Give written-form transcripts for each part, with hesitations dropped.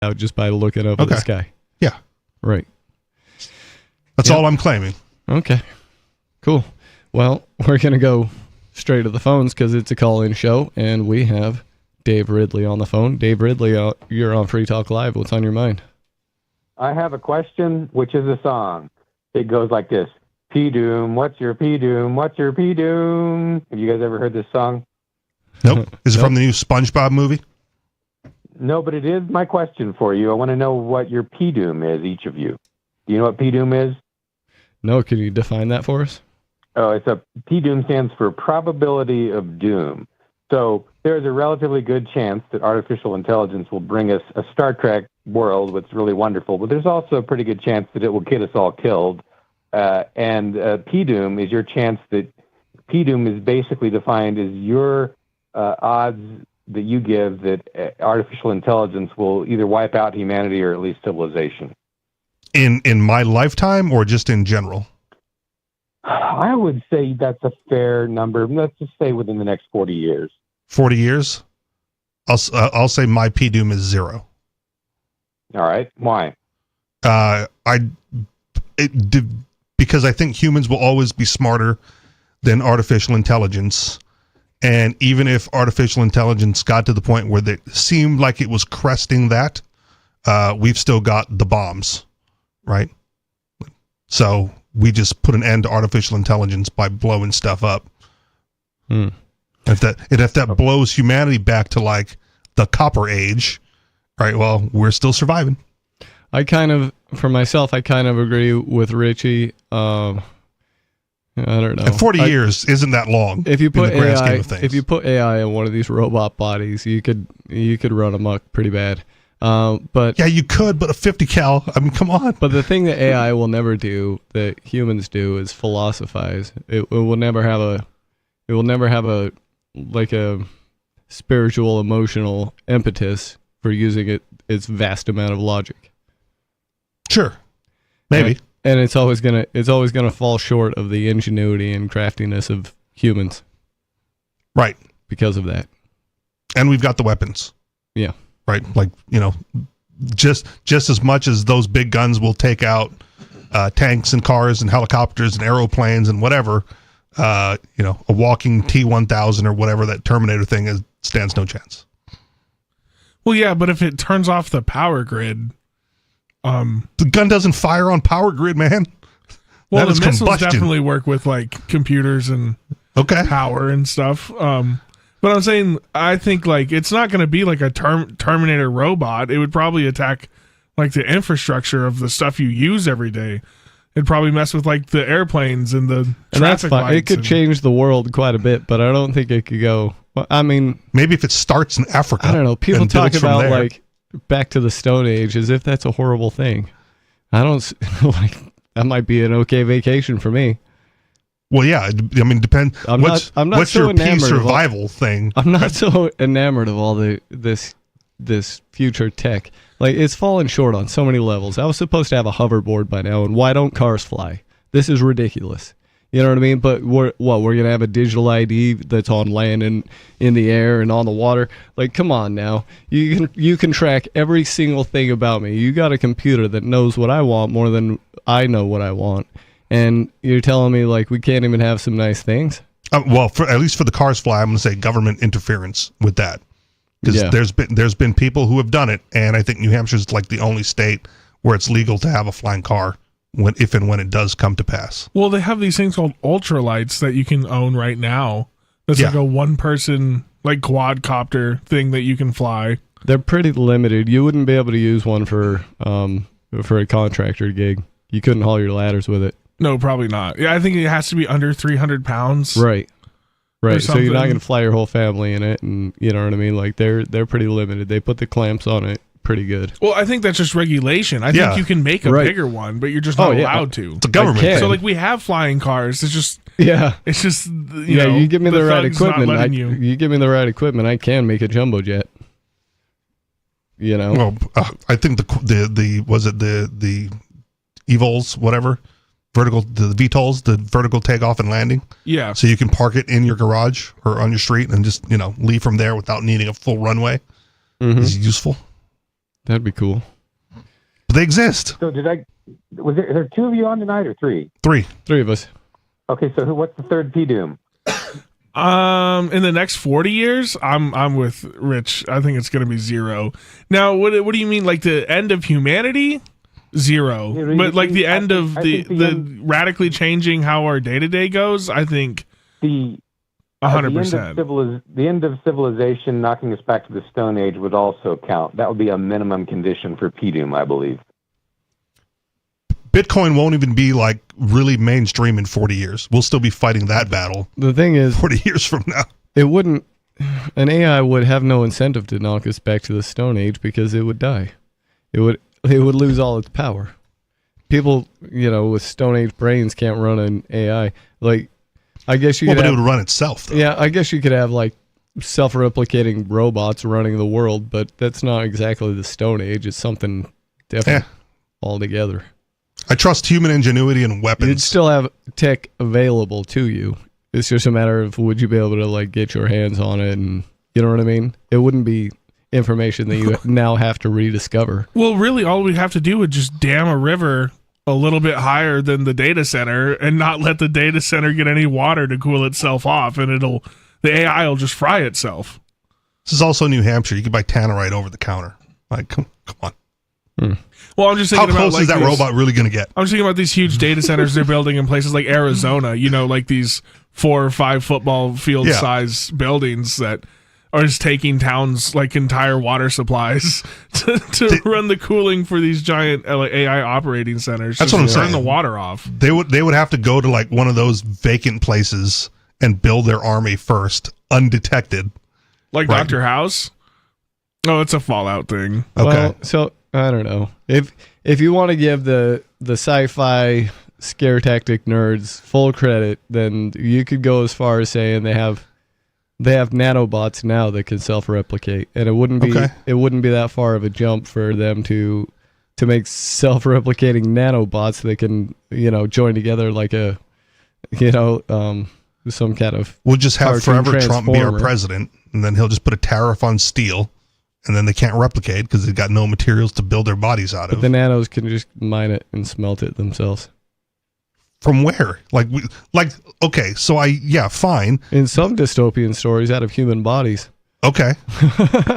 out just by looking up at the sky. Yeah. Right. That's all I'm claiming. Okay. Cool. Well, we're going to go straight to the phones because it's a call-in show, and we have Dave Ridley on the phone. Dave Ridley, you're on Free Talk Live. What's on your mind? I have a question, which is a song. It goes like this. P-Doom, what's your P-Doom? What's your P-Doom? Have you guys ever heard this song? Nope. Is it from the new SpongeBob movie? No, but it is my question for you. I want to know what your P-Doom is, each of you. Do you know what P-Doom is? No, can you define that for us? Oh, P-Doom stands for probability of doom. So there's a relatively good chance that artificial intelligence will bring us a Star Trek world, which is really wonderful, but there's also a pretty good chance that it will get us all killed. And P-Doom is your chance that P-Doom is basically defined as your odds that you give that artificial intelligence will either wipe out humanity or at least civilization. In my lifetime or just in general? I would say that's a fair number. Let's just say within the next 40 years. 40 years? I'll say my P-Doom is 0. All right. Why? Because I think humans will always be smarter than artificial intelligence. And even if artificial intelligence got to the point where it seemed like it was cresting that, we've still got the bombs, right? So we just put an end to artificial intelligence by blowing stuff up. If that blows humanity back to like the Copper Age, right? Well, we're still surviving. For myself, I kind of agree with Richie. I don't know. And 40 years isn't that long. If you put in the grand AI, scheme of things. if you put AI in one of these robot bodies, you could run amok pretty bad. But yeah, you could, but a 50 cal. I mean, come on. But the thing that AI will never do that humans do is philosophize. It will never have a like a spiritual, emotional impetus for using its vast amount of logic. Sure, maybe. And it's always gonna fall short of the ingenuity and craftiness of humans. Right. Because of that. And we've got the weapons. Yeah. Right. Like, just as much as those big guns will take out tanks and cars and helicopters and aeroplanes and whatever, a walking T-1000 or whatever that Terminator thing is stands no chance. Well, yeah, but if it turns off the power grid, the gun doesn't fire on power grid, man. Well, the missiles definitely work with like computers and power and stuff. But I'm saying, I think like it's not going to be like a Terminator robot. It would probably attack like the infrastructure of the stuff you use every day. It'd probably mess with like the airplanes and the traffic lights. It could change the world quite a bit, but I don't think it could go. I mean, maybe if it starts in Africa. I don't know. People talk about like back to the Stone Age as if that's a horrible thing. I don't like that. Might be an okay vacation for me. Well, yeah. I mean, depends. I'm not what's so your enamored survival thing? I'm not so enamored of all this future tech. Like, it's fallen short on so many levels. I was supposed to have a hoverboard by now, and why don't cars fly? This is ridiculous. You know what I mean? But we're going to have a digital ID that's on land and in the air and on the water? Like, come on now. You can track every single thing about me. You got a computer that knows what I want more than I know what I want. And you're telling me, like, we can't even have some nice things? Well, at least for the cars fly, I'm going to say government interference with that. Because there's been people who have done it, and I think New Hampshire is like the only state where it's legal to have a flying car if and when it does come to pass. Well, they have these things called ultralights that you can own right now. That's like a one-person like quadcopter thing that you can fly. They're pretty limited. You wouldn't be able to use one for a contractor gig. You couldn't haul your ladders with it. No, probably not. Yeah, I think it has to be under 300 pounds. Right. So you're not going to fly your whole family in it, and you know what I mean? Like, they're pretty limited. They put the clamps on it pretty good. Well, I think that's just regulation. I think you can make a bigger one, but you're just not allowed to. It's a government thing. So, like, we have flying cars. It's just... It's just, you give me the right equipment. You give me the right equipment, I can make a jumbo jet. You know? Well, I think the EVOLs, whatever... the VTOLs, the vertical takeoff and landing. Yeah. So you can park it in your garage or on your street and just, leave from there without needing a full runway is useful. That'd be cool. But they exist. So was there two of you on tonight or three? Three of us. Okay, so what's the third P-Doom? In the next 40 years, I'm with Rich. I think it's going to be 0. Now, what do you mean, like the end of humanity? 0. But like the end of the radically changing how our day-to-day goes, I think 100%. The end of civilization, knocking us back to the Stone Age, would also count. That would be a minimum condition for P-Doom, I believe. Bitcoin won't even be like really mainstream in 40 years. We'll still be fighting that battle. The thing is, 40 years from now, an AI would have no incentive to knock us back to the Stone Age because it would die. It would lose all its power. People, with Stone Age brains can't run an AI. Like, I guess you could but it would run itself, though. Yeah, I guess you could have like self-replicating robots running the world, but that's not exactly the Stone Age. It's something different altogether. I trust human ingenuity and weapons. You'd still have tech available to you. It's just a matter of would you be able to like get your hands on it, and you know what I mean? It wouldn't be information that you now have to rediscover. Well, really, all we have to do would just dam a river a little bit higher than the data center and not let the data center get any water to cool itself off, and the AI will just fry itself. This is also New Hampshire. You can buy tannerite over the counter. Like, come on. Well, I'm just thinking how close is that robot really going to get? I'm just thinking about these huge data centers they're building in places like Arizona, like these 4 or 5 football field size buildings that are just taking towns like entire water supplies to run the cooling for these giant AI operating centers. That's what I'm saying. Turn the water off. They would have to go to like one of those vacant places and build their army first, undetected. Like right. Dr. House? Oh, it's a Fallout thing. Okay. Well, so I don't know. If you want to give the sci-fi scare tactic nerds full credit, then you could go as far as saying they have nanobots now that can self-replicate, and it wouldn't be that far of a jump for them to make self-replicating nanobots that can join together like a some kind of we'll just have forever Trump be our president, and then he'll just put a tariff on steel. And then they can't replicate because they've got no materials to build their bodies out of. But the nanos can just mine it and smelt it themselves. From where? Okay, so fine. In some dystopian stories, out of human bodies. Okay,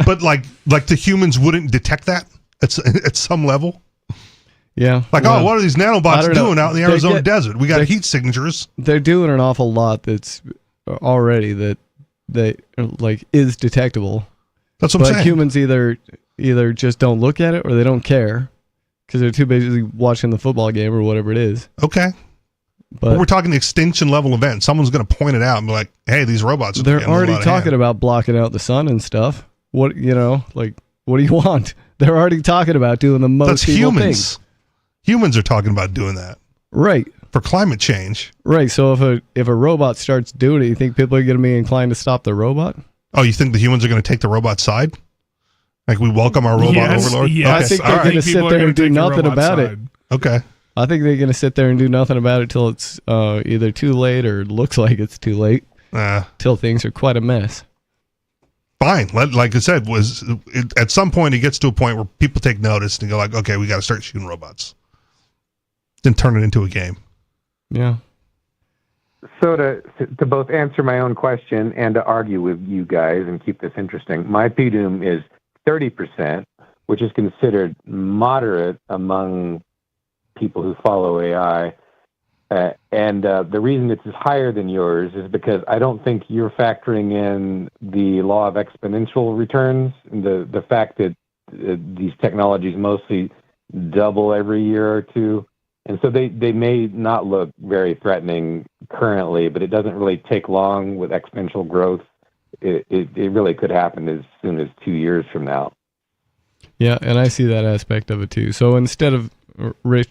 but like the humans wouldn't detect that at some level. Yeah. What are these nanobots doing out in the Arizona desert? We got heat signatures. They're doing an awful lot that's already that is detectable. That's what I'm saying. Humans either just don't look at it or they don't care because they're too busy watching the football game or whatever it is. Okay. But we're talking extinction level event. Someone's going to point it out and be like, hey, these robots are they're already talking about blocking out the sun and stuff. What do you want? They're already talking about doing the most evil things. Humans are talking about doing that. Right. For climate change. Right. So if a robot starts doing it, you think people are going to be inclined to stop the robot? Oh, you think the humans are going to take the robot side? Like we welcome our robot overlord? Yes. Okay. I think they're going to sit there and do nothing about it. Okay. I think they're going to sit there and do nothing about it till it's either too late or looks like it's too late. Till things are quite a mess. Fine. Like I said, at some point it gets to a point where people take notice and go like, okay, we got to start shooting robots. Then turn it into a game. Yeah. So to both answer my own question and to argue with you guys and keep this interesting, my P-Doom is 30%, which is considered moderate among people who follow AI. And the reason it's higher than yours is because I don't think you're factoring in the law of exponential returns, and the fact that these technologies mostly double every year or two. And so they may not look very threatening currently, but it doesn't really take long with exponential growth. It really could happen as soon as 2 years from now. Yeah, and I see that aspect of it too. So instead of Rich,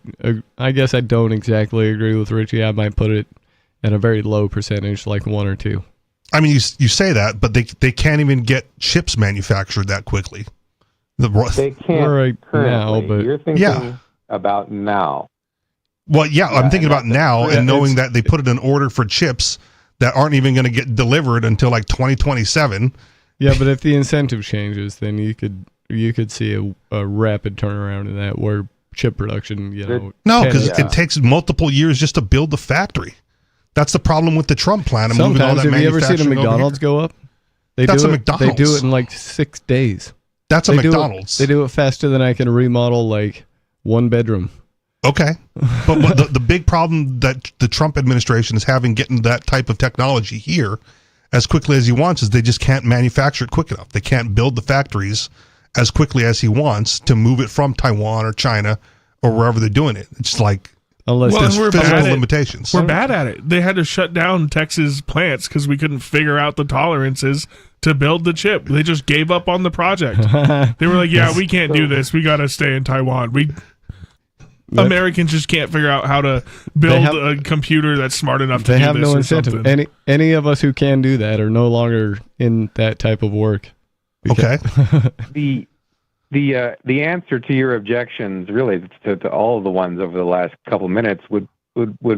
I guess I don't exactly agree with Richie. I might put it at a very low percentage, like 1 or 2. I mean, you say that, but they can't even get chips manufactured that quickly. They can't right now, but you're thinking about now. Well, I'm thinking about now and knowing that they put it in order for chips that aren't even going to get delivered until like 2027. Yeah, but if the incentive changes, then you could you could see a rapid turnaround in that where chip production, No, because it takes multiple years just to build the factory. That's the problem with the Trump plan. Sometimes, have you ever seen a McDonald's go up? That's a McDonald's. They do it in like 6 days. That's a McDonald's. They do it faster than I can remodel like one bedroom. Okay. But the big problem that the Trump administration is having getting that type of technology here as quickly as he wants is they just can't manufacture it quick enough. They can't build the factories as quickly as he wants to move it from Taiwan or China or wherever they're doing it. It's like there's physical limitations. We're bad at it. They had to shut down Texas plants because we couldn't figure out the tolerances to build the chip. They just gave up on the project. They were like, yeah, we can't do this. We got to stay in Taiwan. Americans just can't figure out how to build a computer that's smart enough to do this. They have no incentive. Any of us who can do that are no longer in that type of work. Okay. The answer to your objections, really, to all of the ones over the last couple minutes, would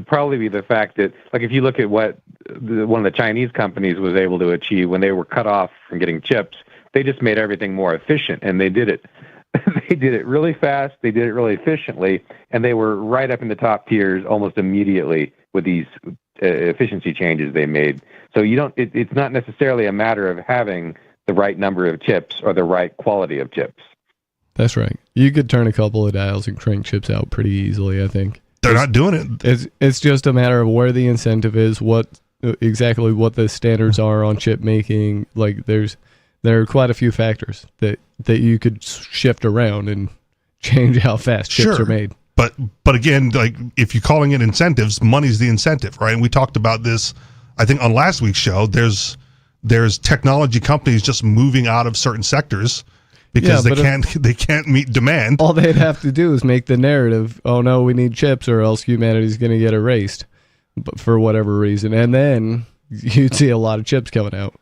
probably be the fact that, like, if you look at what one of the Chinese companies was able to achieve when they were cut off from getting chips, they just made everything more efficient, and they did it. They did it really fast. They did it really efficiently, and they were right up in the top tiers almost immediately with these efficiency changes they made. So it's not necessarily a matter of having the right number of chips or the right quality of chips. That's right. You could turn a couple of dials and crank chips out pretty easily, I think. They're not doing it. It's just a matter of where the incentive is, exactly what the standards are on chip making. Like there are quite a few factors that you could shift around and change how fast chips are made. But again, like if you're calling it incentives, money's the incentive, right? And we talked about this, I think, on last week's show. There's technology companies just moving out of certain sectors because they can't meet demand. All they'd have to do is make the narrative, oh no, we need chips or else humanity's going to get erased for whatever reason. And then you'd see a lot of chips coming out.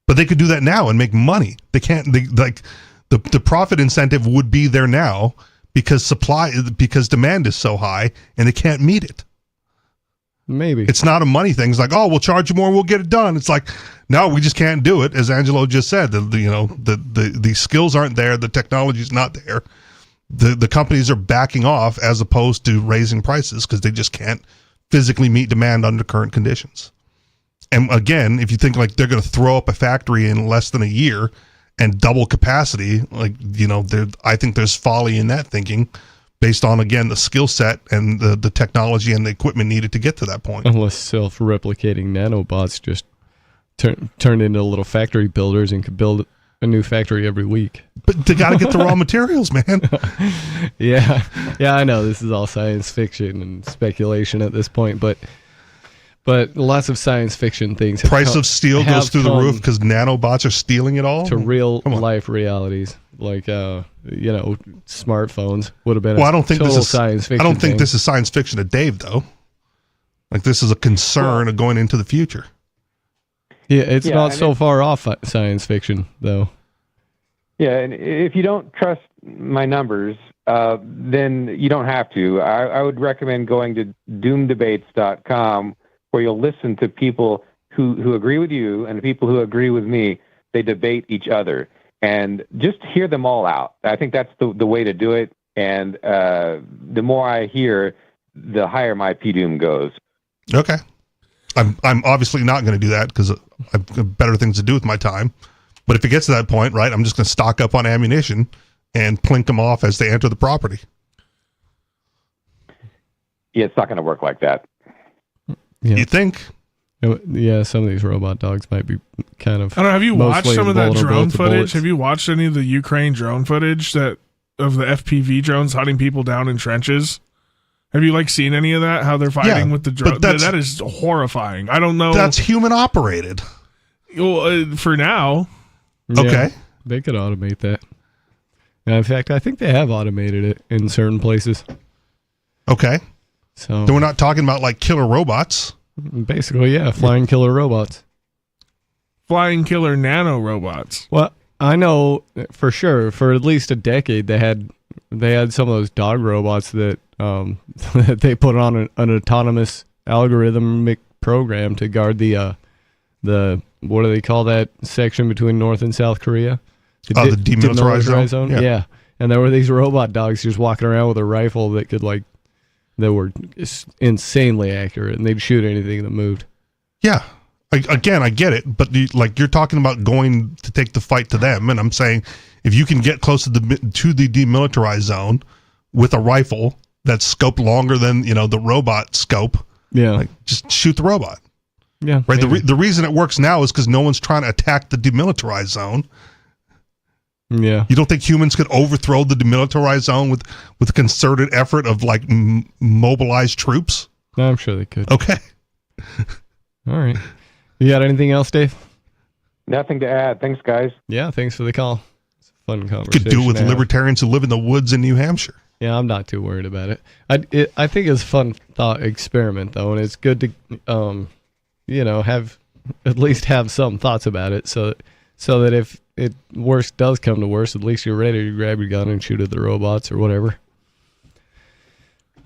But they could do that now and make money. They can't. The profit incentive would be there now because demand is so high and they can't meet it. Maybe it's not a money thing. It's like, oh, we'll charge you more and we'll get it done. It's like, no, we just can't do it. As Angelo just said, the skills aren't there. The technology's not there. The companies are backing off as opposed to raising prices because they just can't physically meet demand under current conditions. And again, if you think like they're going to throw up a factory in less than a year and double capacity, I think there's folly in that thinking based on, again, the skill set and the technology and the equipment needed to get to that point. Unless self-replicating nanobots just turned into little factory builders and could build a new factory every week. But they got to get the raw materials, man. Yeah, I know this is all science fiction and speculation at this point, but lots of science fiction things. Price of steel goes through the roof because nanobots are stealing it all? To real life realities. Like, smartphones would have been science fiction. I don't think this is science fiction to Dave, though. Like, this is a concern of going into the future. Yeah, it's not so far off science fiction, though. Yeah, and if you don't trust my numbers, then you don't have to. I would recommend going to doomdebates.com, where you'll listen to people who agree with you and people who agree with me. They debate each other. And just hear them all out. I think that's the way to do it. And the more I hear, the higher my PDoom goes. Okay. I'm obviously not going to do that because I've better things to do with my time. But if it gets to that point, right, I'm just going to stock up on ammunition and plink them off as they enter the property. Yeah, it's not going to work like that. Yeah. You think? Yeah, some of these robot dogs might be kind of. I don't know. Have you watched some of that drone footage? Bullets. Have you watched any of the Ukraine drone footage of the FPV drones hunting people down in trenches? Have you seen any of that? How they're fighting with the drone? That is horrifying. I don't know. That's human operated. Well, for now. Yeah, okay. They could automate that. In fact, I think they have automated it in certain places. Okay. So then we're not talking about killer robots. Basically, yeah, flying killer robots. Flying killer nano robots. Well, I know for sure for at least a decade they had some of those dog robots that that they put on an autonomous algorithmic program to guard the what do they call that section between North and South Korea? the demilitarized zone. Yeah. And there were these robot dogs just walking around with a rifle that could that were insanely accurate, and they'd shoot anything that moved. Yeah. Again, I get it, but you're talking about going to take the fight to them, and I'm saying if you can get close to the demilitarized zone with a rifle that's scoped longer than the robot scope, just shoot the robot. Yeah, right. The reason it works now is because no one's trying to attack the demilitarized zone. Yeah, you don't think humans could overthrow the demilitarized zone with a concerted effort of mobilized troops? No, I'm sure they could. Okay. All right. You got anything else, Dave? Nothing to add. Thanks, guys. Yeah, thanks for the call. It's a fun conversation. Could do it with libertarians who live in the woods in New Hampshire. Yeah, I'm not too worried about it. I think it's a fun thought experiment, though, and it's good to have some thoughts about it, so that if it worst does come to worst, at least you're ready to grab your gun and shoot at the robots or whatever.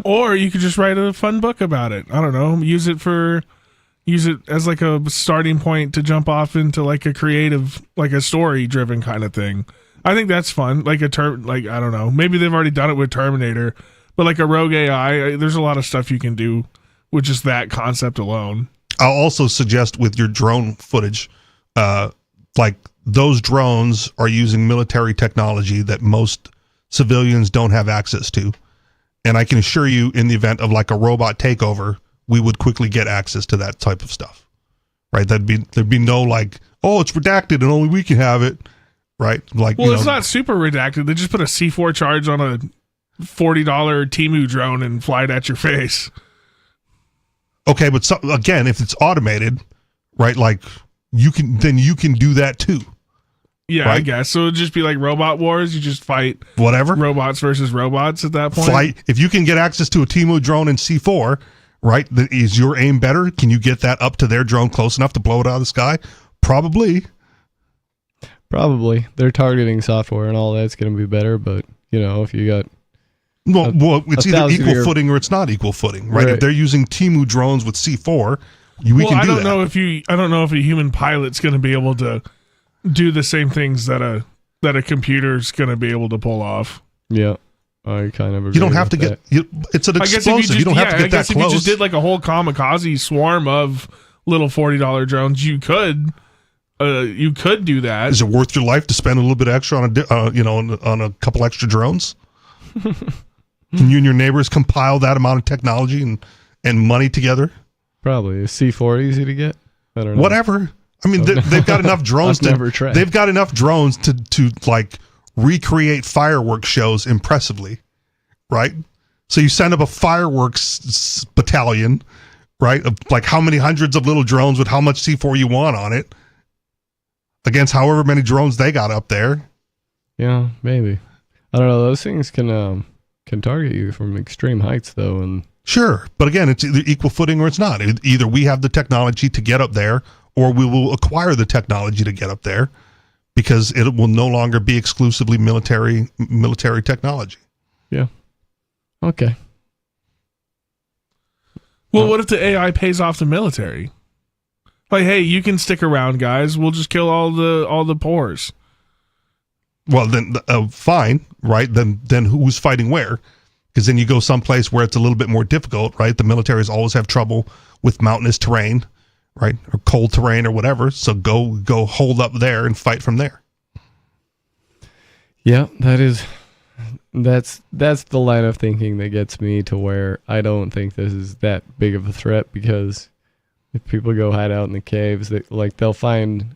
Or you could just write a fun book about it. I don't know. Use it as a starting point to jump off into a creative, a story driven kind of thing. I think that's fun. I don't know. Maybe they've already done it with Terminator, but a rogue AI, there's a lot of stuff you can do with just that concept alone. I'll also suggest with your drone footage, those drones are using military technology that most civilians don't have access to. And I can assure you, in the event of a robot takeover, we would quickly get access to that type of stuff, right? There'd be no it's redacted and only we can have it, right? It's not super redacted. They just put a C4 charge on a $40 Temu drone and fly it at your face. Okay, but again, if it's automated, right? You can do that too. Yeah, right? I guess. So it'd just be like Robot Wars. You just fight whatever robots versus robots at that point. If you can get access to a Temu drone in C4, right? Is your aim better? Can you get that up to their drone close enough to blow it out of the sky? Probably. Their targeting software and all that's going to be better, but if you got it's either equal footing or it's not equal footing, right? If they're using Temu drones with C4, we can do that. I don't know if a human pilot's going to be able to do the same things that a computer's going to be able to pull off. Yeah. I kind of agree. You don't have to get it's an explosive. You don't have to get that close. If you just did a whole kamikaze swarm of little $40 drones, you could do that. Is it worth your life to spend a little bit extra on a couple extra drones? Can you and your neighbors compile that amount of technology and money together? Probably. Is C4 easy to get? I don't know. Whatever. I mean, they've got enough drones they've got enough drones to recreate fireworks shows impressively, right? So you send up a fireworks battalion, right? Of how many hundreds of little drones with how much C4 you want on it against however many drones they got up there. Yeah, maybe. I don't know. Those things can target you from extreme heights, though, and sure. But again, it's either equal footing or it's not. Either we have the technology to get up there, or we will acquire the technology to get up there, because it will no longer be exclusively military technology. Yeah. Okay. Well, what if the AI pays off the military? Hey, you can stick around, guys. We'll just kill all the pores. Well, then fine, right? Then who's fighting where? Because then you go someplace where it's a little bit more difficult, right? The militaries always have trouble with mountainous terrain, right, or cold terrain or whatever. So go hold up there and fight from there. Yeah, that's the line of thinking that gets me to where I don't think this is that big of a threat, because if people go hide out in the caves, they'll find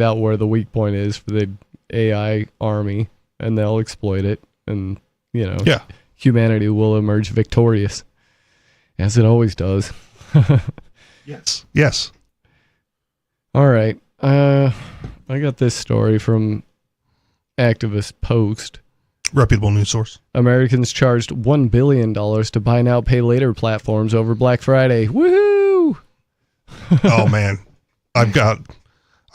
out where the weak point is for the AI army, and they'll exploit it, and humanity will emerge victorious, as it always does. Yes. All right. I got this story from Activist Post. Reputable news source. Americans charged $1 billion to buy now, pay later platforms over Black Friday. Woohoo! Oh man, I've got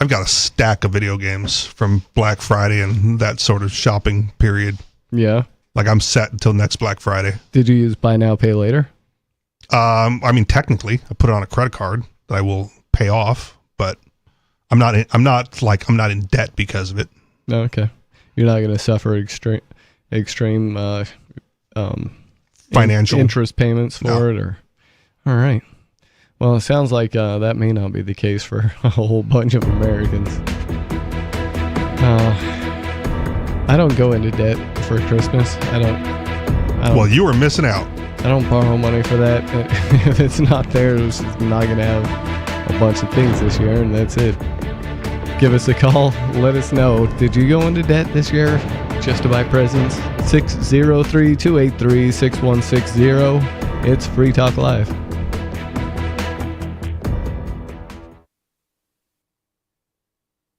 a stack of video games from Black Friday and that sort of shopping period. Yeah. I'm set until next Black Friday. Did you use buy now, pay later? I mean, technically, I put it on a credit card that I will pay off, but I'm not in debt because of it. Okay. You're not going to suffer extreme financial interest payments for it, or all right. Well, it sounds like that may not be the case for a whole bunch of Americans. I don't go into debt for Christmas. I don't. Well, you were missing out. I don't borrow money for that. If it's not there, it's not going to have a bunch of things this year, and that's it. Give us a call. Let us know. Did you go into debt this year just to buy presents? 603-283-6160. It's Free Talk Live.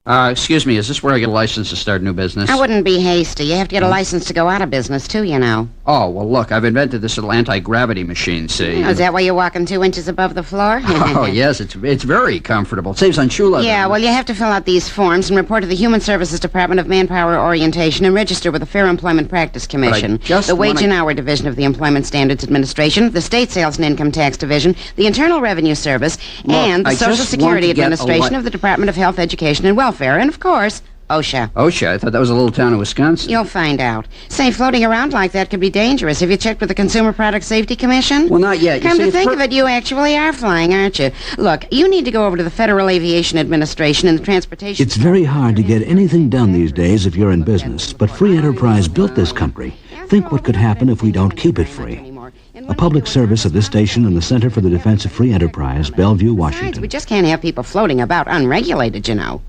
Excuse me, is this where I get a license to start a new business? I wouldn't be hasty. You have to get a license to go out of business, too, you know. Oh, well, look, I've invented this little anti-gravity machine, see? Oh, is that why you're walking 2 inches above the floor? Oh, yes, it's very comfortable. It saves on shoe leather. Yeah, well, you have to fill out these forms and report to the Human Services Department of Manpower Orientation and register with the Fair Employment Practice Commission, the Wage and Hour Division of the Employment Standards Administration, the State Sales and Income Tax Division, the Internal Revenue Service, and the Social Security Administration of the Department of Health, Education, and Welfare, and, of course, OSHA. OSHA? I thought that was a little town in Wisconsin. You'll find out. Say, floating around like that could be dangerous. Have you checked with the Consumer Product Safety Commission? Well, not yet. Come to think of it, you actually are flying, aren't you? Look, you need to go over to the Federal Aviation Administration and the Transportation... It's very hard to get anything done these days if you're in business, but free enterprise built this country. Think what could happen if we don't keep it free. A public service of this station and the Center for the Defense of Free Enterprise, Bellevue, Washington. Besides, we just can't have people floating about unregulated, you know.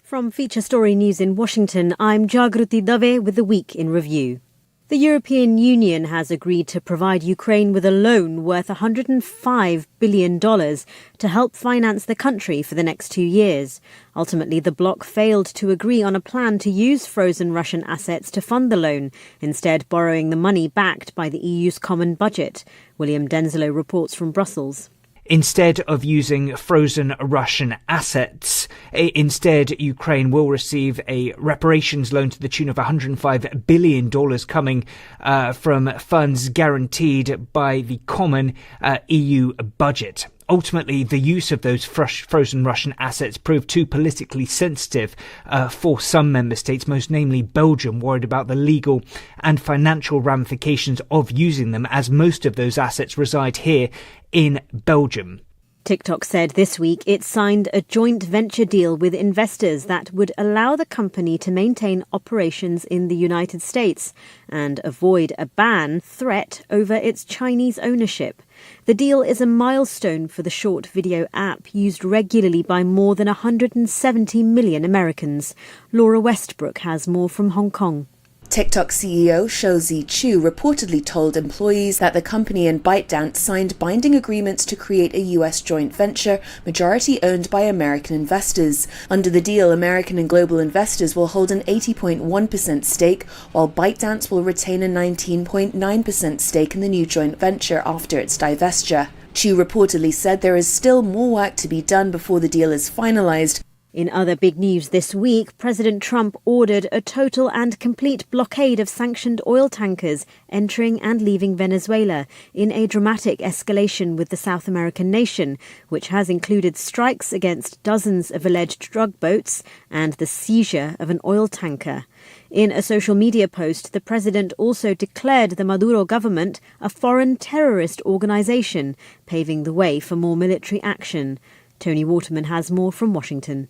From Feature Story News in Washington, I'm Jagruti Dave with the Week in Review. The European Union has agreed to provide Ukraine with a loan worth $105 billion to help finance the country for the next 2 years. Ultimately, the bloc failed to agree on a plan to use frozen Russian assets to fund the loan, instead borrowing the money backed by the EU's common budget. William Denzelo reports from Brussels. Instead of using frozen Russian assets, Ukraine will receive a reparations loan to the tune of $105 billion coming from funds guaranteed by the common EU budget. Ultimately, the use of those frozen Russian assets proved too politically sensitive for some member states, most namely Belgium, worried about the legal and financial ramifications of using them, as most of those assets reside here in Belgium. TikTok said this week it signed a joint venture deal with investors that would allow the company to maintain operations in the United States and avoid a ban threat over its Chinese ownership. The deal is a milestone for the short video app used regularly by more than 170 million Americans. Laura Westbrook has more from Hong Kong. TikTok CEO Shou Zi Chu reportedly told employees that the company and ByteDance signed binding agreements to create a US joint venture, majority owned by American investors. Under the deal, American and global investors will hold an 80.1% stake, while ByteDance will retain a 19.9% stake in the new joint venture after its divestiture. Chu reportedly said there is still more work to be done before the deal is finalized. In other big news this week, President Trump ordered a total and complete blockade of sanctioned oil tankers entering and leaving Venezuela in a dramatic escalation with the South American nation, which has included strikes against dozens of alleged drug boats and the seizure of an oil tanker. In a social media post, the president also declared the Maduro government a foreign terrorist organization, paving the way for more military action. Tony Waterman has more from Washington.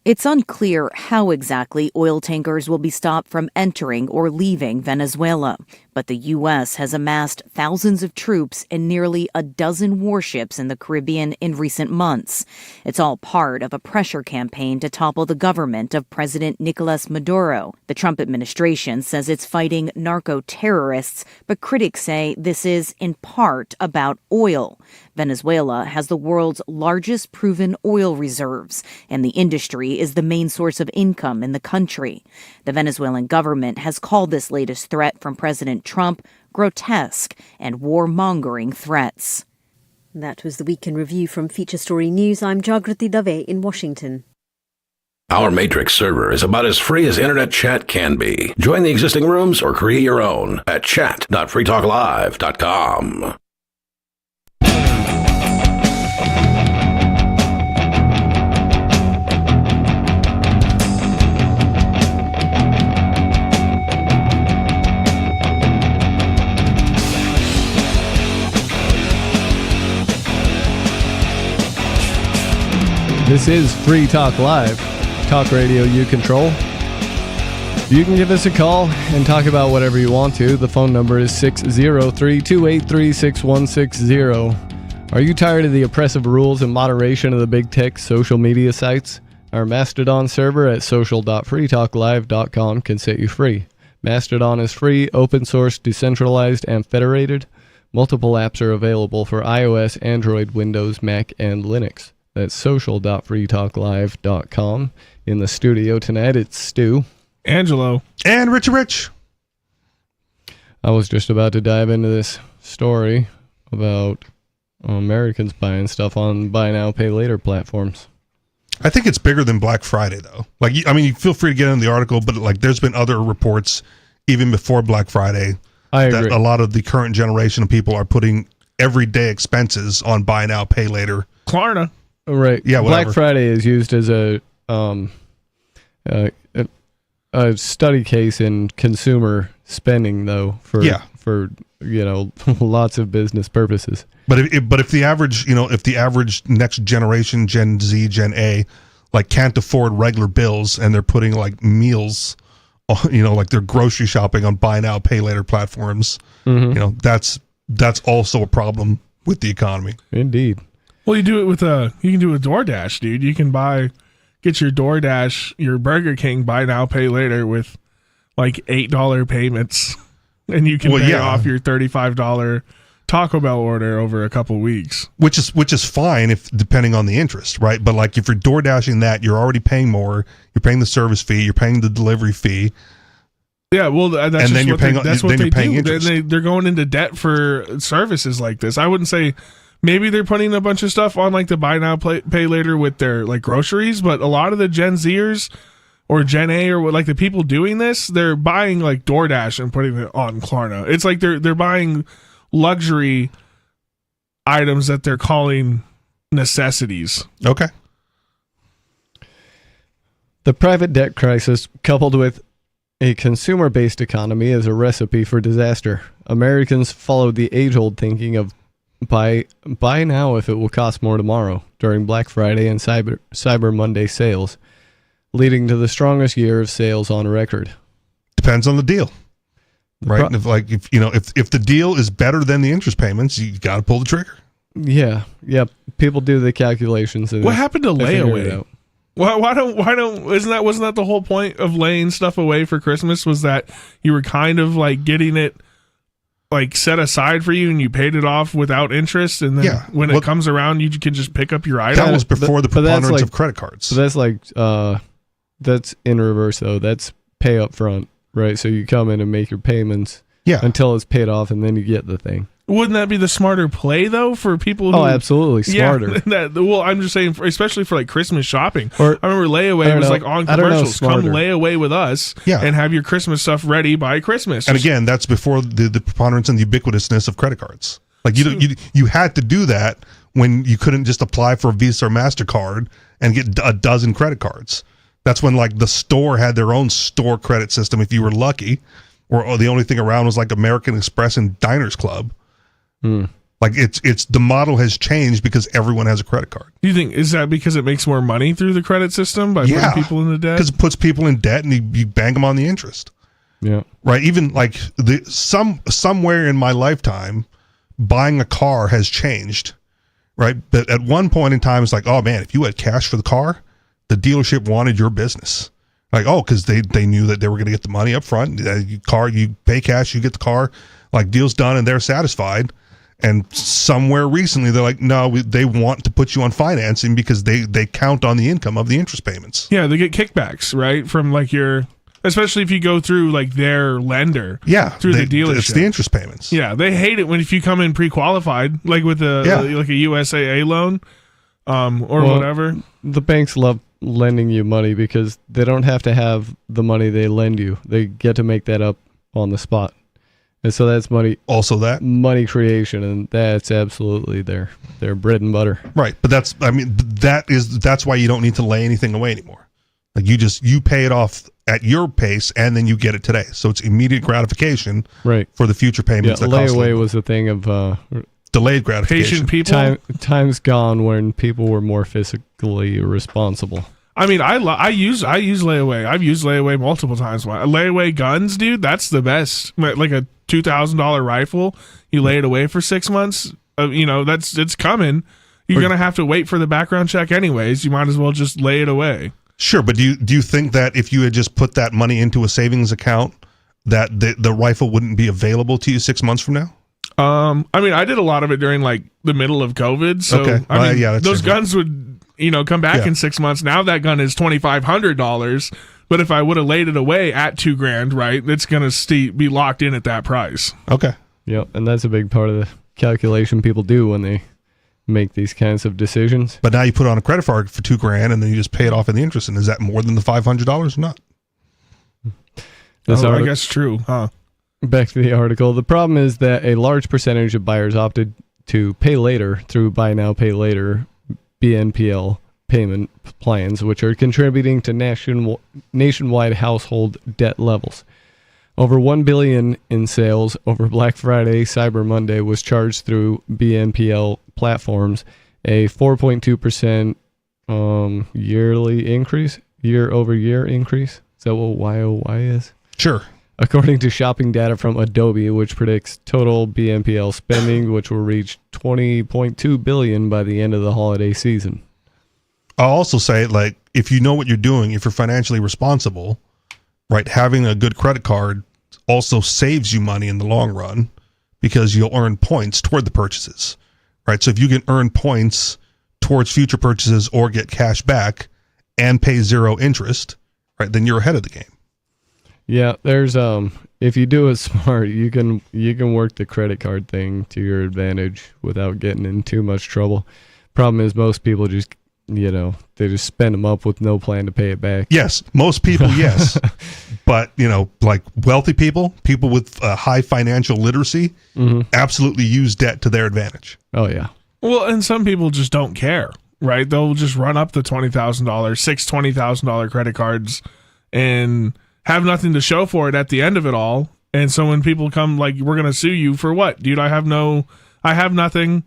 It's unclear how exactly oil tankers will be stopped from entering or leaving Venezuela, but the U.S. has amassed thousands of troops and nearly a dozen warships in the Caribbean in recent months. It's all part of a pressure campaign to topple the government of President Nicolas Maduro. The Trump administration says it's fighting narco-terrorists, but critics say this is in part about oil. Venezuela has the world's largest proven oil reserves, and the industry is the main source of income in the country. The Venezuelan government has called this latest threat from President Trump grotesque and warmongering threats. That was the Week in Review from Feature Story News. I'm Jagruti Dave in Washington. Our Matrix server is about as free as internet chat can be. Join the existing rooms or create your own at chat.freetalklive.com. This is Free Talk Live, talk radio you control. You can give us a call and talk about whatever you want to. The phone number is 603-283-6160. Are you tired of the oppressive rules and moderation of the big tech social media sites? Our Mastodon server at social.freetalklive.com can set you free. Mastodon is free, open source, decentralized, and federated. Multiple apps are available for iOS, Android, Windows, Mac, and Linux. That's social.freetalklive.com. In the studio tonight, it's Stu, Angelo, and Rich. I was just about to dive into this story about Americans buying stuff on buy now, pay later platforms. I think it's bigger than Black Friday, though. Like, I mean, you feel free to get in the article, but like, there's been other reports even before Black Friday. I agree. That a lot of the current generation of people are putting everyday expenses on buy now, pay later. Klarna. Right. Yeah. Whatever. Black Friday is used as a study case in consumer spending, though, for lots of business purposes. But if the average next generation, Gen Z, Gen A, like can't afford regular bills and they're putting like meals, like they're grocery shopping on buy now, pay later platforms, that's also a problem with the economy. Indeed. Well, you do it with you can do it with DoorDash, dude. You can get your DoorDash, your Burger King buy now, pay later with like $8 payments, and you can pay off your $35 Taco Bell order over a couple weeks. Which is fine if depending on the interest, right? But like if you're DoorDashing that, you're already paying more. You're paying the service fee. You're paying the delivery fee. Yeah, well, that's and then you're paying. That's what they do. Interest. They're going into debt for services like this. I wouldn't say. Maybe they're putting a bunch of stuff on like the buy now, pay later with their like groceries, but a lot of the Gen Zers or Gen A or like the people doing this, they're buying like DoorDash and putting it on Klarna. It's like they're buying luxury items that they're calling necessities. Okay. The private debt crisis, coupled with a consumer-based economy, is a recipe for disaster. Americans followed the age-old thinking of buy now if it will cost more tomorrow during Black Friday and Cyber Monday sales, leading to the strongest year of sales on record. Depends on the deal, right? If the deal is better than the interest payments, you got to pull the trigger. Yeah. People do the calculations. What happened to layaway? Why don't wasn't that the whole point of laying stuff away for Christmas? Was that you were kind of like getting it like set aside for you and you paid it off without interest, and then when it comes around you can just pick up your item. That was before the preponderance of credit cards. So that's like that's in reverse though. That's pay up front, right? So you come in and make your payments until it's paid off, and then you get the thing. Wouldn't that be the smarter play though for people who... Oh, absolutely smarter. Well, I'm just saying, especially for like Christmas shopping. I remember layaway was like on commercials. Come lay away with us and have your Christmas stuff ready by Christmas. And again, that's before the preponderance and the ubiquitousness of credit cards. Like you had to do that when you couldn't just apply for a Visa or MasterCard and get a dozen credit cards. That's when like the store had their own store credit system if you were lucky, or the only thing around was like American Express and Diners Club. Like it's the model has changed because everyone has a credit card. Do you think is that because it makes more money through the credit system by putting people in the debt? Because it puts people in debt and you bang them on the interest. Yeah. Right. Even like somewhere in my lifetime, buying a car has changed. Right. But at one point in time, it's like, oh man, if you had cash for the car, the dealership wanted your business. Like, because they knew that they were going to get the money up front. You pay cash, you get the car, like deal's done, and they're satisfied. And somewhere recently, they're like, no, they want to put you on financing because they count on the income of the interest payments. Yeah, they get kickbacks, right? From like especially if you go through like their lender. Yeah. Through the dealership. It's the interest payments. Yeah, they hate it if you come in pre-qualified, like with like a USAA loan whatever. The banks love lending you money because they don't have to have the money they lend you. They get to make that up on the spot. And so that's money. Also money creation, and that's absolutely their bread and butter. Right, but that's why you don't need to lay anything away anymore. Like you pay it off at your pace, and then you get it today. So it's immediate gratification, right, for the future payments. Yeah, layaway was a thing of delayed gratification. Patient people. Time's gone when people were more fiscally responsible. I mean, I use layaway. I've used layaway multiple times. Layaway guns, dude, that's the best. Like a $2,000 rifle, you lay it away for 6 months. It's coming. You're gonna have to wait for the background check anyways. You might as well just lay it away. Sure, but do you think that if you had just put that money into a savings account, that the rifle wouldn't be available to you 6 months from now? I mean, I did a lot of it during like the middle of COVID. So okay. I mean, those true. guns would come back in 6 months. Now that gun is $2,500. But if I would have laid it away at $2,000, right, it's gonna be locked in at that price. Okay. Yep, and that's a big part of the calculation people do when they make these kinds of decisions. But now you put on a credit card for $2,000 and then you just pay it off in the interest. And is that more than the $500 or not? I guess true, huh? Back to the article. The problem is that a large percentage of buyers opted to pay later through buy now, pay later BNPL payment plans, which are contributing to nationwide household debt levels. Over $1 billion in sales over Black Friday, Cyber Monday was charged through BNPL platforms, a 4.2% year-over-year increase. Is that what YOY is? Sure. According to shopping data from Adobe, which predicts total BNPL spending, which will reach $20.2 billion by the end of the holiday season. I'll also say, like, if you know what you're doing, if you're financially responsible, right, having a good credit card also saves you money in the long run because you'll earn points toward the purchases, right? So if you can earn points towards future purchases or get cash back and pay 0 interest, right, then you're ahead of the game. Yeah, there's if you do it smart, you can work the credit card thing to your advantage without getting in too much trouble. Problem is most people just they just spend them up with no plan to pay it back. Yes, most people, yes. But, like wealthy people with high financial literacy, absolutely use debt to their advantage. Oh, yeah. Well, and some people just don't care, right? They'll just run up the $20,000, $20,000 credit cards and have nothing to show for it at the end of it all. And so when people come like, we're going to sue you for what? Dude, I have nothing.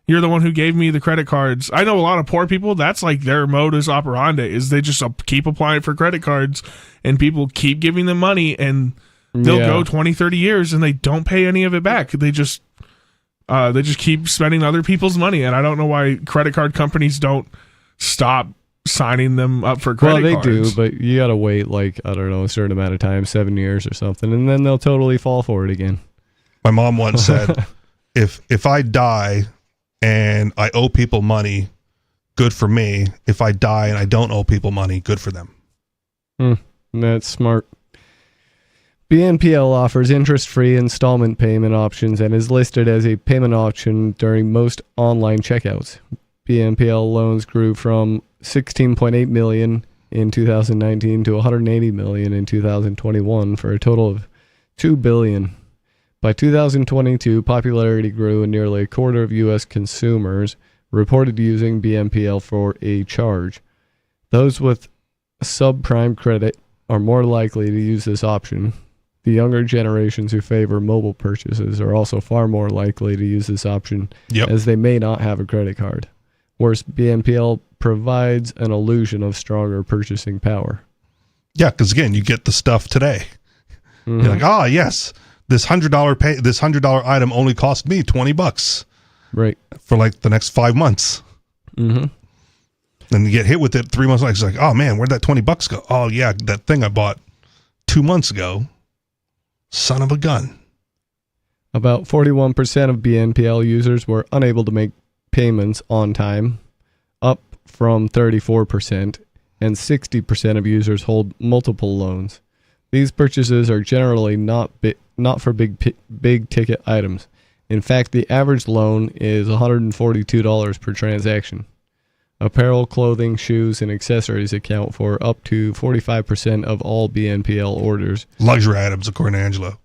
You're the one who gave me the credit cards. I know a lot of poor people, that's like their modus operandi, is they just keep applying for credit cards and people keep giving them money and they'll go 20, 30 years and they don't pay any of it back. They just keep spending other people's money. And I don't know why credit card companies don't stop signing them up for credit cards. Well, they do, but you got to wait a certain amount of time, 7 years or something, and then they'll totally fall for it again. My mom once said, if I die and I owe people money, good for me. If I die and I don't owe people money, good for them. That's smart. BNPL offers interest-free installment payment options and is listed as a payment option during most online checkouts. BNPL loans grew from $16.8 million in 2019 to $180 million in 2021 for a total of $2 billion. By 2022, popularity grew and nearly a quarter of U.S. consumers reported using BNPL for a charge. Those with subprime credit are more likely to use this option. The younger generations who favor mobile purchases are also far more likely to use this option as they may not have a credit card. Worse, BNPL provides an illusion of stronger purchasing power. Yeah, because again, you get the stuff today. You're like, yes. This $100 item only cost me $20, right? For like the next 5 months. Then you get hit with it 3 months later. It's like, oh man, where'd that $20 go? Oh yeah, that thing I bought 2 months ago. Son of a gun. About 41% of BNPL users were unable to make payments on time, up from 34%, and 60% of users hold multiple loans. These purchases are generally not for big ticket items. In fact, the average loan is $142 per transaction. Apparel, clothing, shoes, and accessories account for up to 45% of all BNPL orders. Luxury items, according to Angelo.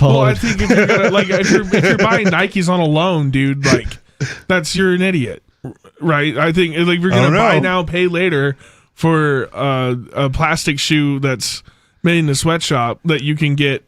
Well, I think if you're gonna, if you're buying Nikes on a loan, dude, you're an idiot, right? I think if you're gonna buy now, pay later for a plastic shoe that's made in a sweatshop that you can get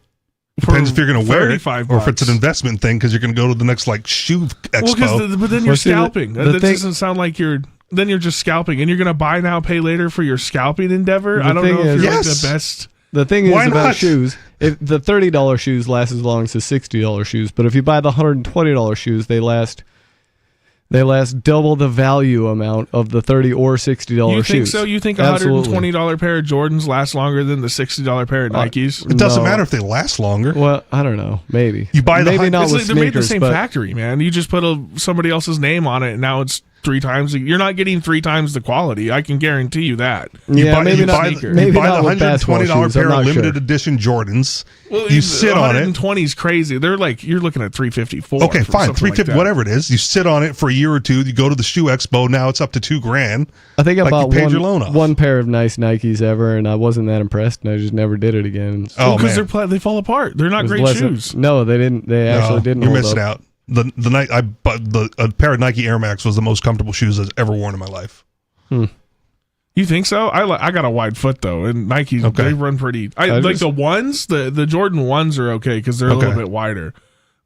Depends if you're going to wear it $35 or if it's an investment thing because you're going to go to the next like shoe expo. Well, but then you're scalping. That doesn't sound like you're just scalping, and you're going to buy now, pay later for your scalping endeavor. I don't know if you're like the best. The thing is about shoes, if the $30 shoes last as long as the $60 shoes, but if you buy the $120 shoes, they last double the value amount of the $30 or $60 shoes. You think so? You think a $120 pair of Jordans lasts longer than the $60 pair of Nikes? It doesn't matter if they last longer. Well, I don't know. Maybe. You buy maybe not with they're made the same factory, man. You just put somebody else's name on it, and now it's 3 times. You're not getting 3 times the quality. I can guarantee you that. Maybe you buy the $120 pair of limited sure. edition Jordans. Well, you sit on it. 120 is crazy. They're like you're looking at $354. Okay, fine, $350, whatever it is. You sit on it for a year or two. You go to the shoe expo. Now it's up to $2,000. I think I bought your loan off. one pair of nice Nikes ever, and I wasn't that impressed, and I just never did it again. So, because they fall apart. They're not great shoes. No, they didn't. They actually didn't. You're missing out. A pair of Nike Air Max was the most comfortable shoes I've ever worn in my life. You think so? I got a wide foot though, and Nikes they run pretty. Like the ones, the Jordan ones are okay because they're a little bit wider,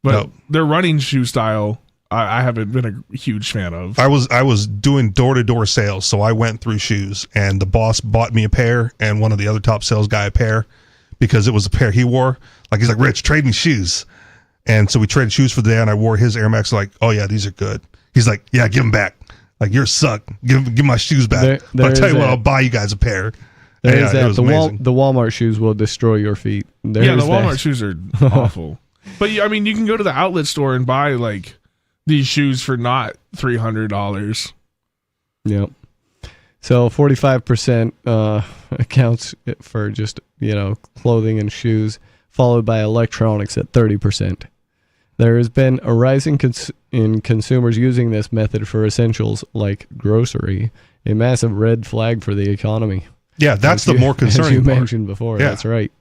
but their running shoe style I haven't been a huge fan of. I was doing door-to-door sales, so I went through shoes, and the boss bought me a pair, and one of the other top sales guy a pair because it was a pair he wore. Like he's like, Rich, trade me shoes. And so we traded shoes for the day, and I wore his Air Max. Like, oh yeah, these are good. He's like, yeah, give them back. Like, you're suck. Give my shoes back. But I'll tell you what, I'll buy you guys a pair. There is that. The Walmart shoes will destroy your feet. The Walmart shoes are awful. But I mean, you can go to the outlet store and buy like these shoes for not $300. Yep. So 45% accounts for just clothing and shoes, followed by electronics at 30%. There has been a rise in consumers using this method for essentials like grocery, a massive red flag for the economy. Yeah, that's the more concerning as you part. mentioned before. Yeah. That's right.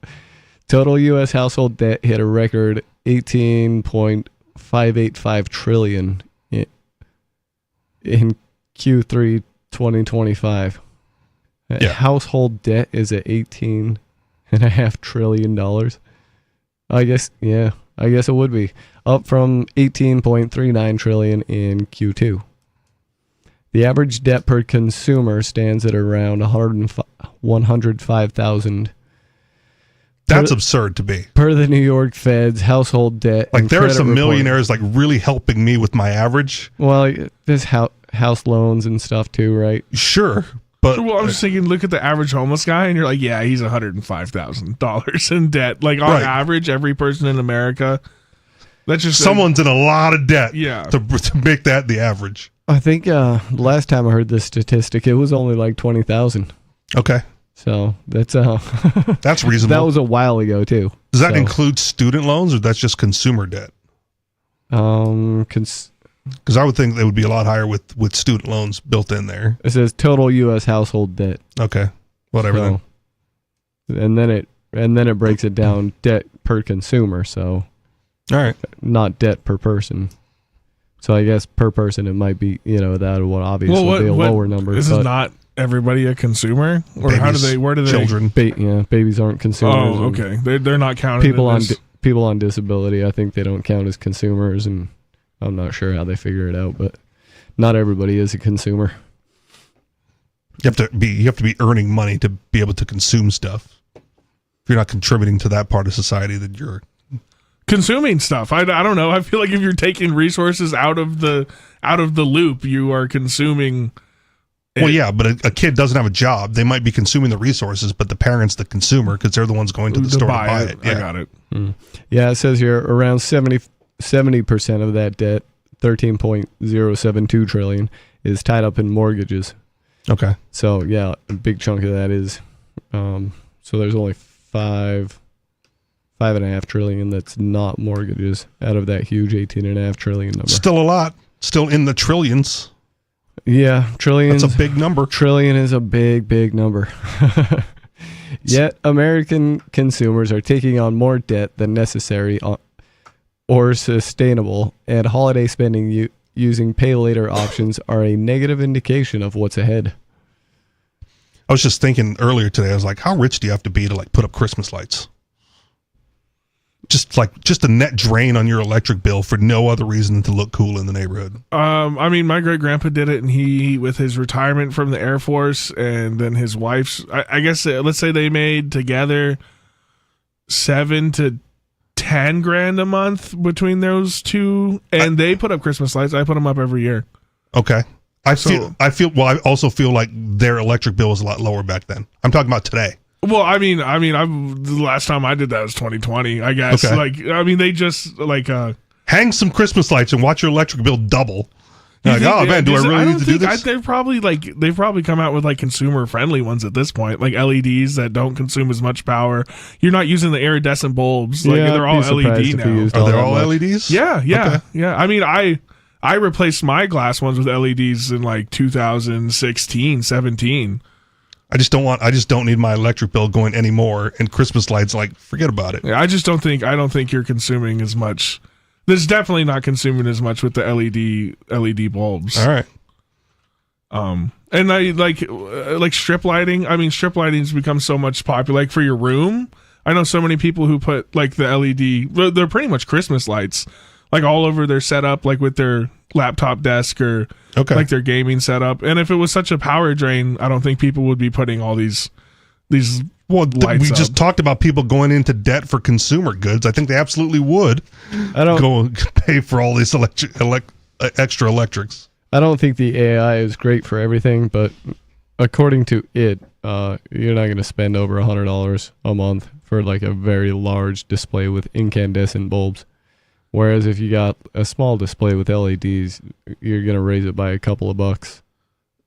Total U.S. household debt hit a record $18.585 trillion in Q3 2025. Yeah. Household debt is at $18.5 trillion. I guess it would be up from 18.39 trillion in Q2. The average debt per consumer stands at around 105,000. That's absurd to be. Per the New York Fed's household debt. Like there are some millionaires like really helping me with my average. Well, there's house loans and stuff too, right? Sure. But I'm just thinking, look at the average homeless guy, and you're like, yeah, he's $105,000 in debt. Like on average, every person in America, that's just someone's in a lot of debt. Yeah, to make that the average. I think last time I heard this statistic, it was only like 20,000. Okay, so that's that's reasonable. That was a while ago too. Does that include student loans, or that's just consumer debt? Because I would think they would be a lot higher with student loans built in there. It says total U.S. household debt. Okay, whatever. And then it breaks it down debt per consumer. So, all right, not debt per person. So I guess per person it might be that would obviously be a lower number. This is not everybody a consumer, or babies, where do children? Babies aren't consumers. Oh, okay, they're not counted. People on disability, I think they don't count as consumers, and I'm not sure how they figure it out, but not everybody is a consumer. You have to be earning money to be able to consume stuff. If you're not contributing to that part of society, then you're consuming stuff. I don't know. I feel like if you're taking resources out of the loop, you are consuming. Well, yeah, but a kid doesn't have a job. They might be consuming the resources, but the parent's the consumer because they're the ones going to the store to buy it. Yeah. I got it. Yeah, it says here around 70% of that debt, 13.072 trillion, is tied up in mortgages. Okay. So yeah, a big chunk of that is. So there's only 5.5 trillion that's not mortgages out of that huge 18.5 trillion number. Still a lot. Still in the trillions. Yeah, trillions. That's a big number. Trillion is a big number. Yet American consumers are taking on more debt than necessary or sustainable, and holiday spending using pay later options are a negative indication of what's ahead. I was just thinking earlier today, I was like, how rich do you have to be to like put up Christmas lights? Just a net drain on your electric bill for no other reason than to look cool in the neighborhood. I mean, my great grandpa did it, and he, with his retirement from the Air Force, and then his wife's, I guess, let's say they made together $7,000 to $10,000 a month between those two, and they put up Christmas lights. I put them up every year. Okay. I also feel like their electric bill was a lot lower back then. I'm talking about today. Well, I mean, the last time I did that was 2020, I guess. Okay. They just hang some Christmas lights and watch your electric bill double. Like, oh man, do I really need to do this? They've probably come out with consumer friendly ones at this point, like LEDs that don't consume as much power. You're not using the iridescent bulbs. They're all LED now. Are they all LEDs? Yeah. I mean, I replaced my glass ones with LEDs in 2016, 17. I just don't need my electric bill going anymore, and Christmas lights, forget about it. Yeah, I don't think you're consuming as much. There's definitely not consuming as much with the LED bulbs. All right. And I like strip lighting. I mean, strip lighting's become so much popular. For your room, I know so many people who put the LED. They're pretty much Christmas lights, all over their setup, with their laptop desk or their gaming setup. And if it was such a power drain, I don't think people would be putting all these lights we just talked about people going into debt for consumer goods. I think they absolutely would go and pay for all these extra electrics. I don't think the AI is great for everything, but according to it, you're not going to spend over $100 a month for a very large display with incandescent bulbs. Whereas if you got a small display with LEDs, you're going to raise it by a couple of bucks.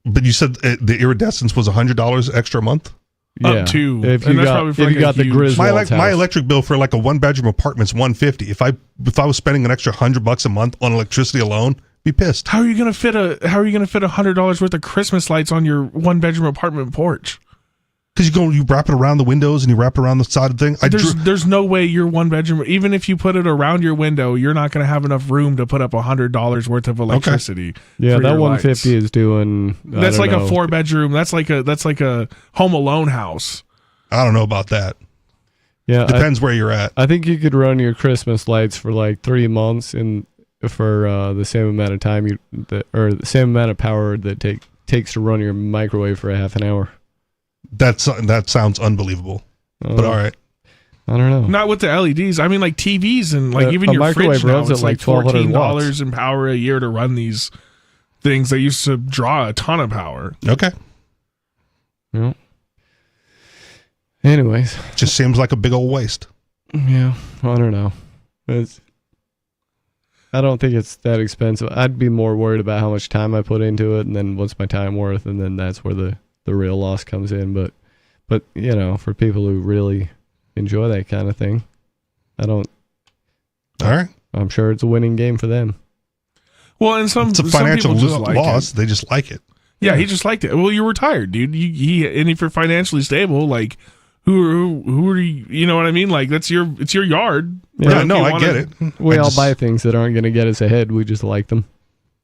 But you said the iridescence was $100 extra a month? Yeah. Up to. If you got the Griswold's my electric bill for a 1-bedroom apartment is $150. If I was spending an extra $100 a month on electricity alone, be pissed. How are you gonna fit $100 worth of Christmas lights on your 1-bedroom apartment porch? Because you wrap it around the windows and you wrap it around the side of the thing. There's no way your 1-bedroom, even if you put it around your window, you're not going to have enough room to put up $100 worth of electricity. Okay. Yeah, that 150 is doing. That's like a 4-bedroom. That's like a Home Alone house. I don't know about that. Yeah, depends where you're at. I think you could run your Christmas lights for 3 months and for the same amount of time or the same amount of power that takes to run your microwave for a half an hour. That sounds unbelievable, but all right. I don't know. Not with the LEDs. I mean, TVs and even your fridge now. It's $14 in power a year to run these things that used to draw a ton of power. Okay. Well, anyways, just seems like a big old waste. Yeah, I don't know. I don't think it's that expensive. I'd be more worried about how much time I put into it, and then what's my time worth, and then that's where the real loss comes in. But for people who really enjoy that kind of thing, all right, I'm sure it's a winning game for them. Well, and it's a financial loss. They just like it. Yeah, he just liked it. Well, you're retired, dude. And if you're financially stable, who are you? You know what I mean? It's your yard. Yeah, no, I get it. We all buy things that aren't going to get us ahead. We just like them.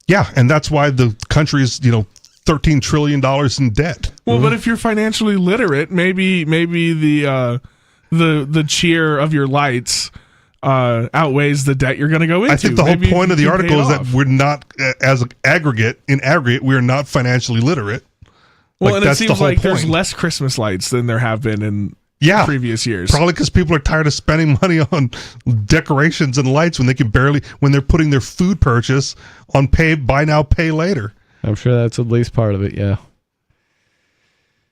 Yeah, and that's why the country is $13 trillion in debt. Well, but if you're financially literate, maybe the cheer of your lights outweighs the debt you're going to go into. I think the whole point of the article is that we're not, in aggregate, we are not financially literate. Well, and it seems like there's less Christmas lights than there have been in previous years. Probably because people are tired of spending money on decorations and lights when they're putting their food purchase on buy now, pay later. I'm sure that's at least part of it, yeah.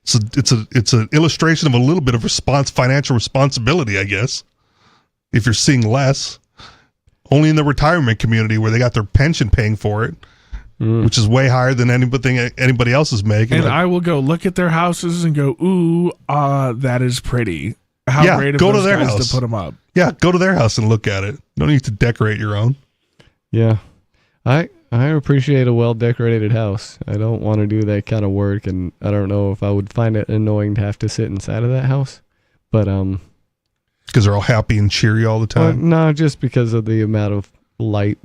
So it's an illustration of a little bit of financial responsibility, I guess. If you're seeing less, only in the retirement community where they got their pension paying for it, which is way higher than anybody else is making. And I will go look at their houses and go, ooh, that is pretty. How great of those guys to put them up. Yeah, go to their house and look at it. No need to decorate your own. Yeah, I appreciate a well-decorated house. I don't want to do that kind of work, and I don't know if I would find it annoying to have to sit inside of that house. But because they're all happy and cheery all the time. No, just because of the amount of light.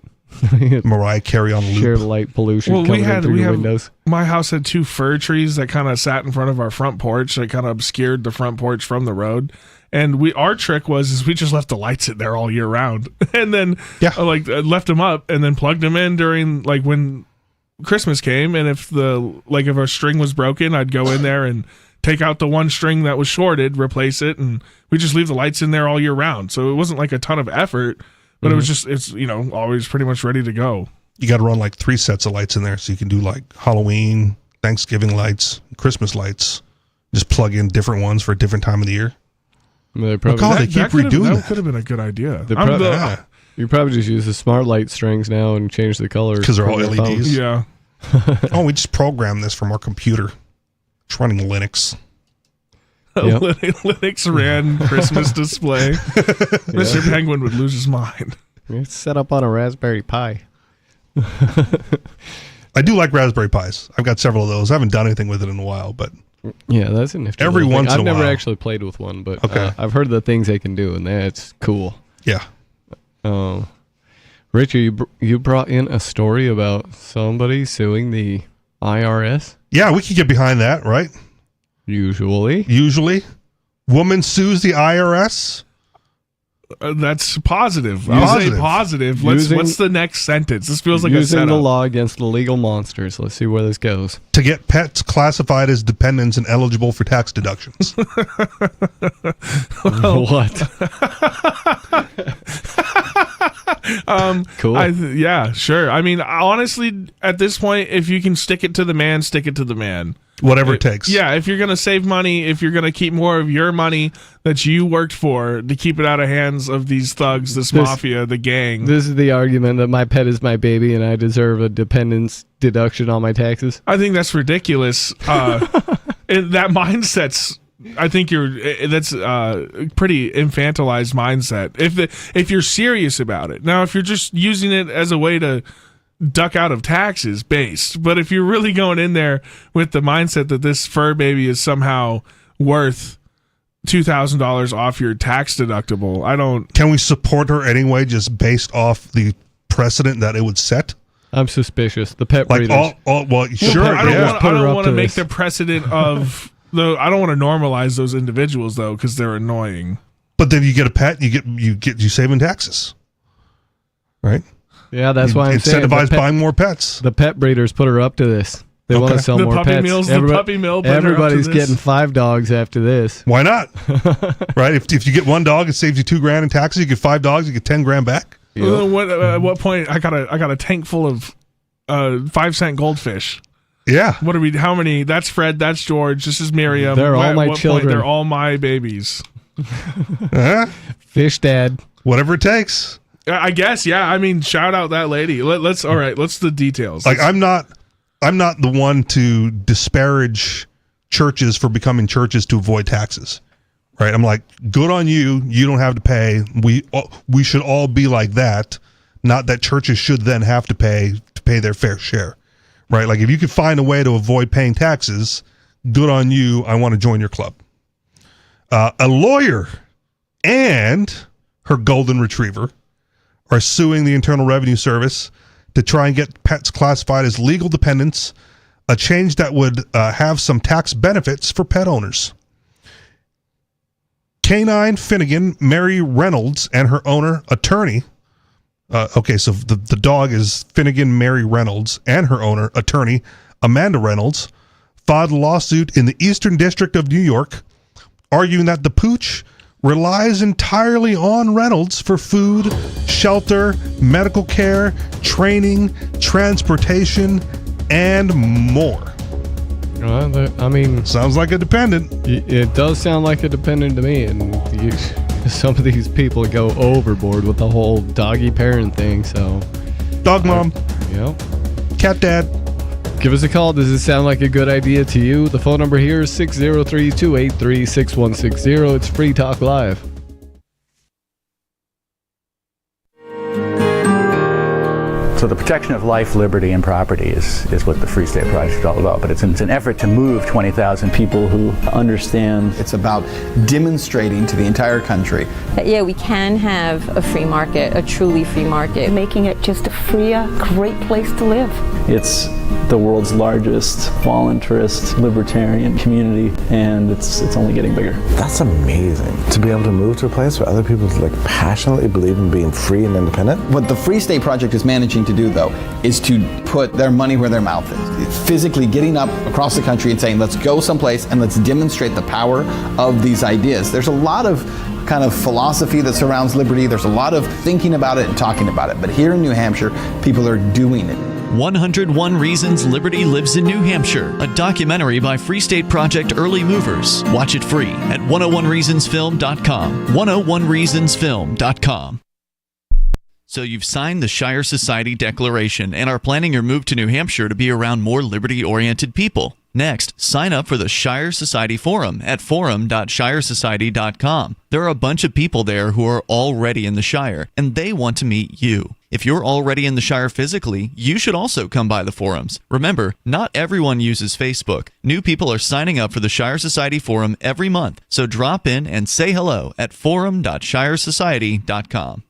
Mariah Carey on loop. Sheer light pollution coming in through the windows. My house had 2 fir trees that kind of sat in front of our front porch. That kind of obscured the front porch from the road. And our trick was we just left the lights in there all year round, and then left them up, and then plugged them in during like when Christmas came. And if our string was broken, I'd go in there and take out the one string that was shorted, replace it, and we just leave the lights in there all year round. So it wasn't like a ton of effort, but it's always pretty much ready to go. You got to run like 3 sets of lights in there, so you can do like Halloween, Thanksgiving lights, Christmas lights. Just plug in different ones for a different time of the year. They keep redoing that. That could have been a good idea. You probably just use the smart light strings now and change the colors. Because they're all LEDs? Yeah. We just programmed this from our computer. It's running Linux. Yep. Linux ran Christmas display. Mr. Penguin would lose his mind. It's set up on a Raspberry Pi. I do like Raspberry Pis. I've got several of those. I haven't done anything with it in a while, but yeah, that's a nifty. Every once in a while. I've never actually played with one, but I've heard the things they can do, and that's cool. Yeah. Richard, you brought in a story about somebody suing the IRS? Yeah, we can get behind that, right? Usually. Woman sues the IRS? That's positive. I'll say positive. What's the next sentence? This feels like a setup. Using the law against illegal monsters. Let's see where this goes. To get pets classified as dependents and eligible for tax deductions. What? Cool. Yeah, sure. I mean, honestly, at this point, if you can stick it to the man, stick it to the man. Whatever it takes. Yeah, if you're going to save money, if you're going to keep more of your money that you worked for to keep it out of hands of these thugs, this mafia, the gang. This is the argument that my pet is my baby and I deserve a dependence deduction on my taxes. I think that's ridiculous. That mindset's... I think that's a pretty infantilized mindset. If you're serious about it. Now, if you're just using it as a way to duck out of taxes based, but if you're really going in there with the mindset that this fur baby is somehow worth $2,000 off your tax deductible, I don't... Can we support her anyway, just based off the precedent that it would set? I'm suspicious. The pet breeders. Sure. I don't want to make the precedent of... Though I don't want to normalize those individuals though, because they're annoying. But then you get a pet, you save in taxes, right? Yeah, that's why I'm saying incentivize buying more pets. The pet breeders put her up to this. They want to sell more pets. The puppy mill. Everybody's getting 5 dogs after this. Why not? Right? If you get 1 dog, it saves you $2,000 in taxes. You get 5 dogs, you get $10,000 back. Yep. At what point I got a tank full of 5-cent goldfish. Yeah. What are we? How many? That's Fred. That's George. This is Miriam. They're all my children. They're all my babies. Fish dad. Whatever it takes. I guess. Yeah. I mean, shout out that lady. Let's. All right. Let's the details. Like I'm not the one to disparage churches for becoming churches to avoid taxes. Right. I'm like, good on you. You don't have to pay. We should all be like that. Not that churches should then have to pay their fair share. Right, like if you could find a way to avoid paying taxes, good on you. I want to join your club. A lawyer and her golden retriever are suing the Internal Revenue Service to try and get pets classified as legal dependents, a change that would have some tax benefits for pet owners. Canine Finnegan Mary Reynolds and her owner, attorney. So the dog is Finnegan Mary Reynolds, and her owner, attorney Amanda Reynolds, filed a lawsuit in the Eastern District of New York, arguing that the pooch relies entirely on Reynolds for food, shelter, medical care, training, transportation, and more. I mean... Sounds like a dependent. It does sound like a dependent to me, and some of these people go overboard with the whole doggy parent thing, so... Dog mom. Yep. Cat dad. Give us a call. Does it sound like a good idea to you? The phone number here is 603-283-6160. It's Free Talk Live. So the protection of life, liberty, and property is what the Free State Project is all about. But it's an effort to move 20,000 people who understand. It's about demonstrating to the entire country that, yeah, we can have a free market, a truly free market. Making it just a freer, great place to live. It's the world's largest voluntarist libertarian community, and it's only getting bigger. That's amazing, to be able to move to a place where other people passionately believe in being free and independent. What the Free State Project is managing to do, though, is to put their money where their mouth is. Physically getting up across the country and saying, let's go someplace and let's demonstrate the power of these ideas. There's a lot of kind of philosophy that surrounds liberty. There's a lot of thinking about it and talking about it. But here in New Hampshire, people are doing it. 101 Reasons Liberty Lives in New Hampshire, a documentary by Free State Project early movers. Watch it free at 101reasonsfilm.com. 101reasonsfilm.com. So you've signed the Shire Society Declaration and are planning your move to New Hampshire to be around more liberty-oriented people. Next, sign up for the Shire Society Forum at forum.shiresociety.com. There are a bunch of people there who are already in the Shire, and they want to meet you. If you're already in the Shire physically, you should also come by the forums. Remember, not everyone uses Facebook. New people are signing up for the Shire Society Forum every month, so drop in and say hello at forum.shiresociety.com.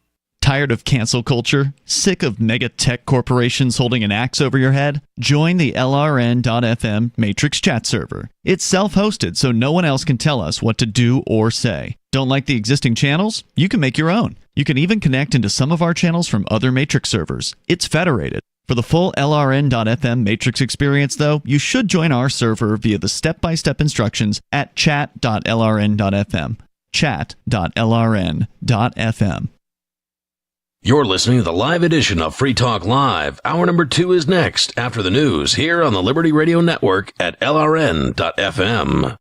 Tired of cancel culture? Sick of mega tech corporations holding an axe over your head? Join the LRN.FM Matrix chat server. It's self-hosted, so no one else can tell us what to do or say. Don't like the existing channels? You can make your own. You can even connect into some of our channels from other Matrix servers. It's federated. For the full LRN.FM Matrix experience, though, you should join our server via the step-by-step instructions at chat.lrn.fm. Chat.lrn.fm. You're listening to the live edition of Free Talk Live. Hour number 2 is next after the news here on the Liberty Radio Network at LRN.FM.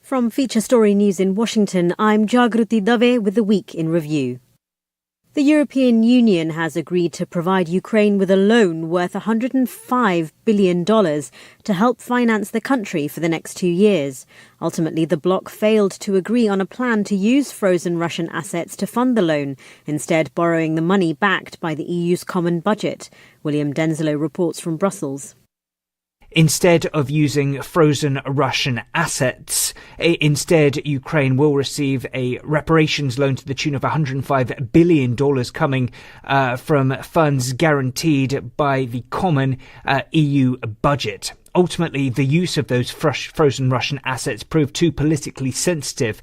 From Feature Story News in Washington, I'm Jagruti Dave with the Week in Review. The European Union has agreed to provide Ukraine with a loan worth $105 billion to help finance the country for the next 2 years. Ultimately, the bloc failed to agree on a plan to use frozen Russian assets to fund the loan, instead borrowing the money backed by the EU's common budget. William Denslow reports from Brussels. Instead of using frozen Russian assets, Ukraine will receive a reparations loan to the tune of $105 billion coming from funds guaranteed by the common EU budget. Ultimately, the use of those frozen Russian assets proved too politically sensitive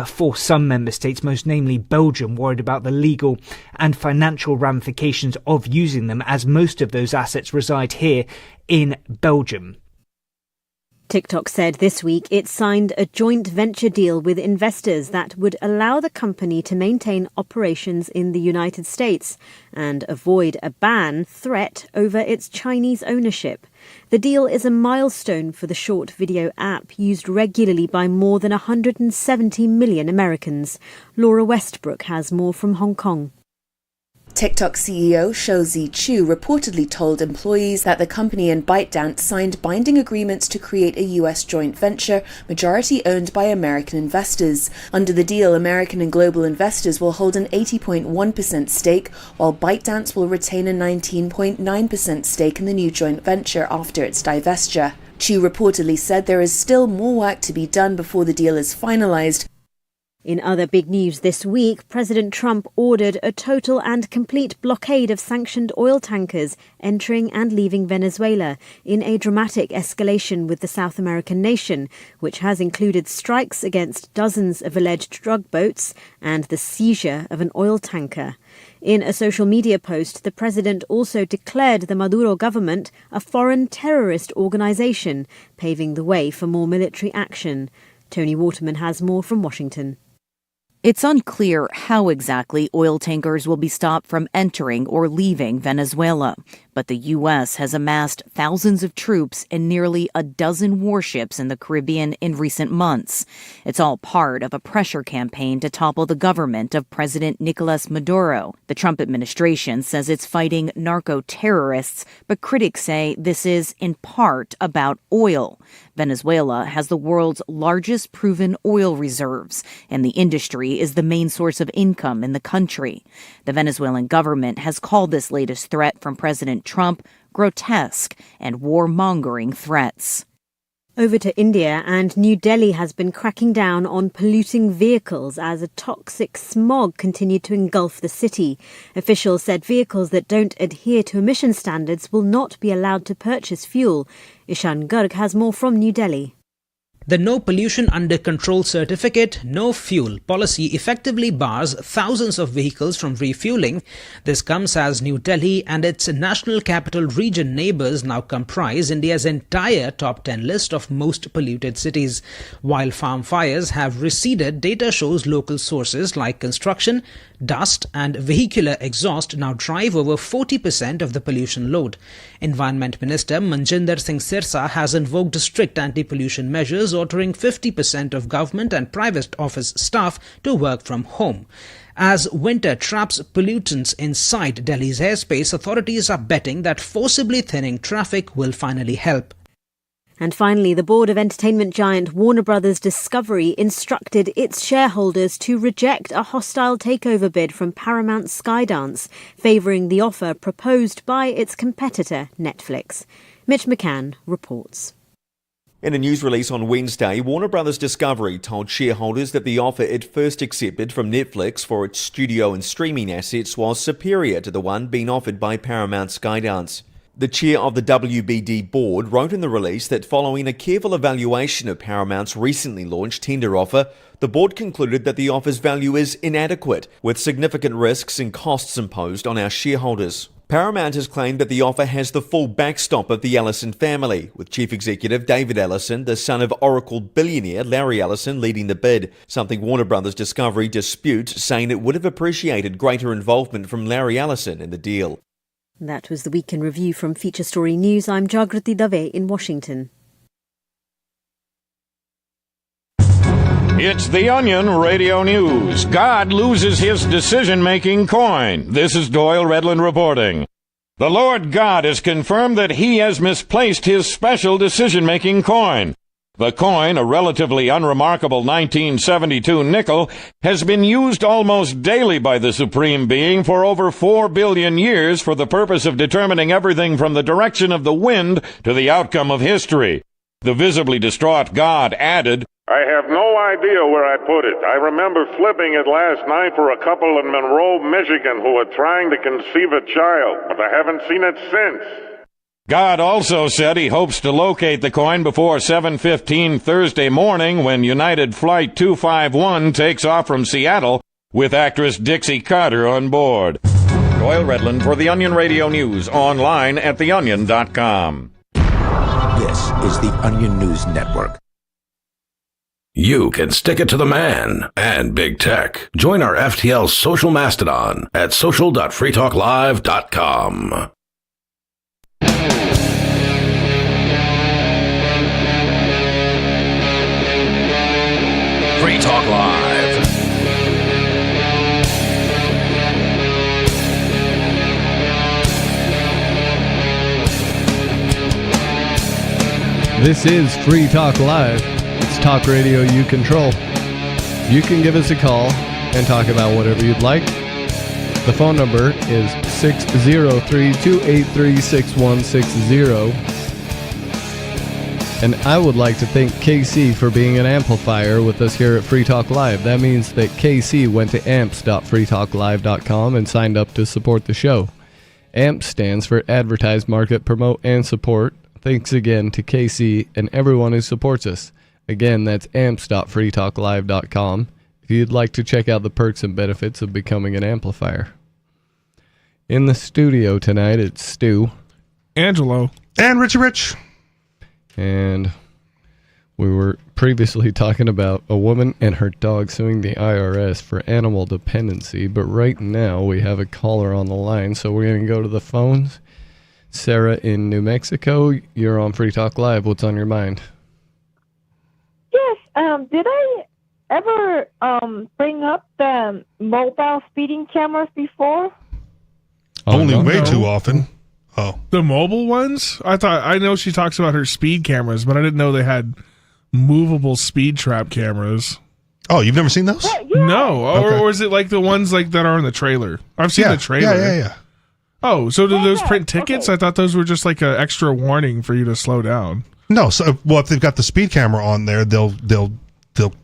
for some member states, most namely Belgium, worried about the legal and financial ramifications of using them, as most of those assets reside here in Belgium. TikTok said this week it signed a joint venture deal with investors that would allow the company to maintain operations in the United States and avoid a ban threat over its Chinese ownership. The deal is a milestone for the short video app used regularly by more than 170 million Americans. Laura Westbrook has more from Hong Kong. TikTok CEO Shou Zi-Chew reportedly told employees that the company and ByteDance signed binding agreements to create a U.S. joint venture, majority owned by American investors. Under the deal, American and global investors will hold an 80.1% stake, while ByteDance will retain a 19.9% stake in the new joint venture after its divestiture. Chew reportedly said there is still more work to be done before the deal is finalized. In other big news this week, President Trump ordered a total and complete blockade of sanctioned oil tankers entering and leaving Venezuela in a dramatic escalation with the South American nation, which has included strikes against dozens of alleged drug boats and the seizure of an oil tanker. In a social media post, the president also declared the Maduro government a foreign terrorist organization, paving the way for more military action. Tony Waterman has more from Washington. It's unclear how exactly oil tankers will be stopped from entering or leaving Venezuela, but the U.S. has amassed thousands of troops and nearly a dozen warships in the Caribbean in recent months. It's all part of a pressure campaign to topple the government of President Nicolas Maduro. The Trump administration says it's fighting narco-terrorists, but critics say this is in part about oil. Venezuela has the world's largest proven oil reserves, and the industry is the main source of income in the country. The Venezuelan government has called this latest threat from President Trump grotesque and warmongering threats. Over to India, and New Delhi has been cracking down on polluting vehicles as a toxic smog continued to engulf the city. Officials said vehicles that don't adhere to emission standards will not be allowed to purchase fuel. Ishan Garg has more from New Delhi. The No Pollution Under Control certificate, No Fuel policy effectively bars thousands of vehicles from refueling. This comes as New Delhi and its National Capital Region neighbours now comprise India's entire top 10 list of most polluted cities. While farm fires have receded, data shows local sources like construction, dust and vehicular exhaust now drive over 40% of the pollution load. Environment Minister Manjinder Singh Sirsa has invoked strict anti-pollution measures, ordering 50% of government and private office staff to work from home. As winter traps pollutants inside Delhi's airspace, authorities are betting that forcibly thinning traffic will finally help. And finally, the board of entertainment giant Warner Bros. Discovery instructed its shareholders to reject a hostile takeover bid from Paramount Skydance, favouring the offer proposed by its competitor Netflix. Mitch McCann reports. In a news release on Wednesday, Warner Bros. Discovery told shareholders that the offer it first accepted from Netflix for its studio and streaming assets was superior to the one being offered by Paramount Skydance. The chair of the WBD board wrote in the release that following a careful evaluation of Paramount's recently launched tender offer, the board concluded that the offer's value is inadequate, with significant risks and costs imposed on our shareholders. Paramount has claimed that the offer has the full backstop of the Ellison family, with Chief Executive David Ellison, the son of Oracle billionaire Larry Ellison, leading the bid, something Warner Bros. Discovery disputes, saying it would have appreciated greater involvement from Larry Ellison in the deal. That was the Week in Review from Feature Story News. I'm Jagrati Dave in Washington. It's the Onion Radio News. God loses his decision-making coin. This is Doyle Redland reporting. The Lord God has confirmed that he has misplaced his special decision-making coin. The coin, a relatively unremarkable 1972 nickel, has been used almost daily by the Supreme Being for over 4 billion years for the purpose of determining everything from the direction of the wind to the outcome of history. The visibly distraught God added, I have no idea where I put it. I remember flipping it last night for a couple in Monroe, Michigan who were trying to conceive a child, but I haven't seen it since. God also said he hopes to locate the coin before 7:15 Thursday morning when United Flight 251 takes off from Seattle with actress Dixie Carter on board. Doyle Redland for the Onion Radio News, online at theonion.com. This is the Onion News Network. You can stick it to the man and big tech. Join our FTL social mastodon at social.freetalklive.com. Free Talk Live. This is Free Talk Live. It's talk radio you control. You can give us a call and talk about whatever you'd like. The phone number is 603-283-6160. And I would like to thank KC for being an amplifier with us here at Free Talk Live. That means that KC went to amps.freetalklive.com and signed up to support the show. AMP stands for Advertise, Market, Promote, and Support. Thanks again to KC and everyone who supports us. Again, that's amps.freetalklive.com if you'd like to check out the perks and benefits of becoming an amplifier. In the studio tonight, it's Stu, Angelo, and Richie Rich. And we were previously talking about a woman and her dog suing the IRS for animal dependency, but right now we have a caller on the line, so we're going to go to the phones. Sarah in New Mexico, you're on Free Talk Live. What's on your mind? Yes, did I ever bring up the mobile speeding cameras before? Only way too often. Oh, the mobile ones? I know she talks about her speed cameras, but I didn't know they had movable speed trap cameras. Oh, you've never seen those? Yeah. No, or is it like the ones like that are in the trailer? I've seen the trailer. Yeah. Oh, so do those print tickets? Okay. I thought those were just like an extra warning for you to slow down. No, so if they've got the speed camera on there, they'll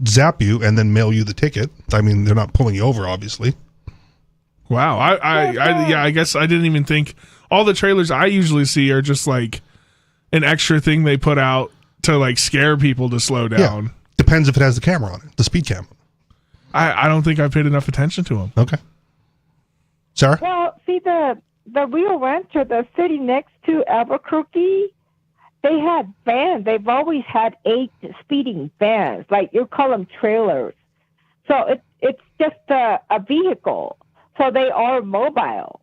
zap you and then mail you the ticket. I mean, they're not pulling you over, obviously. Wow, I guess I didn't even think. All the trailers I usually see are just like an extra thing they put out to like scare people to slow down. Yeah. Depends if it has the camera on it, the speed camera. I don't think I paid enough attention to them. Okay. Sarah? Well, see, the Rio Rancho, the city next to Albuquerque, they had vans. They've always had 8 speeding vans. Like, you call them trailers. So it's just a vehicle. So they are mobile.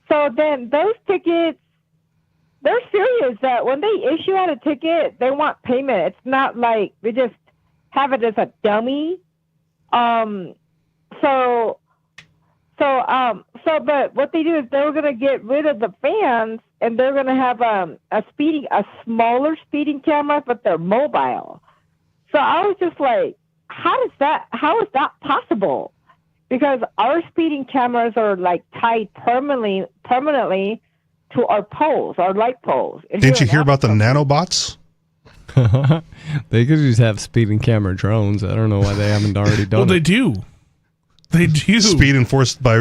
So then those tickets, they're serious that when they issue out a ticket, they want payment. It's not like they just have it as a dummy. But what they do is they're going to get rid of the vans and they're going to have a smaller speeding camera, but they're mobile. So I was just like, how is that possible? Because our speeding cameras are like tied permanently to our poles, our light poles. Didn't you hear about the nanobots? They could just have speeding camera drones. I don't know why they haven't already done Well, it. they do. They do. Speed enforced by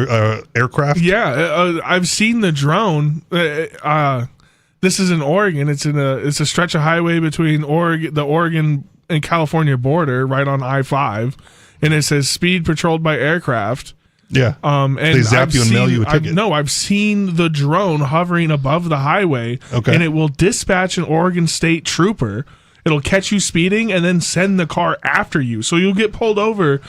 aircraft? Yeah, I've seen the drone. This is in Oregon. It's a stretch of highway between the Oregon and California border, right on I-5, and it says speed patrolled by aircraft. Yeah. And they zap you and mail you a ticket. I've seen the drone hovering above the highway, and it will dispatch an Oregon State trooper. It'll catch you speeding and then send the car after you. So you'll get pulled over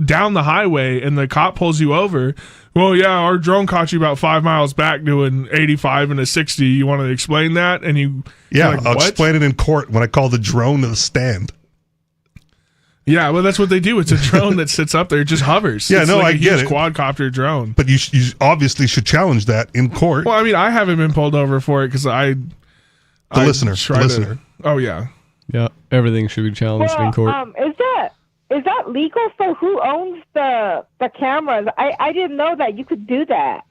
down the highway and the cop pulls you over. Well, yeah, our drone caught you about 5 miles back doing 85 and a 60. You want to explain that? And I'll explain it in court when I call the drone to the stand. Yeah, well, that's what they do. It's a drone that sits up there, it just hovers. Yeah, it's no, like I get it. Quadcopter drone. But you obviously should challenge that in court. Well, I mean, I haven't been pulled over for it because the listener. Oh yeah, yeah. Everything should be challenged in court. Is that legal? So who owns the cameras? I didn't know that you could do that.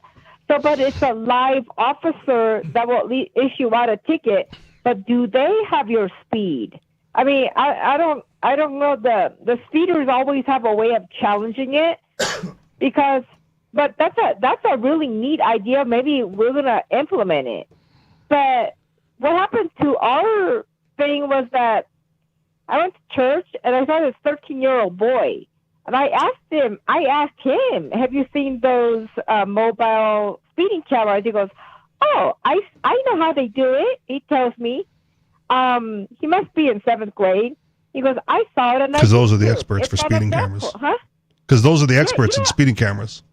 So, but it's a live officer that will issue out a ticket. But do they have your speed? I mean, I don't know. The speeders always have a way of challenging it but that's a really neat idea. Maybe we're gonna implement it. But what happened to our thing was that I went to church and I saw this 13-year-old boy, and I asked him, have you seen those mobile speeding cameras? He goes, oh, I know how they do it. He tells me. He must be in 7th grade. He goes, I saw it. Because those are the experts for speeding cameras. Huh? Because those are the experts in speeding cameras.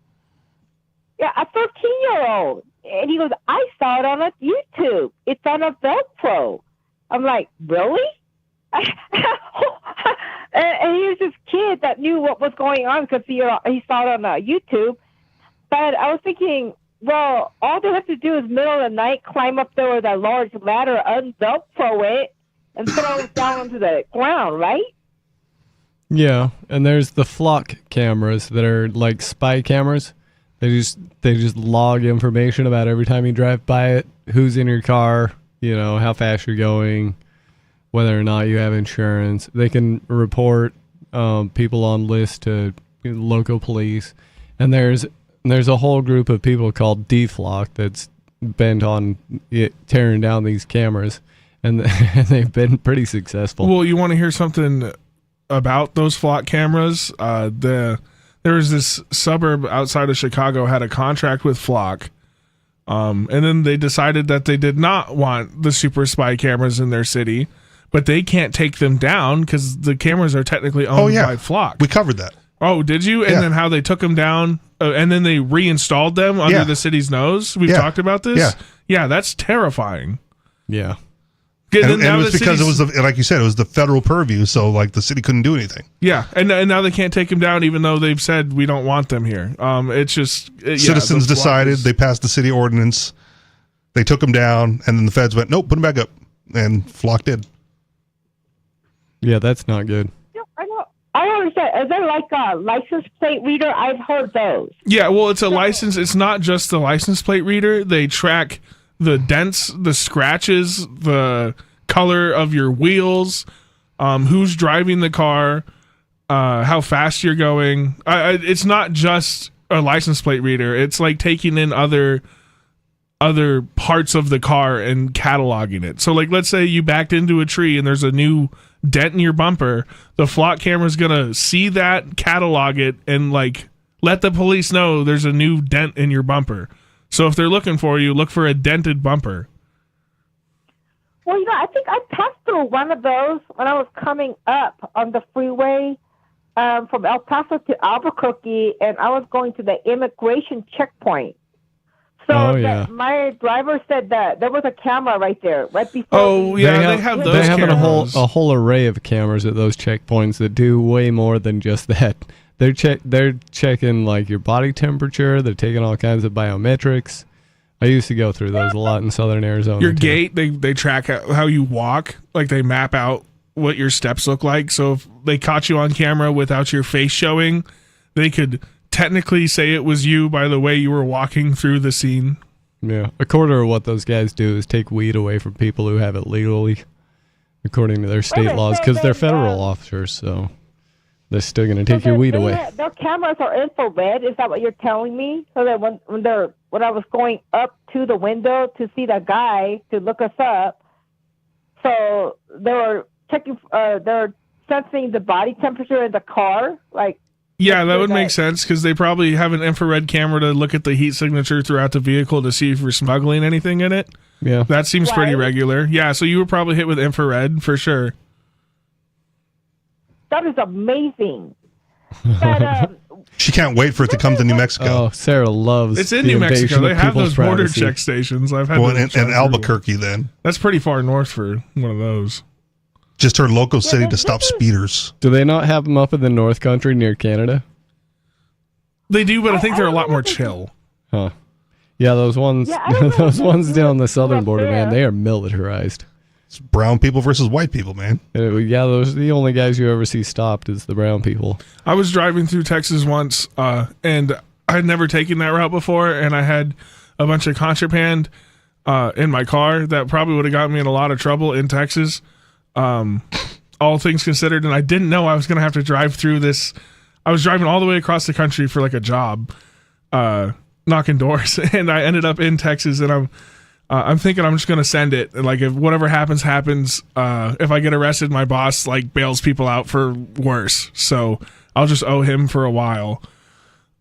Yeah, a 13-year-old. And he goes, I saw it on a YouTube. It's on a Velcro. I'm like, really? And he was this kid that knew what was going on because he saw it on YouTube. But I was thinking, well, all they have to do is middle of the night, climb up there with a large ladder, un-Velcro it, and throw it down onto the ground, right? Yeah, and there's the flock cameras that are like spy cameras. They just log information about every time you drive by it, who's in your car, how fast you're going, whether or not you have insurance. They can report people on list to local police, and there's a whole group of people called DFlock that's bent on tearing down these cameras, and they've been pretty successful. Well, you want to hear something about those flock cameras? There was this suburb outside of Chicago had a contract with Flock, and then they decided that they did not want the super spy cameras in their city, but they can't take them down because the cameras are technically owned by Flock. We covered that. Oh, did you? And then how they took them down, and then they reinstalled them under the city's nose? We've talked about this? Yeah, that's terrifying. Yeah. And it was because it was, like you said, it was the federal purview, so like the city couldn't do anything. Yeah, and now they can't take them down, even though they've said we don't want them here. It's just citizens decided. They passed the city ordinance. They took them down, and then the feds went, "Nope, put them back up," and Flock did. Yeah, that's not good. I don't understand. Is there like a license plate reader? I've heard those. Yeah, well, it's a license. It's not just the license plate reader. They track the dents, the scratches, the color of your wheels, who's driving the car, how fast you're going. It's not just a license plate reader. It's like taking in other parts of the car and cataloging it. So like, let's say you backed into a tree and there's a new dent in your bumper. The flock camera's gonna see that, catalog it, and like let the police know there's a new dent in your bumper. So if they're looking for you, look for a dented bumper. Well, I think I passed through one of those when I was coming up on the freeway from El Paso to Albuquerque, and I was going to the immigration checkpoint. So my driver said that there was a camera right there, right before. Oh, yeah, they have those They have cameras. a whole array of cameras at those checkpoints that do way more than just that. They're checking like your body temperature. They're taking all kinds of biometrics. I used to go through those a lot in southern Arizona. Your too. gait, they track how you walk. Like they map out what your steps look like. So if they caught you on camera without your face showing, they could technically say it was you by the way you were walking through the scene. Yeah, a quarter of what those guys do is take weed away from people who have it legally, according to their state laws, because they're federal officers. So they're still going to take your weed away. Their cameras are infrared. Is that what you're telling me? So that when I was going up to the window to see that guy to look us up, so they were checking. They're sensing the body temperature in the car, like. Yeah, that would make sense because they probably have an infrared camera to look at the heat signature throughout the vehicle to see if you're smuggling anything in it. Yeah, that seems pretty regular. Yeah, so you were probably hit with infrared for sure. That is amazing. But, she can't wait for it to come to New Mexico. Oh, Sarah loves it's in New Mexico. They have those border check stations. I've had in Albuquerque then. That's pretty far north for one of those. Just her local city to stop speeders. Do they not have them up in the North Country near Canada? They do, but I think they're a lot more chill. Huh. Yeah, those ones those ones down the southern border, man, they are militarized. It's brown people versus white people, man. Yeah, those are the only guys you ever see stopped is the brown people. I was driving through Texas once, and I had never taken that route before, and I had a bunch of contraband in my car that probably would have gotten me in a lot of trouble in Texas. All things considered, and I didn't know I was going to have to drive through this. I was driving all the way across the country for like a job, knocking doors, and I ended up in Texas, and I'm thinking I'm just going to send it. And like if whatever happens, happens. If I get arrested, my boss like bails people out for worse. So I'll just owe him for a while.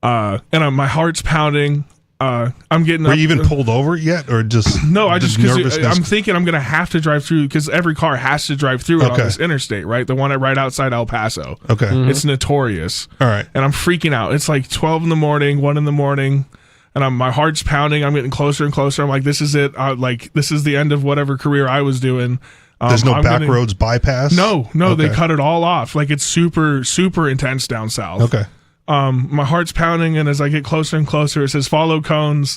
And my heart's pounding. I'm getting. Were you even pulled over yet, or just no? I just because I'm thinking I'm gonna have to drive through because every car has to drive through it on this interstate, right? The one right outside El Paso. Okay, it's notorious. All right, and I'm freaking out. It's like 12 in the morning, 1 in the morning, and my heart's pounding. I'm getting closer and closer. I'm like, this is it. Like this is the end of whatever career I was doing. There's no back roads bypass. No, they cut it all off. Like it's super intense down south. Okay. My heart's pounding, and as I get closer and closer, it says follow cones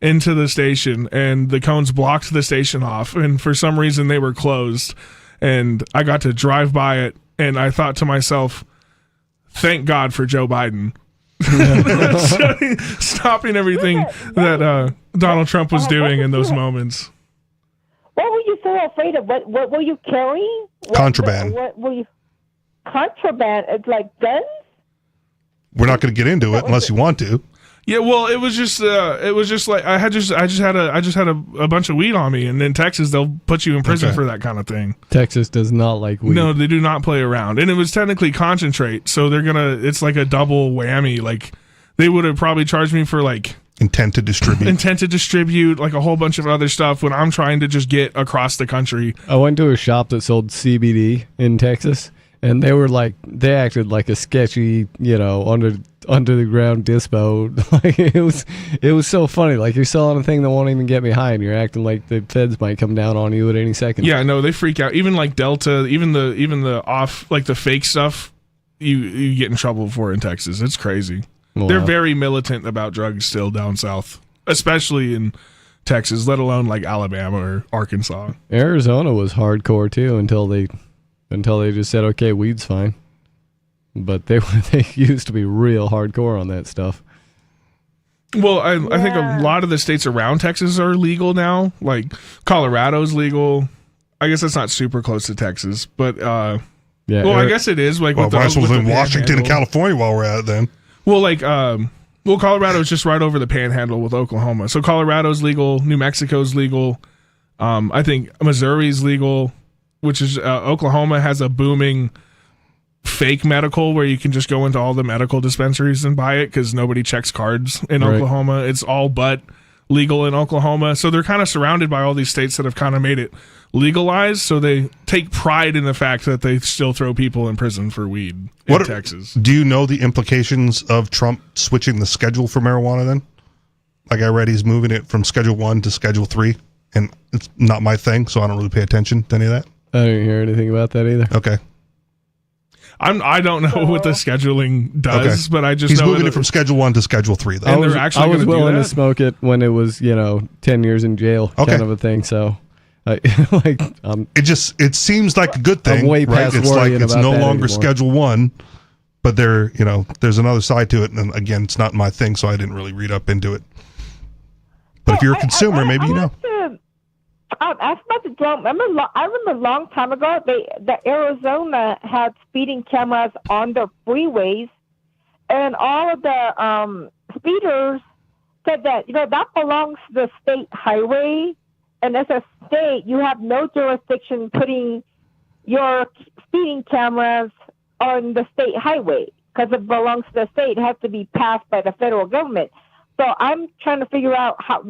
into the station, and the cones blocked the station off, and for some reason they were closed, and I got to drive by it, and I thought to myself, thank God for Joe Biden. Stopping everything that Donald Trump was doing in those moments. What were you so afraid of? What were you carrying? Contraband. What were you? Contraband? It's like guns? We're not going to get into it unless you want to. Yeah, well, it was just like I just had a bunch of weed on me, and in Texas they'll put you in prison for that kind of thing. Texas does not like weed. No, they do not play around, and it was technically concentrate, so it's like a double whammy. Like they would have probably charged me for like intent to distribute, like a whole bunch of other stuff when I'm trying to just get across the country. I went to a shop that sold CBD in Texas. And they acted like a sketchy, under the ground dispo. Like it was so funny. Like you're selling a thing that won't even get me high, and you're acting like the feds might come down on you at any second. Yeah, no, they freak out. Even like Delta, even the off, like the fake stuff, you get in trouble for in Texas. It's crazy. Wow. They're very militant about drugs still down south, especially in Texas, let alone like Alabama or Arkansas. Arizona was hardcore too until they just said, okay, weed's fine. But they used to be real hardcore on that stuff. Well, I think a lot of the states around Texas are legal now. Like Colorado's legal. I guess that's not super close to Texas, but yeah. Well, I guess it is. Like, well, might as well in Washington and Panhandle. California while we're at it then. Well, like, Colorado's just right over the Panhandle with Oklahoma. So Colorado's legal, New Mexico's legal. I think Missouri's legal, which is Oklahoma has a booming fake medical where you can just go into all the medical dispensaries and buy it because nobody checks cards in Oklahoma. It's all but legal in Oklahoma. So they're kind of surrounded by all these states that have kind of made it legalized. So they take pride in the fact that they still throw people in prison for weed in Texas. Do you know the implications of Trump switching the schedule for marijuana then? Like I read he's moving it from Schedule 1 to Schedule 3, and it's not my thing, so I don't really pay attention to any of that. I didn't hear anything about that either. Okay. I don't know what the scheduling does, but I just he's know moving it from Schedule 1 to Schedule 3 though. I was willing to smoke it when it was 10 years in jail kind of a thing. So it seems like a good thing. I'm way right? past It's like worrying it's about no that longer anymore. Schedule 1, but there's another side to it, and again, it's not my thing, so I didn't really read up into it. But if you're a consumer, maybe you know. As about the drone, I remember a long time ago, the Arizona had speeding cameras on their freeways, and all of the speeders said that that belongs to the state highway, and as a state, you have no jurisdiction putting your speeding cameras on the state highway because it belongs to the state. It has to be passed by the federal government. So I'm trying to figure out how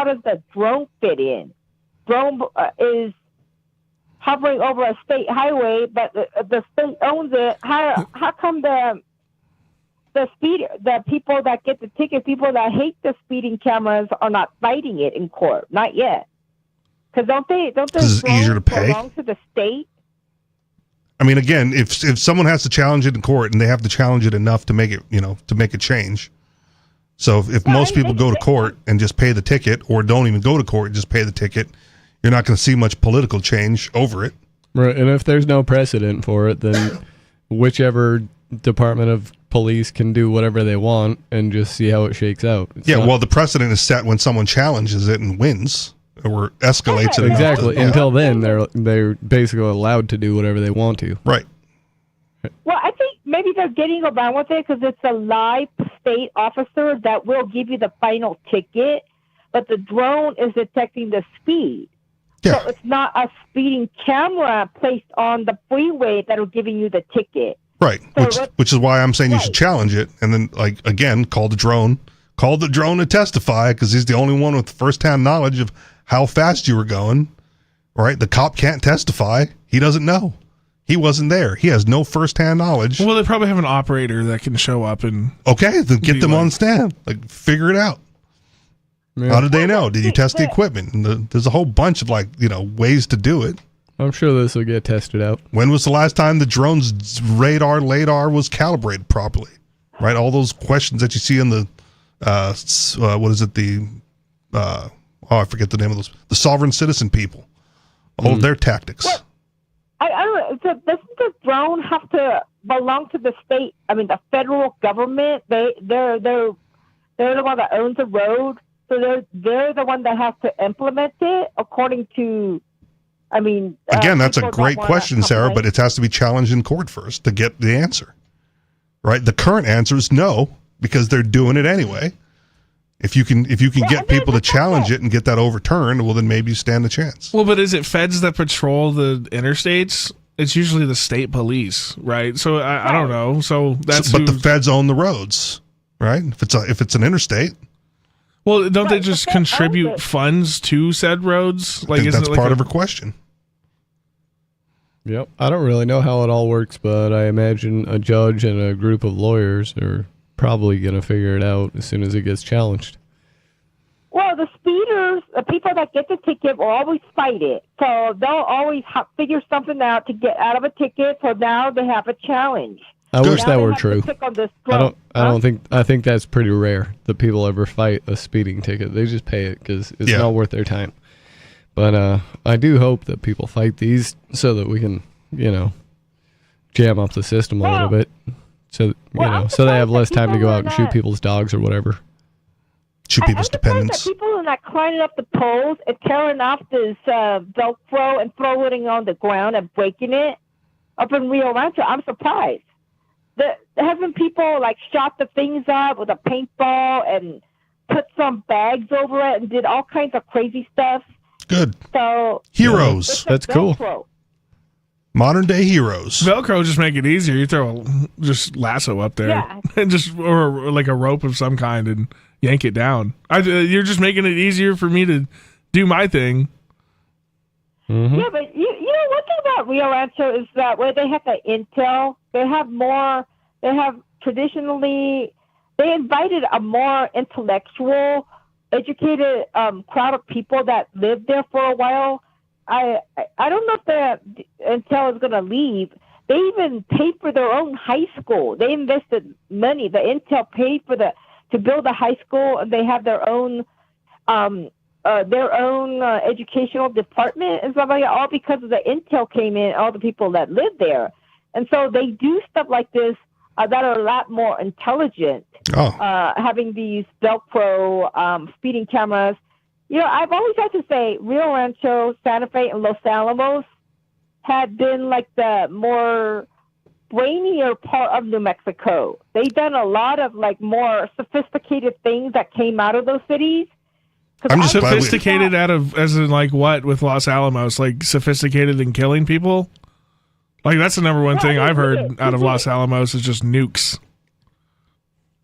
does the drone fit in. Drone is hovering over a state highway, but the state owns it. How come the people that get the ticket, people that hate the speeding cameras, are not fighting it in court? Not yet, because don't the it's easier to pay. Belong to the state? I mean, again, if someone has to challenge it in court, and they have to challenge it enough to make it to make a change. So if most people go to court and just pay the ticket, or don't even go to court and just pay the ticket, you're not going to see much political change over it. Right, and if there's no precedent for it, then whichever Department of Police can do whatever they want and just see how it shakes out. Well, the precedent is set when someone challenges it and wins or escalates it. Exactly. Until then, they're basically allowed to do whatever they want to. Right. Well, I think maybe they're getting around with it because it's a live state officer that will give you the final ticket, but the drone is detecting the speed. Yeah. So it's not a speeding camera placed on the freeway that are giving you the ticket. Right. Which is why I'm saying you should challenge it, and then again call the drone to testify, because he's the only one with first-hand knowledge of how fast you were going. Right. The cop can't testify. He doesn't know. He wasn't there. He has no first-hand knowledge. Well, they probably have an operator that can show up and then get them on stand. Figure it out. Yeah. How did they know? Did you test the equipment? And there's a whole bunch of ways to do it. I'm sure this will get tested out. When was the last time the drone's radar was calibrated properly? Right, all those questions that you see in the what is it? I forget the name of those. The sovereign citizen people. All of their tactics. Well, I don't know. So doesn't the drone have to belong to the state? I mean, the federal government. They're the one that owns the road. So they're the one that has to implement it according to. I mean, again, that's a great question, Sarah, but it has to be challenged in court first to get the answer. Right? The current answer is no, because they're doing it anyway. If you can get people to challenge it and get that overturned, well, then maybe you stand a chance. Well, but is it feds that patrol the interstates? It's usually the state police, right? So I don't know. So that's but the feds own the roads, right? If it's an interstate. Well, don't they just contribute funds to said roads? I think that's part of her question. Yep. I don't really know how it all works, but I imagine a judge and a group of lawyers are probably going to figure it out as soon as it gets challenged. Well, the speeders, the people that get the ticket will always fight it. So they'll always figure something out to get out of a ticket. So now they have a challenge. I wish that were true. I think that's pretty rare that people ever fight a speeding ticket. They just pay it because it's not worth their time. But I do hope that people fight these so that we can, jam up the system a little bit. So so they have less time to go out and shoot people's dogs or whatever. Shoot people's dependents. People not climbing up the poles and tearing off this Velcro and throwing it on the ground and breaking it up in Rio Rancho. I'm surprised. Haven't people like shot the things up with a paintball and put some bags over it and did all kinds of crazy stuff? Good. So heroes. That's Velcro. cool. Modern day heroes. Velcro just make it easier. You throw just lasso up there and or like a rope of some kind and yank it down. You're just making it easier for me to do my thing. Mm-hmm. Yeah, but you know one thing about Rio Rancho is that where they have the intel, they have traditionally, they invited a more intellectual, educated crowd of people that lived there for a while. I don't know if the intel is going to leave. They even paid for their own high school. They invested money. The intel paid to build a high school, and they have their own educational department and stuff like that, all because of the intel came in, all the people that live there. And so they do stuff like this that are a lot more intelligent, having these Velcro speeding cameras. You know, I've always had to say Rio Rancho, Santa Fe, and Los Alamos had been like the more brainier part of New Mexico. They've done a lot of like more sophisticated things that came out of those cities. I'm just sophisticated as in like what with Los Alamos, like sophisticated in killing people. Like that's the number one thing I've heard out of Los Alamos is just nukes.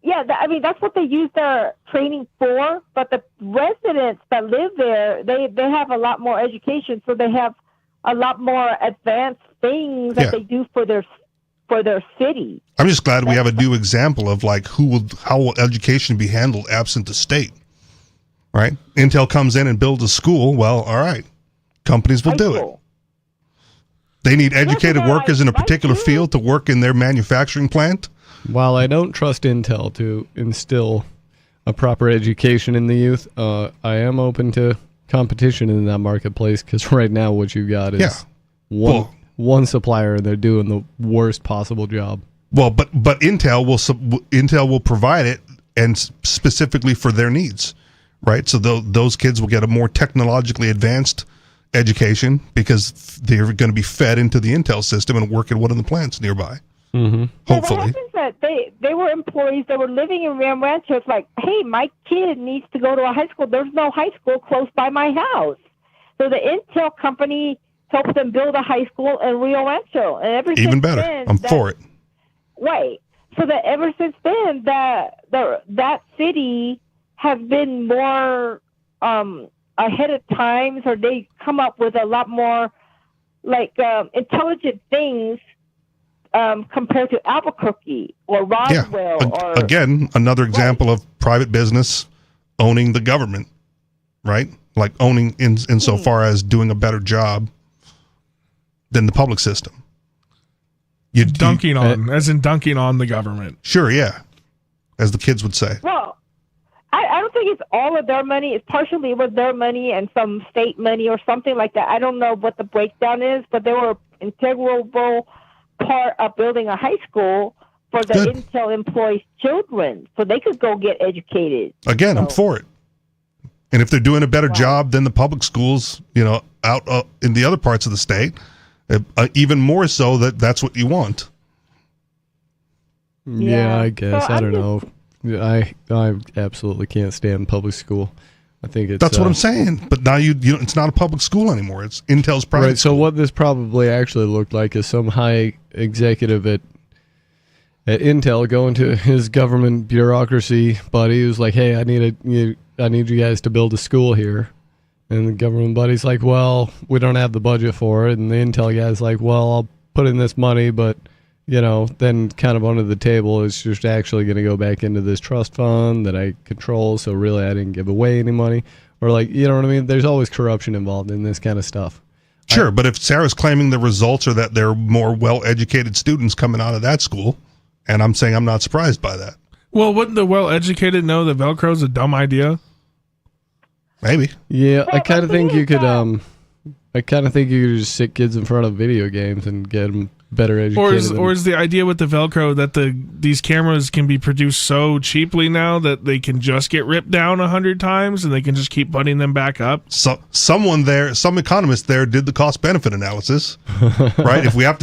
Yeah, I mean that's what they use their training for. But the residents that live there, they have a lot more education, so they have a lot more advanced things that they do for their city. I'm just glad we have a new example of like how will education be handled absent the state. Right? Intel comes in and builds a school. Well, all right. Companies will do it. They need educated workers in a particular field to work in their manufacturing plant. While I don't trust Intel to instill a proper education in the youth, I am open to competition in that marketplace because right now what you got is one supplier and they're doing the worst possible job. Well, but Intel will provide it and specifically for their needs. Right, so those kids will get a more technologically advanced education because they're going to be fed into the Intel system and work at one of the plants nearby. Mm-hmm. Hopefully, that they were employees that were living in Rio Rancho. It's like, hey, my kid needs to go to a high school. There's no high school close by my house, so the Intel company helped them build a high school in Rio Rancho. And ever even since better, then, I'm for it. Right, so that ever since then that city have been more ahead of times, or they come up with a lot more like intelligent things compared to Albuquerque or Roswell. Yeah. Again, another example of private business owning the government, right? Like owning insofar as doing a better job than the public system. Dunking on the government. Sure, yeah, as the kids would say. Well, I don't think it's all of their money. It's partially with their money and some state money or something like that. I don't know what the breakdown is, but they were an integral part of building a high school for the Intel employees' children, so they could go get educated. Again, I'm for it. And if they're doing a better job than the public schools, out in the other parts of the state, even more so that's what you want. Yeah, I guess. I don't know. I absolutely can't stand public school. I think that's what I'm saying. But now it's not a public school anymore. It's Intel's private. Right. So what this probably actually looked like is some high executive at Intel going to his government bureaucracy buddy who's like, "Hey, I need you guys to build a school here," and the government buddy's like, "Well, we don't have the budget for it," and the Intel guy's like, "Well, I'll put in this money, but." Then kind of under the table, it's just actually going to go back into this trust fund that I control. So really, I didn't give away any money, or what I mean. There's always corruption involved in this kind of stuff. Sure, but if Sarah's claiming the results are that there are more well-educated students coming out of that school, and I'm saying I'm not surprised by that. Well, wouldn't the well-educated know that Velcro's a dumb idea? Maybe. Yeah, I kind of think you could I kind of think you could just sit kids in front of video games and get them better educated. Or is the idea with the Velcro that these cameras can be produced so cheaply now that they can just get ripped down 100 times and they can just keep putting them back up? So some economist there did the cost benefit analysis, right? If we have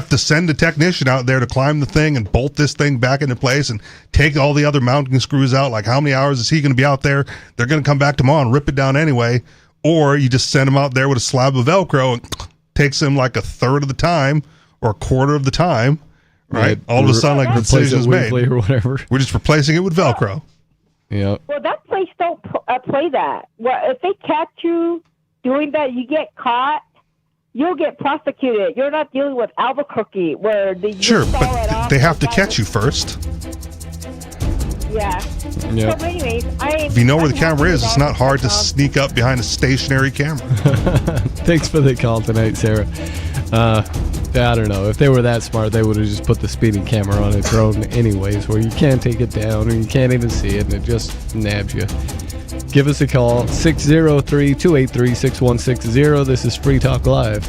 to send a technician out there to climb the thing and bolt this thing back into place and take all the other mounting screws out, like how many hours is he going to be out there? They're going to come back tomorrow and rip it down anyway. Or you just send him out there with a slab of Velcro and takes him like a third of the time or a quarter of the time, right? All of a sudden, like the decision is made. Or whatever. We're just replacing it with Velcro. Yeah. Well, that place don't play that. Well, if they catch you doing that, you get caught, you'll get prosecuted. You're not dealing with Albuquerque where Sure, but they have to catch you first. Yeah. Yeah. So anyways, If you know where the camera is, it's not hard to sneak up behind a stationary camera. Thanks for the call tonight, Sarah. I don't know. If they were that smart, they would have just put the speeding camera on its drone anyways, where you can't take it down and you can't even see it, and it just nabs you. Give us a call, 603-283-6160. This is Free Talk Live.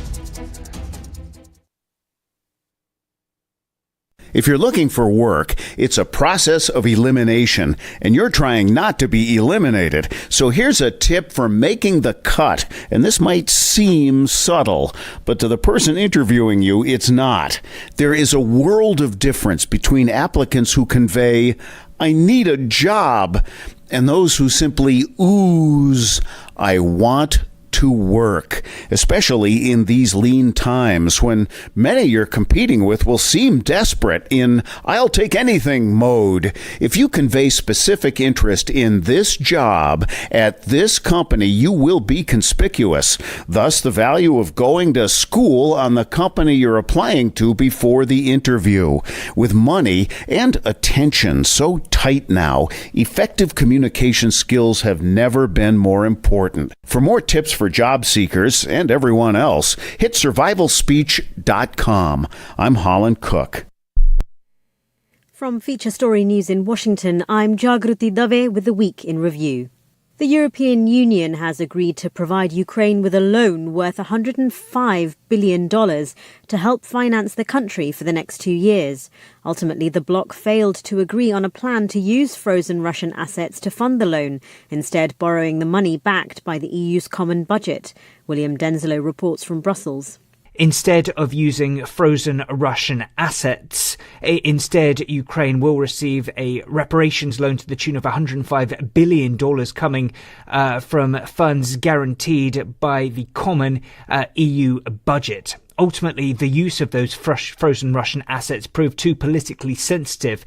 If you're looking for work, it's a process of elimination, and you're trying not to be eliminated. So here's a tip for making the cut, and this might seem subtle, but to the person interviewing you, it's not. There is a world of difference between applicants who convey, "I need a job," and those who simply ooze, "I want to work," especially in these lean times when many you're competing with will seem desperate in "I'll take anything" mode. If you convey specific interest in this job at this company, you will be conspicuous. Thus, the value of going to school on the company you're applying to before the interview. With money and attention so tight now, effective communication skills have never been more important. For more tips for job seekers and everyone else, hit survivalspeech.com. I'm Holland Cook. From Feature Story News in Washington, I'm Jagruti Dave with the Week in Review. The European Union has agreed to provide Ukraine with a loan worth $105 billion to help finance the country for the next 2 years. Ultimately, the bloc failed to agree on a plan to use frozen Russian assets to fund the loan, instead borrowing the money backed by the EU's common budget. William Denzelo reports from Brussels. Instead of using frozen Russian assets, Ukraine will receive a reparations loan to the tune of $105 billion coming from funds guaranteed by the common EU budget. Ultimately, the use of those frozen Russian assets proved too politically sensitive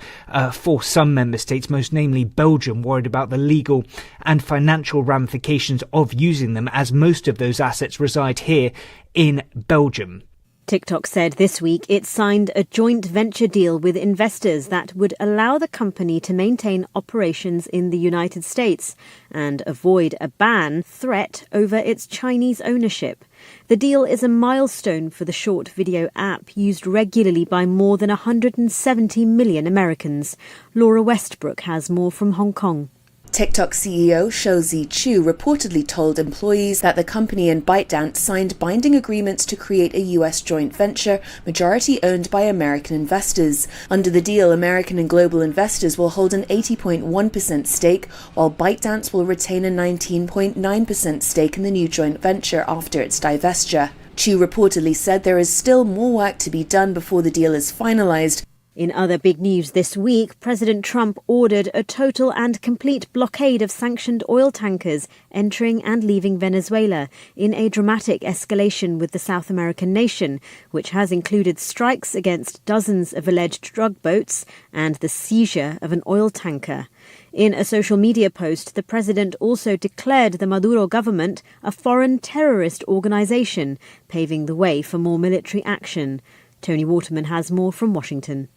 for some member states, most namely Belgium, worried about the legal and financial ramifications of using them, as most of those assets reside here in Belgium. TikTok said this week it signed a joint venture deal with investors that would allow the company to maintain operations in the United States and avoid a ban threat over its Chinese ownership. The deal is a milestone for the short video app used regularly by more than 170 million Americans. Laura Westbrook has more from Hong Kong. TikTok CEO Shou Chu reportedly told employees that the company and ByteDance signed binding agreements to create a U.S. joint venture, majority owned by American investors. Under the deal, American and global investors will hold an 80.1% stake, while ByteDance will retain a 19.9% stake in the new joint venture after its divestiture. Chu reportedly said there is still more work to be done before the deal is finalized. In other big news this week, President Trump ordered a total and complete blockade of sanctioned oil tankers entering and leaving Venezuela in a dramatic escalation with the South American nation, which has included strikes against dozens of alleged drug boats and the seizure of an oil tanker. In a social media post, the president also declared the Maduro government a foreign terrorist organization, paving the way for more military action. Tony Waterman has more from Washington.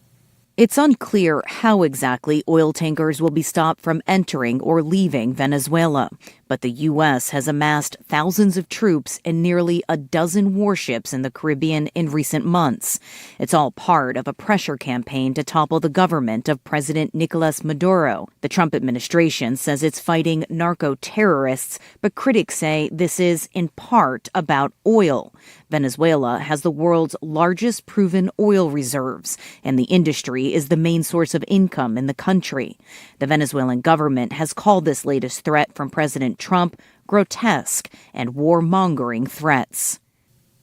It's unclear how exactly oil tankers will be stopped from entering or leaving Venezuela, but the U.S. has amassed thousands of troops and nearly a dozen warships in the Caribbean in recent months. It's all part of a pressure campaign to topple the government of President Nicolas Maduro. The Trump administration says it's fighting narco-terrorists, but critics say this is, in part, about oil. Venezuela has the world's largest proven oil reserves, and the industry is the main source of income in the country. The Venezuelan government has called this latest threat from President Trump grotesque and warmongering threats.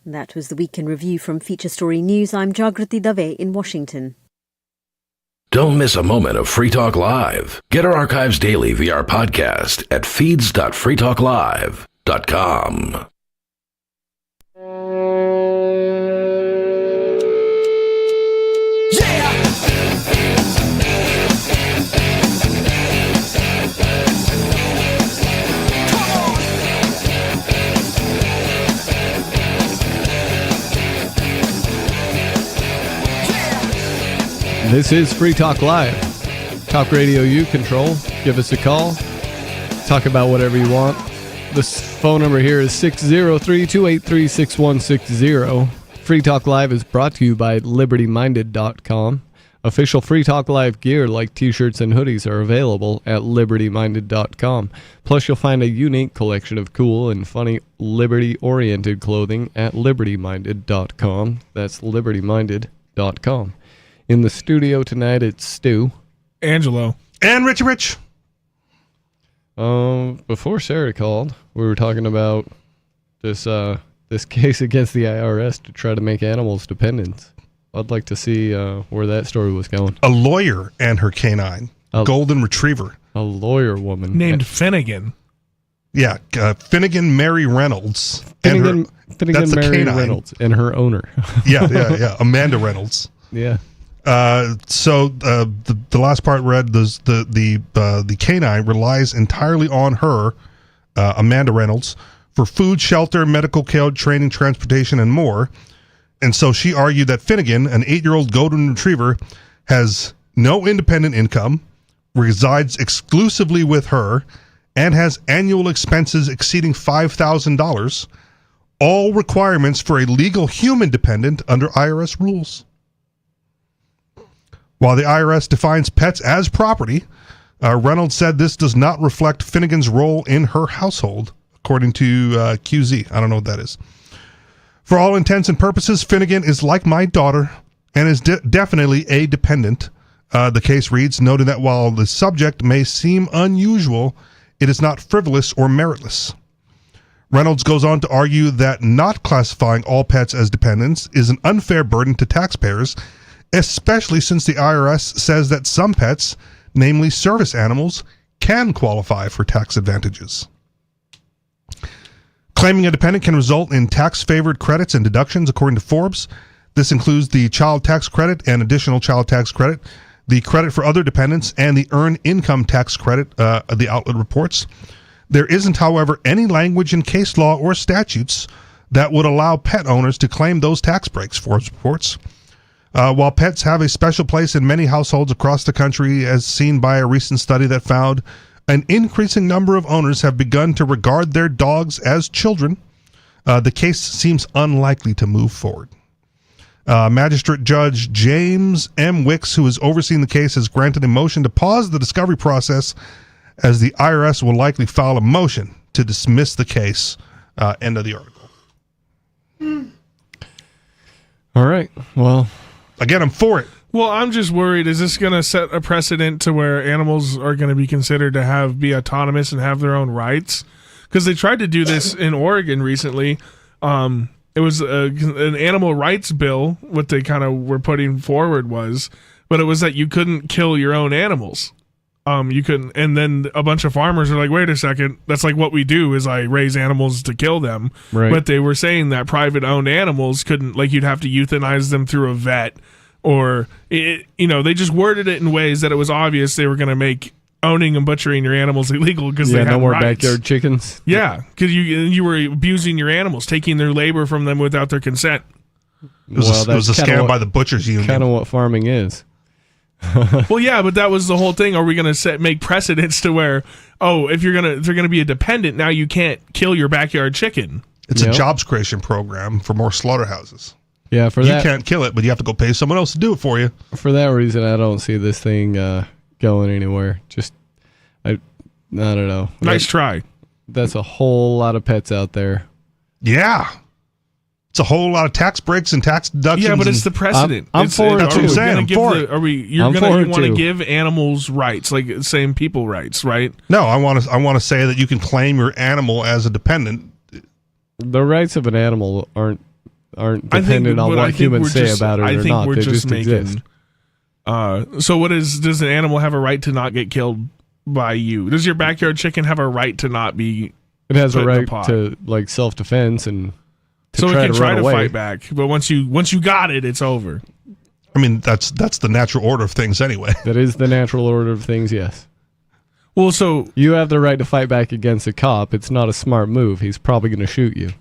That was the Week in Review from Feature Story News. I'm Jagrati Dave in Washington. Don't miss a moment of Free Talk Live. Get our archives daily via our podcast at feeds.freetalklive.com. This is Free Talk Live. Talk radio you control. Give us a call. Talk about whatever you want. The phone number here is 603-283-6160. Free Talk Live is brought to you by LibertyMinded.com. Official Free Talk Live gear like t-shirts and hoodies are available at LibertyMinded.com. Plus, you'll find a unique collection of cool and funny liberty-oriented clothing at LibertyMinded.com. That's LibertyMinded.com. In the studio tonight, it's Stu, Angelo, and Rich. Before Sarah called, we were talking about this case against the IRS to try to make animals dependents. I'd like to see where that story was going. A lawyer and her canine, golden retriever. A lawyer woman named Finnegan. Yeah, Finnegan Mary Reynolds. Finnegan that's Mary canine. Reynolds and her owner. yeah. Amanda Reynolds. Yeah. So the last part read the canine relies entirely on her, Amanda Reynolds, for food, shelter, medical care, training, transportation, and more. And so she argued that Finnegan, an 8-year-old golden retriever, has no independent income, resides exclusively with her, and has annual expenses exceeding $5,000, all requirements for a legal human dependent under IRS rules. While the IRS defines pets as property, Reynolds said this does not reflect Finnegan's role in her household, according to QZ. I don't know what that is. For all intents and purposes, Finnegan is like my daughter and is definitely a dependent. The case reads, noting that while the subject may seem unusual, it is not frivolous or meritless. Reynolds goes on to argue that not classifying all pets as dependents is an unfair burden to taxpayers, especially since the IRS says that some pets, namely service animals, can qualify for tax advantages. Claiming a dependent can result in tax-favored credits and deductions, according to Forbes. This includes the child tax credit and additional child tax credit, the credit for other dependents, and the earned income tax credit, the outlet reports. There isn't, however, any language in case law or statutes that would allow pet owners to claim those tax breaks, Forbes reports. While pets have a special place in many households across the country, as seen by a recent study that found an increasing number of owners have begun to regard their dogs as children, the case seems unlikely to move forward. Magistrate Judge James M. Wicks, who is overseeing the case, has granted a motion to pause the discovery process, as the IRS will likely file a motion to dismiss the case. End of the article. All right. Well, again, I'm for it. Well, I'm just worried. Is this going to set a precedent to where animals are going to be considered to be autonomous and have their own rights? Because they tried to do this in Oregon recently. It was an animal rights bill. What they kind of were putting forward but it was that you couldn't kill your own animals. You couldn't, and then a bunch of farmers are like, "Wait a second, that's like what we do is I raise animals to kill them." Right. But they were saying that private owned animals couldn't, like you'd have to euthanize them through a vet. Or, they just worded it in ways that it was obvious they were going to make owning and butchering your animals illegal because they had no more rights. backyard chickens. Yeah, because you were abusing your animals, taking their labor from them without their consent. It was a scam by the butchers union. Kind of what farming is. Well, yeah, but that was the whole thing. Are we going to make precedents to where, if they're going to be a dependent, now you can't kill your backyard chicken? It's a jobs creation program for more slaughterhouses. Yeah, for you that, can't kill it, but you have to go pay someone else to do it for you. For that reason, I don't see this thing going anywhere. I don't know. Nice try. That's a whole lot of pets out there. Yeah. It's a whole lot of tax breaks and tax deductions. Yeah, but it's the precedent. I'm for it That's what I'm saying. I'm for it. You want to give animals rights, like same people rights, right? No, I want to say that you can claim your animal as a dependent. The rights of an animal aren't dependent on what humans say about it or not. They just exist. So does an animal have a right to not get killed by you? Does your backyard chicken have a right to not be? It has a right to like self-defense and so it can try to fight back. But once you got it, it's over. I mean, that's the natural order of things anyway. That is the natural order of things. Yes. Well, so you have the right to fight back against a cop. It's not a smart move. He's probably going to shoot you.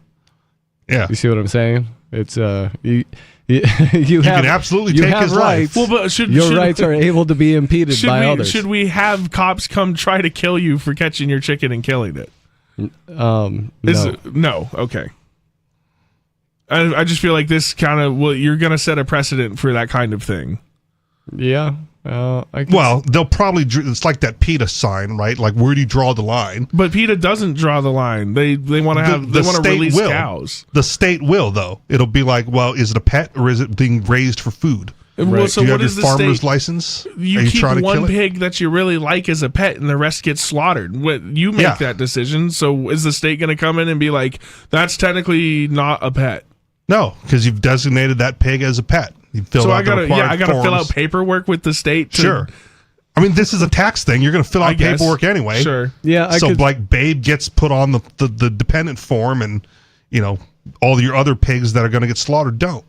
Yeah. You see what I'm saying? It's you can absolutely take his rights. life. Well, but your rights are able to be impeded by others. Should we have cops come try to kill you for catching your chicken and killing it? No. Okay. I just feel like this kind of you're going to set a precedent for that kind of thing. Yeah. They'll probably. It's like that PETA sign, right? Like, where do you draw the line? But PETA doesn't draw the line. They want to have. They want to release cows. The state will, though. It'll be like, well, is it a pet or is it being raised for food? Well, so do you what have is your the farmer's state license? You keep one pig that you really like as a pet, and the rest gets slaughtered. You make that decision. So is the state going to come in and be like, that's technically not a pet? No, because you've designated that pig as a pet. You I gotta fill out paperwork with the state. Sure. I mean, this is a tax thing. You're going to fill out paperwork anyway. Sure. Yeah. Like Babe gets put on the dependent form, and all your other pigs that are going to get slaughtered don't.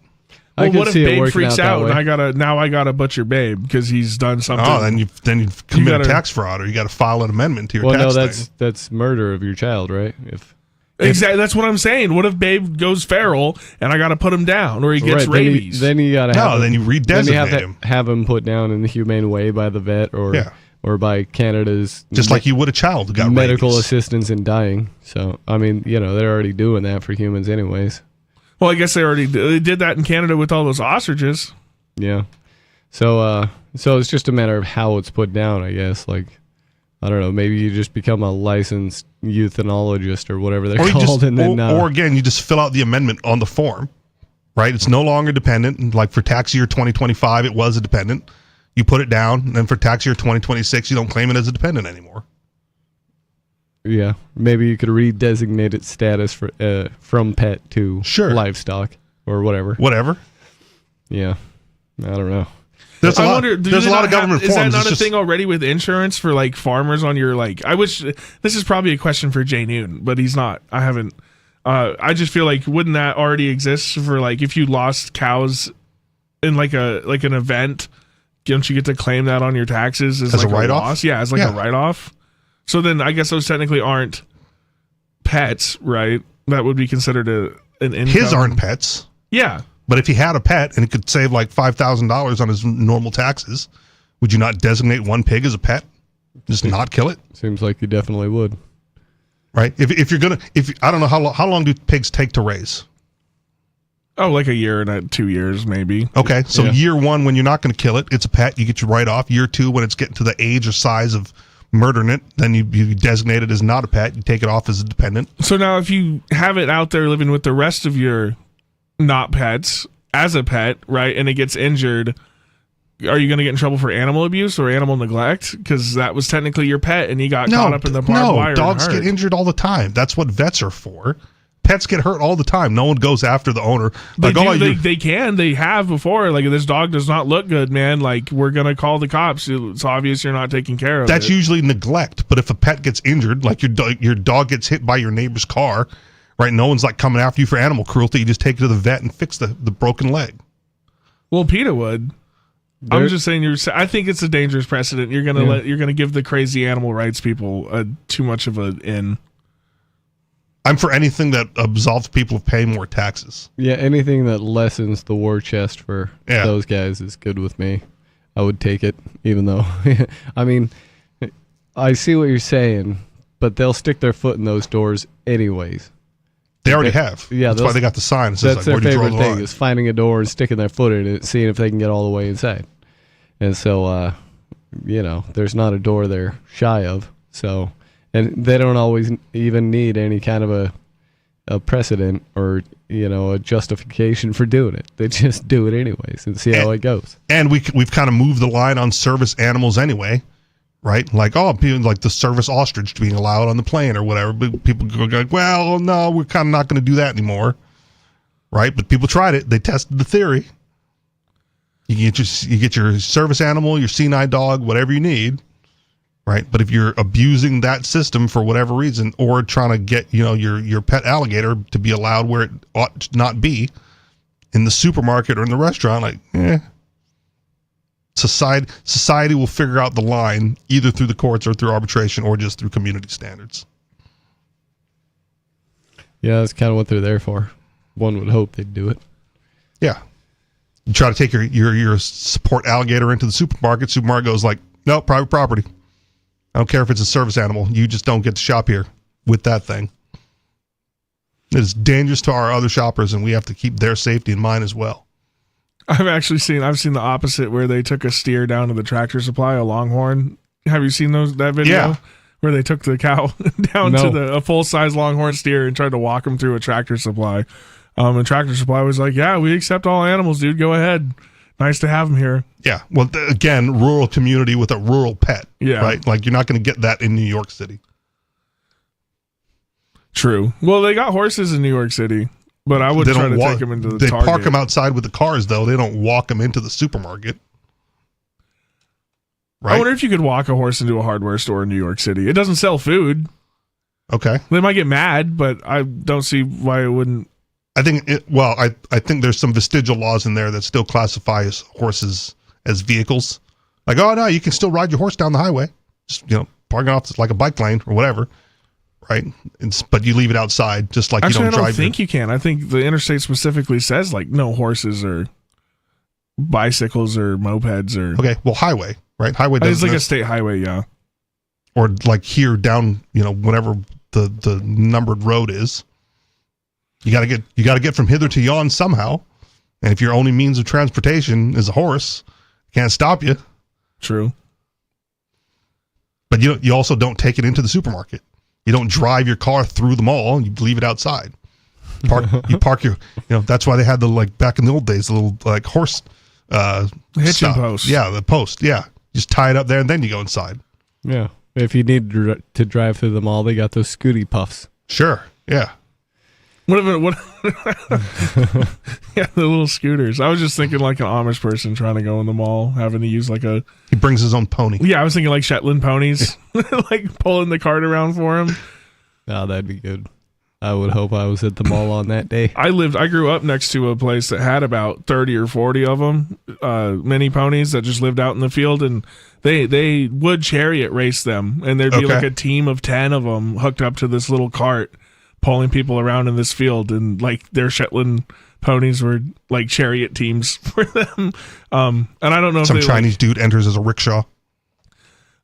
Well, what if Babe freaks out and I gotta butcher Babe because he's done something? Oh, then you've committed tax fraud, or you got to file an amendment to your tax thing. That's murder of your child, right? Exactly, that's what I'm saying. What if Babe goes feral and I got to put him down, or he gets rabies? Then you got to then you redesignate him. Have him put down in the humane way by the vet or by Canada's just like you would a child who got medical rabies. assistance in dying. So I mean, they're already doing that for humans, anyways. Well, I guess they did that in Canada with all those ostriches. Yeah. So it's just a matter of how it's put down, I guess. Like, I don't know, maybe you just become a licensed euthanologist or whatever they're called. Or again, you just fill out the amendment on the form, right? It's no longer dependent. Like for tax year 2025, it was a dependent. You put it down, and then for tax year 2026, you don't claim it as a dependent anymore. Yeah, maybe you could redesignate its status from pet to livestock or whatever. Whatever. Yeah, I don't know. There's a lot of government forms. Is that not a thing already with insurance for like farmers on your I wish this is probably a question for Jay Newton, but he's not. I haven't. I just feel like wouldn't that already exist for like if you lost cows in like an event? Don't you get to claim that on your taxes as like a write-off? Yeah, as like a write-off. So then I guess those technically aren't pets, right? That would be considered an income. His aren't pets. Yeah. But if he had a pet and it could save like $5,000 on his normal taxes, would you not designate one pig as a pet? Just not kill it? Seems like you definitely would. Right? If I don't know how long do pigs take to raise? Oh, like a year and 2 years, maybe. Okay, so year one, when you're not going to kill it, it's a pet. You get your write-off. Year two, when it's getting to the age or size of murdering it, then you designate it as not a pet. You take it off as a dependent. So now if you have it out there living with the rest of your not pets as a pet, right, and it gets injured, are you going to get in trouble for animal abuse or animal neglect? Because that was technically your pet and he got caught up in the barbed wire. No, dogs get injured all the time. That's what vets are for. Pets get hurt all the time. No one goes after the owner. They can. They have before. Like, this dog does not look good, man. Like, we're going to call the cops. It's obvious you're not taking care of it. That's usually neglect. But if a pet gets injured, like your dog gets hit by your neighbor's car, right? No one's like coming after you for animal cruelty. You just take it to the vet and fix the broken leg. Well, PETA would. I'm just saying I think it's a dangerous precedent. You're gonna give the crazy animal rights people too much of an in. I'm for anything that absolves people of paying more taxes. Yeah, anything that lessens the war chest for those guys is good with me. I would take it, even though, I mean, I see what you're saying, but they'll stick their foot in those doors anyways. They already have. Yeah, that's why they got the sign. It says, that's like, their where'd you draw favorite the thing line? is finding a door and sticking their foot in it, seeing if they can get all the way inside. And so, there's not a door they're shy of. So, and they don't always even need any kind of a precedent or a justification for doing it. They just do it anyways and see how it goes. And we've kind of moved the line on service animals anyway. Right? Like, like the service ostrich being allowed on the plane or whatever. But people go like, well, no, we're kind of not going to do that anymore. Right? But people tried it. They tested the theory. You get your service animal, your C9 dog, whatever you need. Right? But if you're abusing that system for whatever reason, or trying to get, your pet alligator to be allowed where it ought to not be in the supermarket or in the restaurant, Society will figure out the line either through the courts or through arbitration or just through community standards. Yeah, that's kind of what they're there for. One would hope they'd do it. Yeah. You try to take your support alligator into the supermarket. Supermarket goes like, no, private property. I don't care if it's a service animal. You just don't get to shop here with that thing. It is dangerous to our other shoppers, and we have to keep their safety in mind as well. I've seen the opposite where they took a steer down to the Tractor Supply, a Longhorn. Have you seen that video? Yeah. Where they took the cow down to a full-size Longhorn steer and tried to walk him through a Tractor Supply. And Tractor Supply was like, yeah, we accept all animals, dude. Go ahead. Nice to have them here. Yeah. Well, again, rural community with a rural pet. Yeah. Right? Like, you're not going to get that in New York City. True. Well, they got horses in New York City. But I wouldn't try to take them into the Target. They park them outside with the cars, though. They don't walk them into the supermarket. Right? I wonder if you could walk a horse into a hardware store in New York City. It doesn't sell food. Okay. They might get mad, but I don't see why it wouldn't. I think I think there's some vestigial laws in there that still classify horses as vehicles. Like, oh no, you can still ride your horse down the highway. Just, park it off like a bike lane or whatever. Right, but you leave it outside, just like actually, you don't drive. I don't think you can. I think the interstate specifically says like no horses or bicycles or mopeds or. Okay, well, highway, right? Highway. It's like a state highway, yeah. Or like here down, whatever the numbered road is. You gotta get from hither to yon somehow, and if your only means of transportation is a horse, can't stop you. True. But you also don't take it into the supermarket. You don't drive your car through the mall. You leave it outside. You park your, that's why they had back in the old days, the little horse hitching post. Yeah, the post. Yeah, just tie it up there and then you go inside. Yeah, if you need to drive through the mall, they got those Scooty puffs. Sure. Yeah. What? Yeah, the little scooters. I was just thinking like an Amish person trying to go in the mall, having to use He brings his own pony. Yeah, I was thinking like Shetland ponies, like pulling the cart around for him. Oh, that'd be good. I would hope I was at the mall on that day. I grew up next to a place that had about 30 or 40 of them, mini ponies that just lived out in the field, and they would chariot race them, and there'd be like a team of 10 of them hooked up to this little cart, pulling people around in this field, and like their Shetland ponies were like chariot teams for them. And I don't know if some Chinese dude enters as a rickshaw.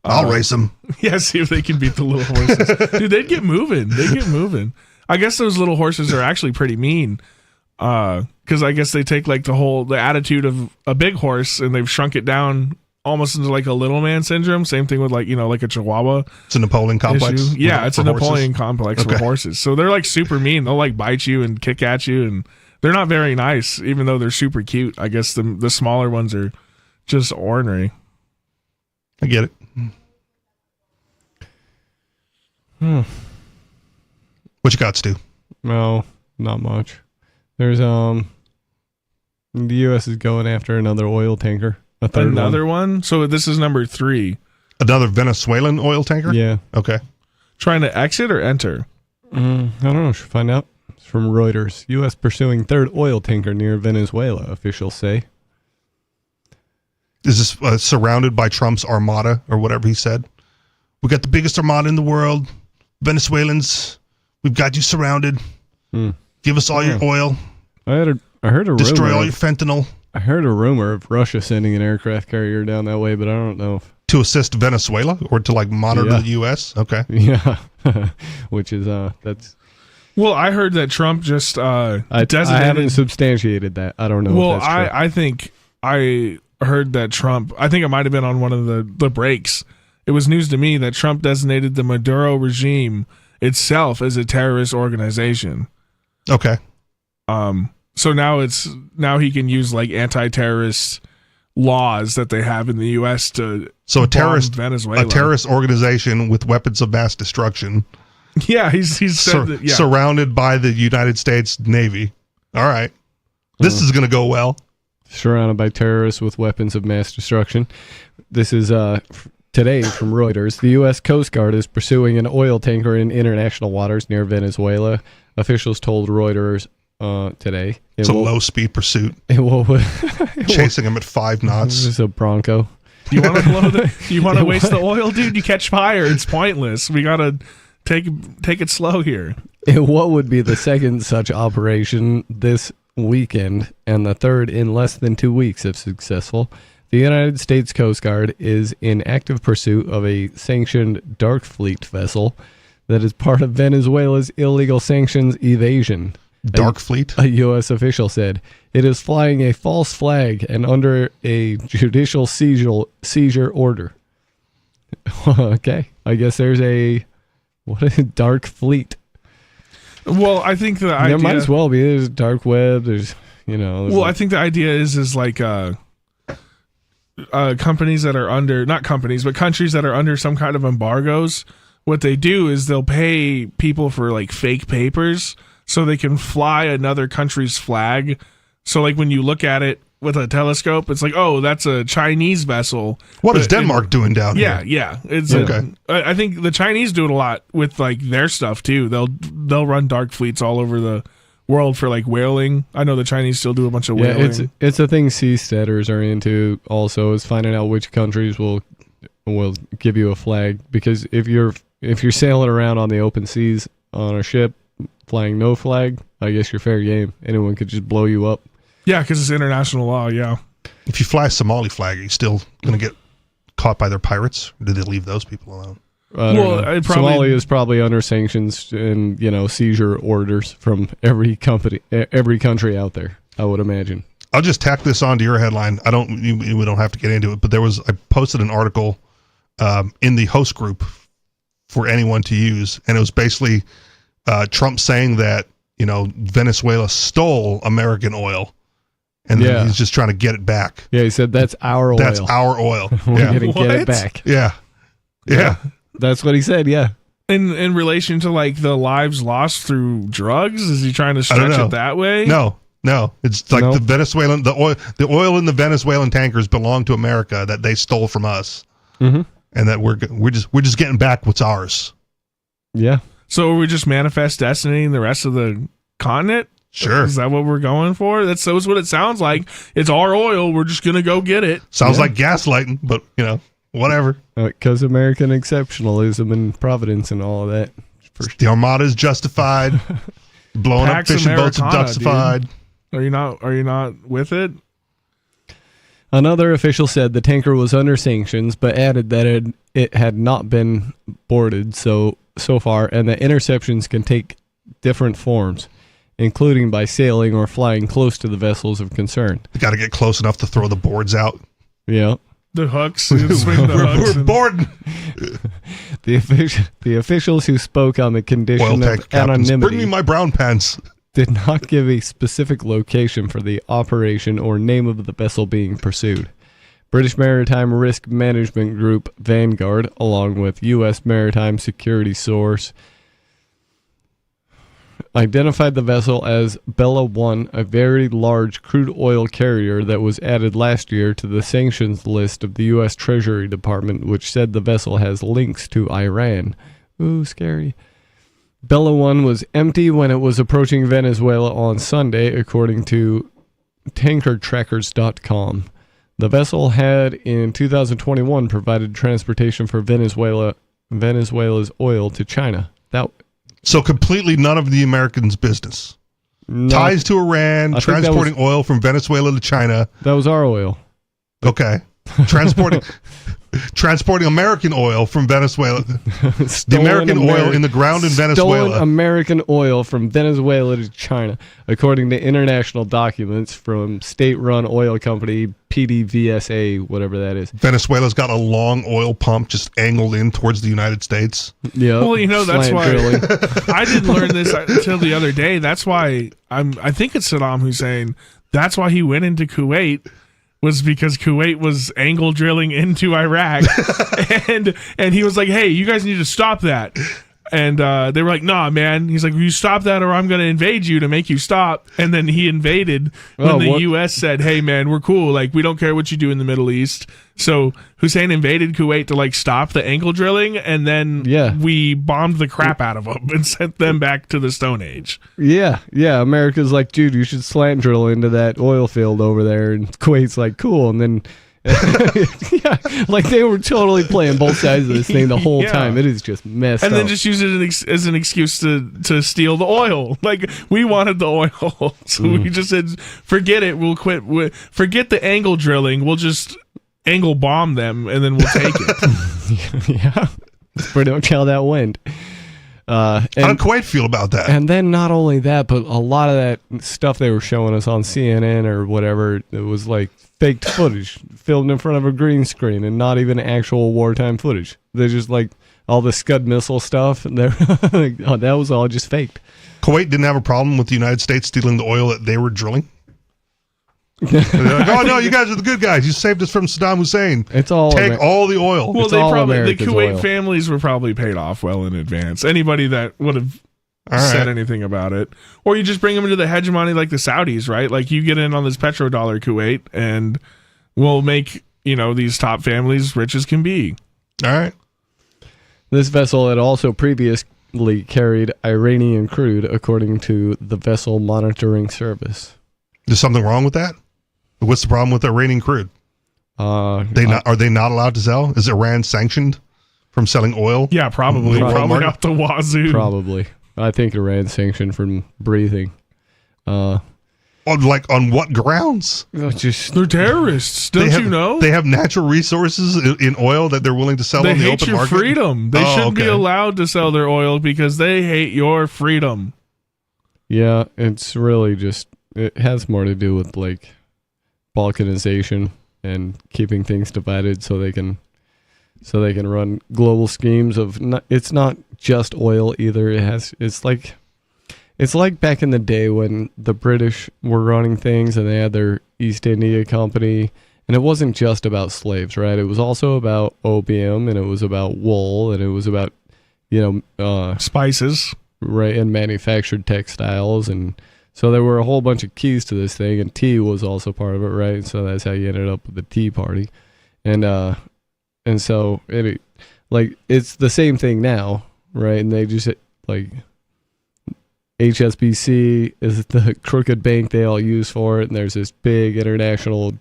I'll race them. Yeah, see if they can beat the little horses. Dude, they'd get moving. I guess those little horses are actually pretty mean. Because I guess they take like the attitude of a big horse and they've shrunk it down almost into like a little man syndrome. Same thing with like a Chihuahua. It's a Napoleon complex. Issue. Yeah, it's a Napoleon complex for horses. So they're like super mean. They'll like bite you and kick at you, and they're not very nice, even though they're super cute. I guess the smaller ones are just ornery. I get it. What you got, Stu? No, not much. There's the U.S. is going after another oil tanker. Another one? So this is number 3. Another Venezuelan oil tanker? Yeah. Okay. Trying to exit or enter? I don't know. Should find out. It's from Reuters. U.S. pursuing third oil tanker near Venezuela, officials say. Is this surrounded by Trump's armada or whatever he said? We got the biggest armada in the world. Venezuelans, we've got you surrounded. Give us all your oil. I heard a destroy rumor. all your fentanyl. I heard a rumor of Russia sending an aircraft carrier down that way, but I don't know if... To assist Venezuela or to like monitor the U.S.? Okay. Yeah. Which is, that's... Well, I heard that Trump just designated... I haven't substantiated that. I don't know if that's true. I think I heard that Trump... I think it might have been on one of the breaks. It was news to me that Trump designated the Maduro regime itself as a terrorist organization. Okay. So now he can use like anti-terrorist laws that they have in the U.S. to bomb Venezuela. A terrorist organization with weapons of mass destruction. Yeah, he's said that, yeah. Surrounded by the United States Navy. All right. This is going to go well. Surrounded by terrorists with weapons of mass destruction. This is today from Reuters. The U.S. Coast Guard is pursuing an oil tanker in international waters near Venezuela. Officials told Reuters today. It's a low-speed pursuit. Chasing him at 5 knots. This is a Bronco. You want to waste the oil, dude? You catch fire. It's pointless. We got to take it slow here. What would be the second such operation this weekend and the third in less than 2 weeks if successful? The United States Coast Guard is in active pursuit of a sanctioned dark fleet vessel that is part of Venezuela's illegal sanctions evasion. Dark fleet? A U.S. official said. It is flying a false flag and under a judicial seizure order. Okay. I guess there's a dark fleet. Well, I think the idea... There might as well be. There's dark web. There's, I think the idea is like... companies that are under, not companies, but countries that are under some kind of embargoes, what they do is they'll pay people for like fake papers so they can fly another country's flag. So like when you look at it with a telescope, it's like, oh, that's a Chinese vessel. What is Denmark doing down here? Yeah. I think the Chinese do it a lot with like their stuff too. They'll run dark fleets all over the world for like whaling. I know the Chinese still do a bunch of whaling. Yeah, it's a thing seasteaders are into also, is finding out which countries will give you a flag, because if you're sailing around on the open seas on a ship flying no flag, I guess you're fair game. Anyone could just blow you up. Yeah, because it's international law. Yeah. If you fly a Somali flag, are you still going to get caught by their pirates? Or do they leave those people alone? Somalia is probably under sanctions and seizure orders from every country out there, I would imagine. I'll just tack this onto your headline. We don't have to get into it, but I posted an article in the host group for anyone to use, and it was basically Trump saying that Venezuela stole American oil, and then he's just trying to get it back. Yeah, he said that's our oil. That's our oil. We're gonna get it back. Yeah. That's what he said, yeah. In relation to like the lives lost through drugs, is he trying to stretch it that way? No. It's like the oil in the Venezuelan tankers belong to America that they stole from us, and that we're just getting back what's ours. Yeah. So are we just manifest destinying the rest of the continent? Sure. Is that what we're going for? That's what it sounds like. It's our oil. We're just gonna go get it. Sounds like gaslighting, but whatever. Because American exceptionalism and providence and all of that. The Armada is justified. Blowing Pax up fishing boats is Americana, justified. Dude. Are you not with it? Another official said the tanker was under sanctions, but added that it had not been boarded so far, and that interceptions can take different forms, including by sailing or flying close to the vessels of concern. You got to get close enough to throw the boards out. Yeah. The hooks. We're boarding. The officials who spoke on the condition of anonymity. Bring me my brown pants. Did not give a specific location for the operation or name of the vessel being pursued. British Maritime Risk Management Group Vanguard, along with U.S. maritime security source, identified the vessel as Bella 1, a very large crude oil carrier that was added last year to the sanctions list of the U.S. Treasury Department, which said the vessel has links to Iran. Ooh, scary. Bella 1 was empty when it was approaching Venezuela on Sunday, according to tankertrackers.com. The vessel had, in 2021, provided transportation for Venezuela's oil to China. So completely none of the Americans' business. ties to Iran, transporting oil from Venezuela to China. That was our oil. Okay. Transporting American oil from Venezuela. The American oil in the ground in Venezuela. Stolen American oil from Venezuela to China, according to international documents from state-run oil company PDVSA, whatever that is. Venezuela's got a long oil pump just angled in towards the United States. Yeah. Well, that's why I didn't learn this until the other day. That's why I think it's Saddam Hussein. That's why he went into Kuwait. Was because Kuwait was angle drilling into Iraq, and he was like, "Hey, you guys need to stop that." And they were like, "Nah, man." He's like, "You stop that, or I'm going to invade you to make you stop." And then he invaded when the U.S. said, "Hey, man, we're cool. Like, we don't care what you do in the Middle East." So Hussein invaded Kuwait to stop the angle drilling, and then we bombed the crap out of them and sent them back to the Stone Age. Yeah. America's like, dude, you should slant drill into that oil field over there, and Kuwait's like, cool, and then. They were totally playing both sides of this thing the whole time. It is just messed up. And then just use it as an excuse to steal the oil. Like, we wanted the oil, so we just said, forget it, we'll quit. Forget the angle drilling, we'll just angle bomb them, and then we'll take it. Yeah, that's pretty much how that went. How did Kuwait feel about that? And then not only that, but a lot of that stuff they were showing us on CNN or whatever, it was like faked footage filmed in front of a green screen and not even actual wartime footage. They're just like all the Scud missile stuff. And that was all just faked. Kuwait didn't have a problem with the United States stealing the oil that they were drilling? Like, oh no, you guys are the good guys. You saved us from Saddam Hussein. It's all take all the oil. Well, the Kuwait families were probably paid off well in advance. Anybody that would have said anything about it, or you just bring them into the hegemony like the Saudis, right? Like, you get in on this petrodollar, Kuwait, and we'll make these top families rich as can be. All right. This vessel had also previously carried Iranian crude, according to the Vessel Monitoring Service. Is something wrong with that? What's the problem with Iranian crude? Are they not allowed to sell? Is Iran sanctioned from selling oil? Yeah, probably out the wazoo. Probably. I think Iran's sanctioned from breathing. On what grounds? They're terrorists. Don't you know? They have natural resources in oil that they're willing to sell on the open market? They hate your freedom. They shouldn't be allowed to sell their oil because they hate your freedom. Yeah, it's really just... It has more to do with balkanization and keeping things divided so they can run global schemes of it's not just oil either. It's like back in the day when the British were running things and they had their East India Company, and it wasn't just about slaves, right? It was also about opium, and it was about wool, and it was about spices, right, and manufactured textiles. And so there were a whole bunch of keys to this thing, and tea was also part of it, right? So that's how you ended up with the Tea Party. And so it's the same thing now, right? And they just HSBC is the crooked bank they all use for it, and there's this big international,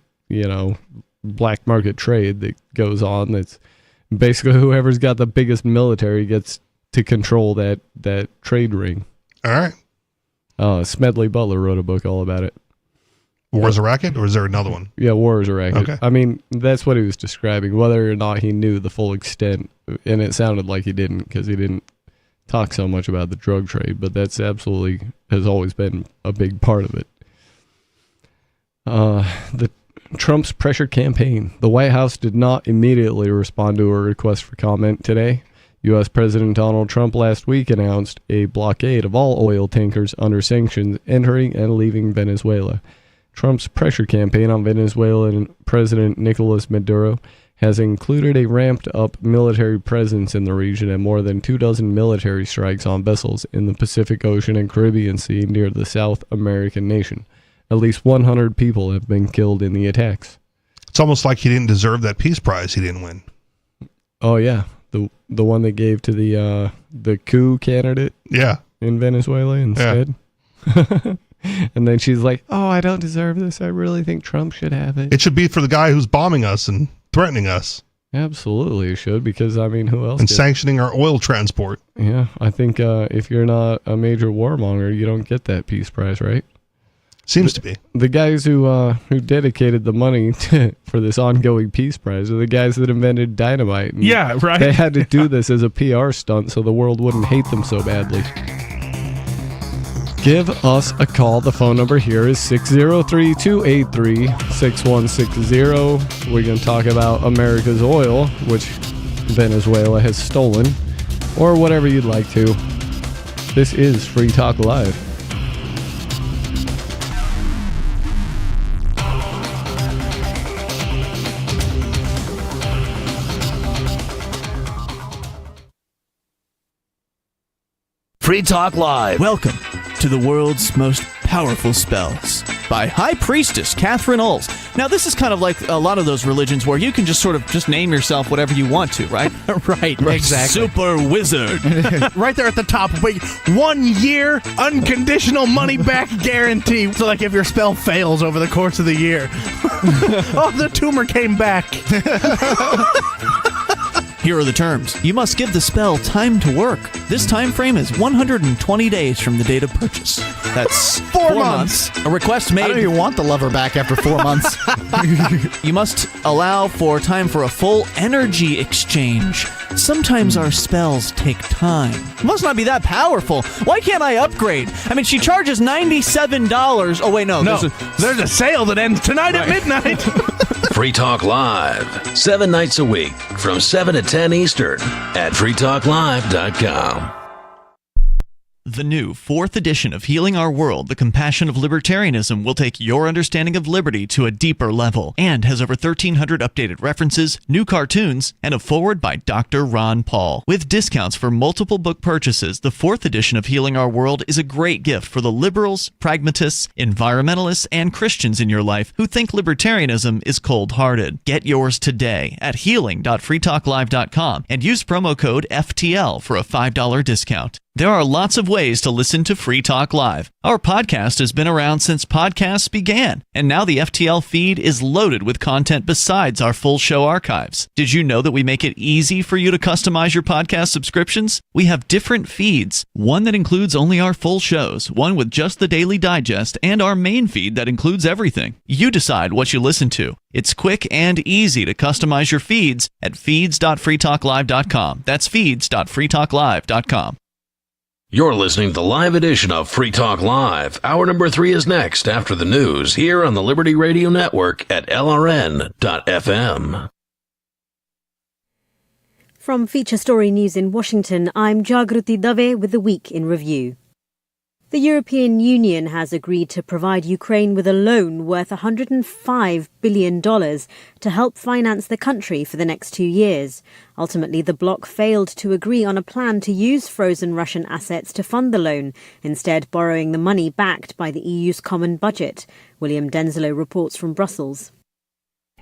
black market trade that goes on. That's basically whoever's got the biggest military gets to control that trade ring. All right. Smedley Butler wrote a book all about it. War is a Racket, or is there another one? Yeah, War is a Racket. Okay. I mean, that's what he was describing, whether or not he knew the full extent, and it sounded like he didn't, because he didn't talk so much about the drug trade, but that's absolutely has always been a big part of it. The Trump's pressure campaign. The White House did not immediately respond to a request for comment today. U.S. President Donald Trump last week announced a blockade of all oil tankers under sanctions entering and leaving Venezuela. Trump's pressure campaign on Venezuelan President Nicolas Maduro has included a ramped-up military presence in the region and more than 24 military strikes on vessels in the Pacific Ocean and Caribbean Sea near the South American nation. At least 100 people have been killed in the attacks. It's almost like he didn't deserve that peace prize he didn't win. Oh, yeah. The one they gave to the coup candidate in Venezuela instead. Yeah. And then she's like, oh, I don't deserve this. I really think Trump should have it. It should be for the guy who's bombing us and threatening us. Absolutely, it should, because, I mean, who else? And sanctioning our oil transport. Yeah, I think if you're not a major warmonger, you don't get that peace prize, right? Seems to be. The guys who dedicated the money for this ongoing peace prize are the guys that invented dynamite. And yeah, right. They had to do this as a PR stunt so the world wouldn't hate them so badly. Give us a call. The phone number here is 603-283-6160. We're going to talk about America's oil, which Venezuela has stolen, or whatever you'd like to. This is Free Talk Live. Free Talk Live. Welcome to the world's most powerful spells by High Priestess Catherine Oles. Now, this is kind of like a lot of those religions where you can just sort of just name yourself whatever you want to, right? Right, exactly. Super wizard. Right there at the top. Wait, 1 year unconditional money back guarantee. So, like, if your spell fails over the course of the year, oh, the tumor came back. Here are the terms. You must give the spell time to work. This time frame is 120 days from the date of purchase. That's 4 months. A request made. I don't even want the lover back after 4 months. You must allow for time for a full energy exchange. Sometimes our spells take time. Must not be that powerful. Why can't I upgrade? I mean, she charges $97. Oh, wait, no. There's a sale that ends tonight at midnight. Free Talk Live, 7 nights a week from 7 to 10 Eastern at freetalklive.com. The new 4th edition of Healing Our World, The Compassion of Libertarianism, will take your understanding of liberty to a deeper level and has over 1,300 updated references, new cartoons, and a foreword by Dr. Ron Paul. With discounts for multiple book purchases, the 4th edition of Healing Our World is a great gift for the liberals, pragmatists, environmentalists, and Christians in your life who think libertarianism is cold-hearted. Get yours today at healing.freetalklive.com and use promo code FTL for a $5 discount. There are lots of ways to listen to Free Talk Live. Our podcast has been around since podcasts began, and now the FTL feed is loaded with content besides our full show archives. Did you know that we make it easy for you to customize your podcast subscriptions? We have different feeds, one that includes only our full shows, one with just the Daily Digest, and our main feed that includes everything. You decide what you listen to. It's quick and easy to customize your feeds at feeds.freetalklive.com. That's feeds.freetalklive.com. You're listening to the live edition of Free Talk Live. Hour number 3 is next after the news here on the Liberty Radio Network at LRN.FM. From Feature Story News in Washington, I'm Jagruti Dave with the Week in Review. The European Union has agreed to provide Ukraine with a loan worth $105 billion to help finance the country for the next 2 years. Ultimately, the bloc failed to agree on a plan to use frozen Russian assets to fund the loan, instead borrowing the money backed by the EU's common budget. William Denzelo reports from Brussels.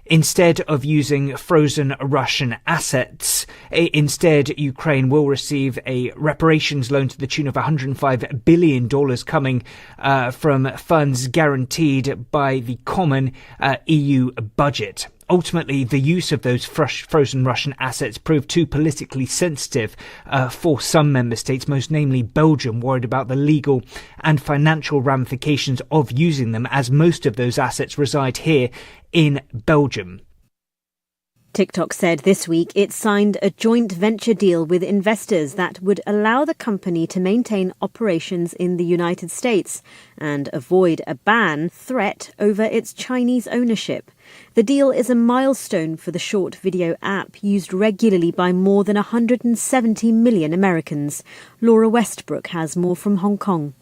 Instead of using frozen Russian assets, Ukraine will receive a reparations loan to the tune of $105 billion coming from funds guaranteed by the common EU budget. Ultimately, the use of those frozen Russian assets proved too politically sensitive for some member states, most namely Belgium, worried about the legal and financial ramifications of using them, as most of those assets reside here in Belgium. TikTok said this week it signed a joint venture deal with investors that would allow the company to maintain operations in the United States and avoid a ban threat over its Chinese ownership. The deal is a milestone for the short video app used regularly by more than 170 million Americans. Laura Westbrook has more from Hong Kong.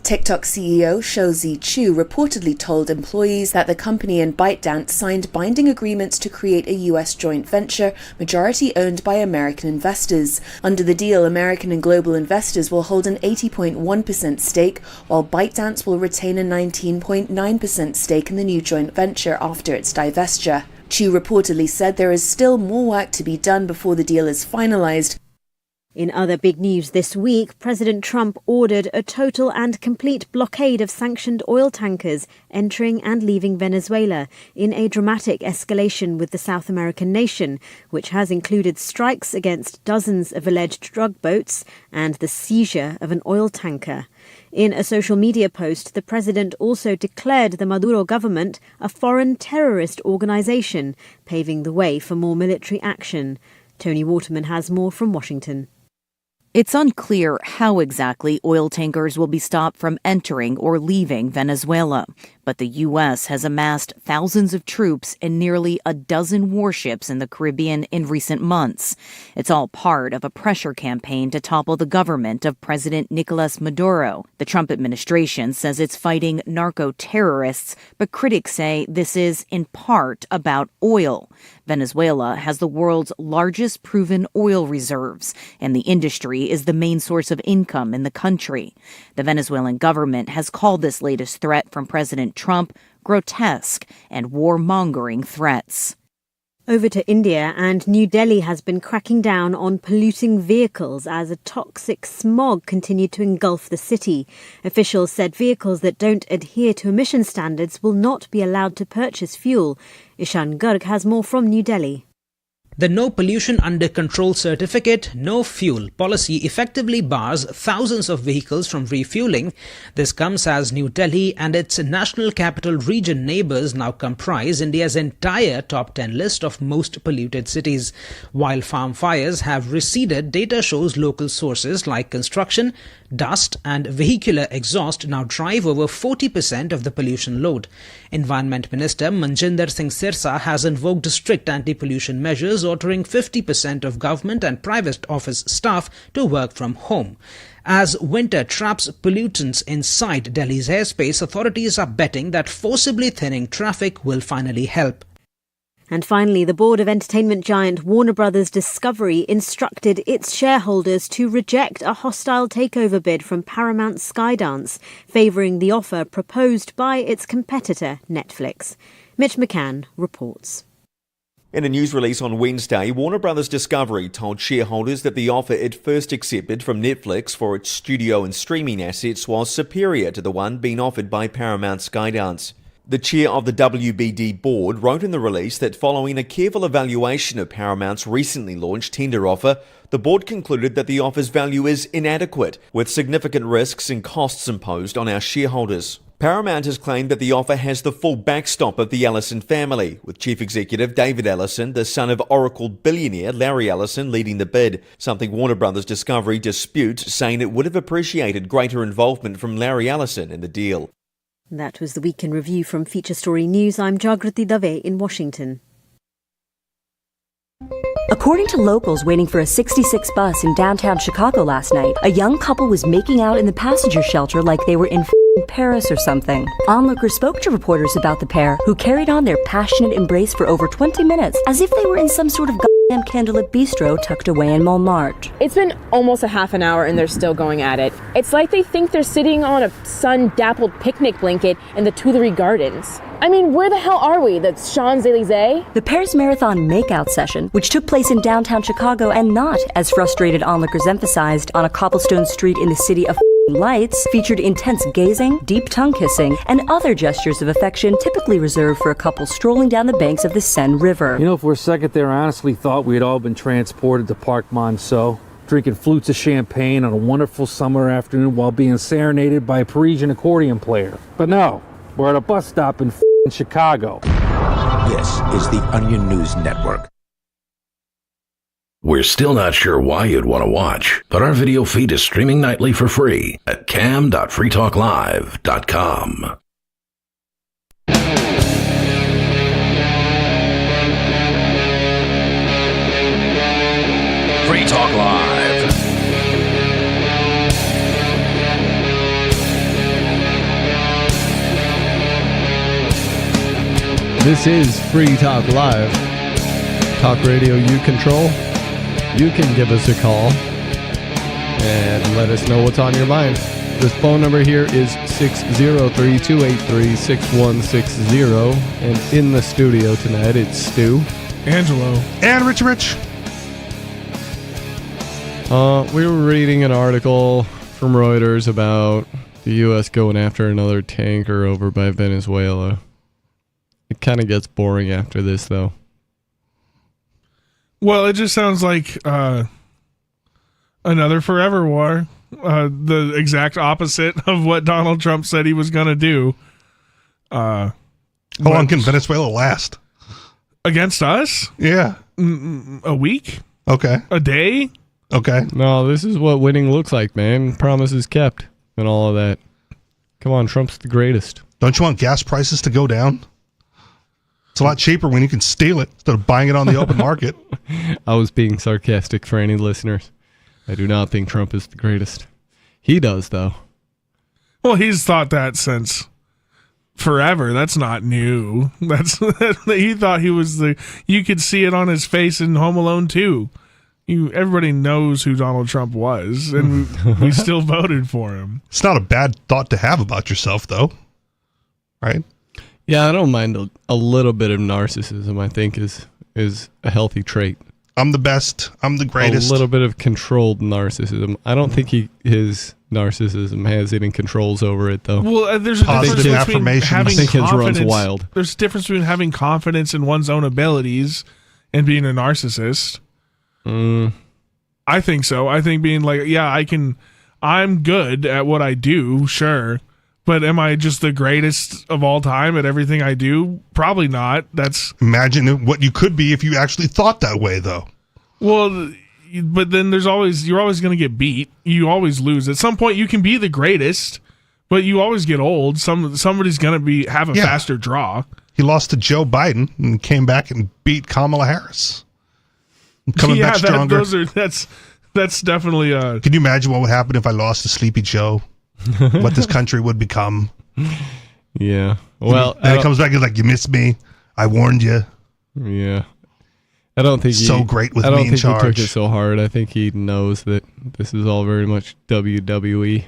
TikTok CEO Shouzi Chu reportedly told employees that the company and ByteDance signed binding agreements to create a US joint venture, majority owned by American investors. Under the deal, American and global investors will hold an 80.1% stake, while ByteDance will retain a 19.9% stake in the new joint venture after its divestiture. Chu reportedly said there is still more work to be done before the deal is finalized. In other big news this week, President Trump ordered a total and complete blockade of sanctioned oil tankers entering and leaving Venezuela in a dramatic escalation with the South American nation, which has included strikes against dozens of alleged drug boats and the seizure of an oil tanker. In a social media post, the president also declared the Maduro government a foreign terrorist organization, paving the way for more military action. Tony Waterman has more from Washington. It's unclear how exactly oil tankers will be stopped from entering or leaving Venezuela, but the U.S. has amassed thousands of troops and nearly a dozen warships in the Caribbean in recent months. It's all part of a pressure campaign to topple the government of President Nicolas Maduro. The Trump administration says it's fighting narco-terrorists, but critics say this is, in part, about oil. Venezuela has the world's largest proven oil reserves, and the industry is the main source of income in the country. The Venezuelan government has called this latest threat from President Trump grotesque and warmongering threats. Over to India, and New Delhi has been cracking down on polluting vehicles as a toxic smog continued to engulf the city. Officials said vehicles that don't adhere to emission standards will not be allowed to purchase fuel. Ishan Garg has more from New Delhi. The No Pollution Under Control certificate, no fuel policy effectively bars thousands of vehicles from refueling. This comes as New Delhi and its National Capital Region neighbours now comprise India's entire top 10 list of most polluted cities. While farm fires have receded, data shows local sources like construction, dust and vehicular exhaust now drive over 40% of the pollution load. Environment Minister Manjinder Singh Sirsa has invoked strict anti-pollution measures, ordering 50% of government and private office staff to work from home. As winter traps pollutants inside Delhi's airspace, authorities are betting that forcibly thinning traffic will finally help. And finally, the board of entertainment giant Warner Brothers Discovery instructed its shareholders to reject a hostile takeover bid from Paramount Skydance, favouring the offer proposed by its competitor, Netflix. Mitch McCann reports. In a news release on Wednesday, Warner Brothers Discovery told shareholders that the offer it first accepted from Netflix for its studio and streaming assets was superior to the one being offered by Paramount Skydance. The chair of the WBD board wrote in the release that following a careful evaluation of Paramount's recently launched tender offer, the board concluded that the offer's value is inadequate, with significant risks and costs imposed on our shareholders. Paramount has claimed that the offer has the full backstop of the Ellison family, with Chief Executive David Ellison, the son of Oracle billionaire Larry Ellison, leading the bid, something Warner Brothers Discovery disputes, saying it would have appreciated greater involvement from Larry Ellison in the deal. That was the Week in Review from Feature Story News. I'm Jagrati Dave in Washington. According to locals waiting for a 66 bus in downtown Chicago last night, a young couple was making out in the passenger shelter like they were in Paris or something. Onlookers spoke to reporters about the pair, who carried on their passionate embrace for over 20 minutes, as if they were in some sort of candlelit bistro tucked away in Montmartre. It's been almost a half an hour and they're still going at it. It's like they think they're sitting on a sun-dappled picnic blanket in the Tuileries Gardens. I mean, where the hell are we? The Champs-Elysees? The pair's marathon makeout session, which took place in downtown Chicago and not, as frustrated onlookers emphasized, on a cobblestone street in the city of lights, featured intense gazing, deep tongue kissing, and other gestures of affection typically reserved for a couple strolling down the banks of the Seine River. You know, for a second there, I honestly thought we had all been transported to Parc Monceau, drinking flutes of champagne on a wonderful summer afternoon while being serenaded by a Parisian accordion player. But no, we're at a bus stop in Chicago. This is the Onion News Network. We're still not sure why you'd want to watch, but our video feed is streaming nightly for free at cam.freetalklive.com. Free Talk Live. This is Free Talk Live. Talk radio you control. You can give us a call and let us know what's on your mind. The phone number here is 603-283-6160. And in the studio tonight, it's Stu, Angelo, and Rich. We were reading an article from Reuters about the U.S. going after another tanker over by Venezuela. It kind of gets boring after this, though. Well, it just sounds like another forever war. The exact opposite of what Donald Trump said he was going to do. How long can Venezuela last? Against us? Yeah. A week? Okay. A day? Okay. No, this is what winning looks like, man. Promises kept and all of that. Come on, Trump's the greatest. Don't you want gas prices to go down? It's a lot cheaper when you can steal it instead of buying it on the open market. I was being sarcastic for any listeners. I do not think Trump is the greatest. He does, though. Well, he's thought that since forever. That's not new. He thought he was you could see it on his face in Home Alone 2. Everybody knows who Donald Trump was, and we still voted for him. It's not a bad thought to have about yourself, though. Right? Yeah, I don't mind a little bit of narcissism, I think, is a healthy trait. I'm the best. I'm the greatest. A little bit of controlled narcissism. I don't think his narcissism has any controls over it, though. Well, there's a difference between having I think his confidence. runs wild. There's a difference between having confidence in one's own abilities and being a narcissist. I think so. I think being like, yeah, I'm good at what I do, sure. But am I just the greatest of all time at everything I do? Probably not. Imagine what you could be if you actually thought that way, though. Well, but then you're always going to get beat. You always lose. At some point, you can be the greatest, but you always get old. Somebody's going to have a faster draw. He lost to Joe Biden and came back and beat Kamala Harris. Coming back stronger. That's definitely. Can you imagine what would happen if I lost to Sleepy Joe? What this country would become? Yeah. Well, and it comes back and like, you missed me. I warned you. Yeah. I don't think so great with me in charge. He took it so hard. I think he knows that this is all very much WWE.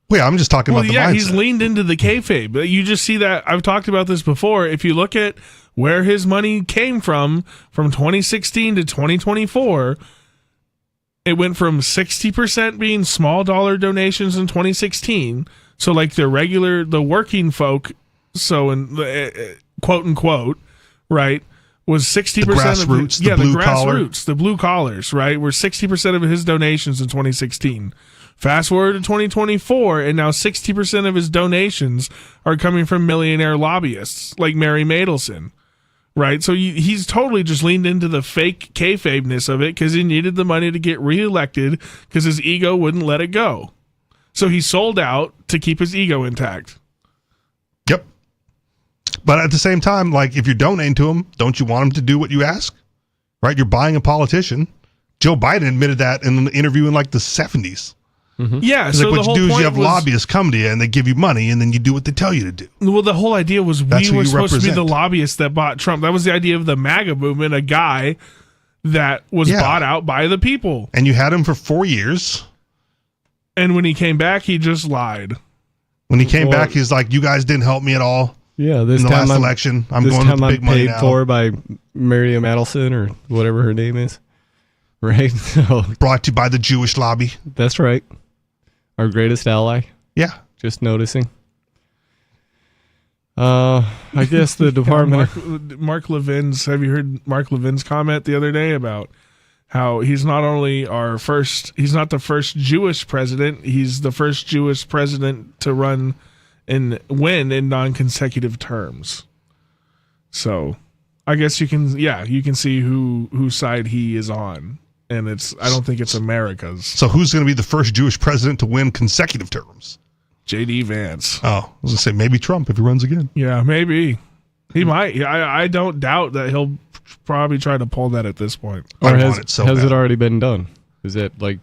Well, I'm just talking about the mindset. He's leaned into the kayfabe. You just see that. I've talked about this before. If you look at where his money came from 2016 to 2024, it went from 60% being small dollar donations in 2016. So like the working folk, so in the quote unquote, right, was 60% the grassroots, of the grassroots, the blue collars, right, were 60% of his donations in 2016. Fast forward to 2024, and now 60% of his donations are coming from millionaire lobbyists like Mary Madelson. Right, so he's totally just leaned into the fake kayfabeness of it because he needed the money to get reelected because his ego wouldn't let it go. So he sold out to keep his ego intact. Yep. But at the same time, like, if you're donating to him, don't you want him to do what you ask? Right? You're buying a politician. Joe Biden admitted that in an interview in like the 70s. Mm-hmm. Yeah, it's so like what the whole you do is point you have lobbyists come to you and they give you money and then you do what they tell you to do. Well, the whole idea was That's we who were you supposed to be represent. the lobbyists that bought Trump. That was the idea of the MAGA movement, a guy that was bought out by the people. And you had him for 4 years. And when he came back, he just lied. When he came back, he's like, you guys didn't help me at all. Yeah, this in the time last election. I'm going with the big money paid now. for by Miriam Adelson or whatever her name is. Right? So brought to you by the Jewish lobby. That's right. Our greatest ally. Yeah. Just noticing. I guess the department. Mark Levin's. Have you heard Mark Levin's comment the other day about how he's not only he's not the first Jewish president, he's the first Jewish president to run and win in non-consecutive terms. So I guess you can see whose side he is on. And I don't think it's America's. So who's going to be the first Jewish president to win consecutive terms? J.D. Vance. Oh, I was going to say maybe Trump if he runs again. Yeah, maybe. He might. I don't doubt that he'll probably try to pull that at this point. Or has it already been done? Is it like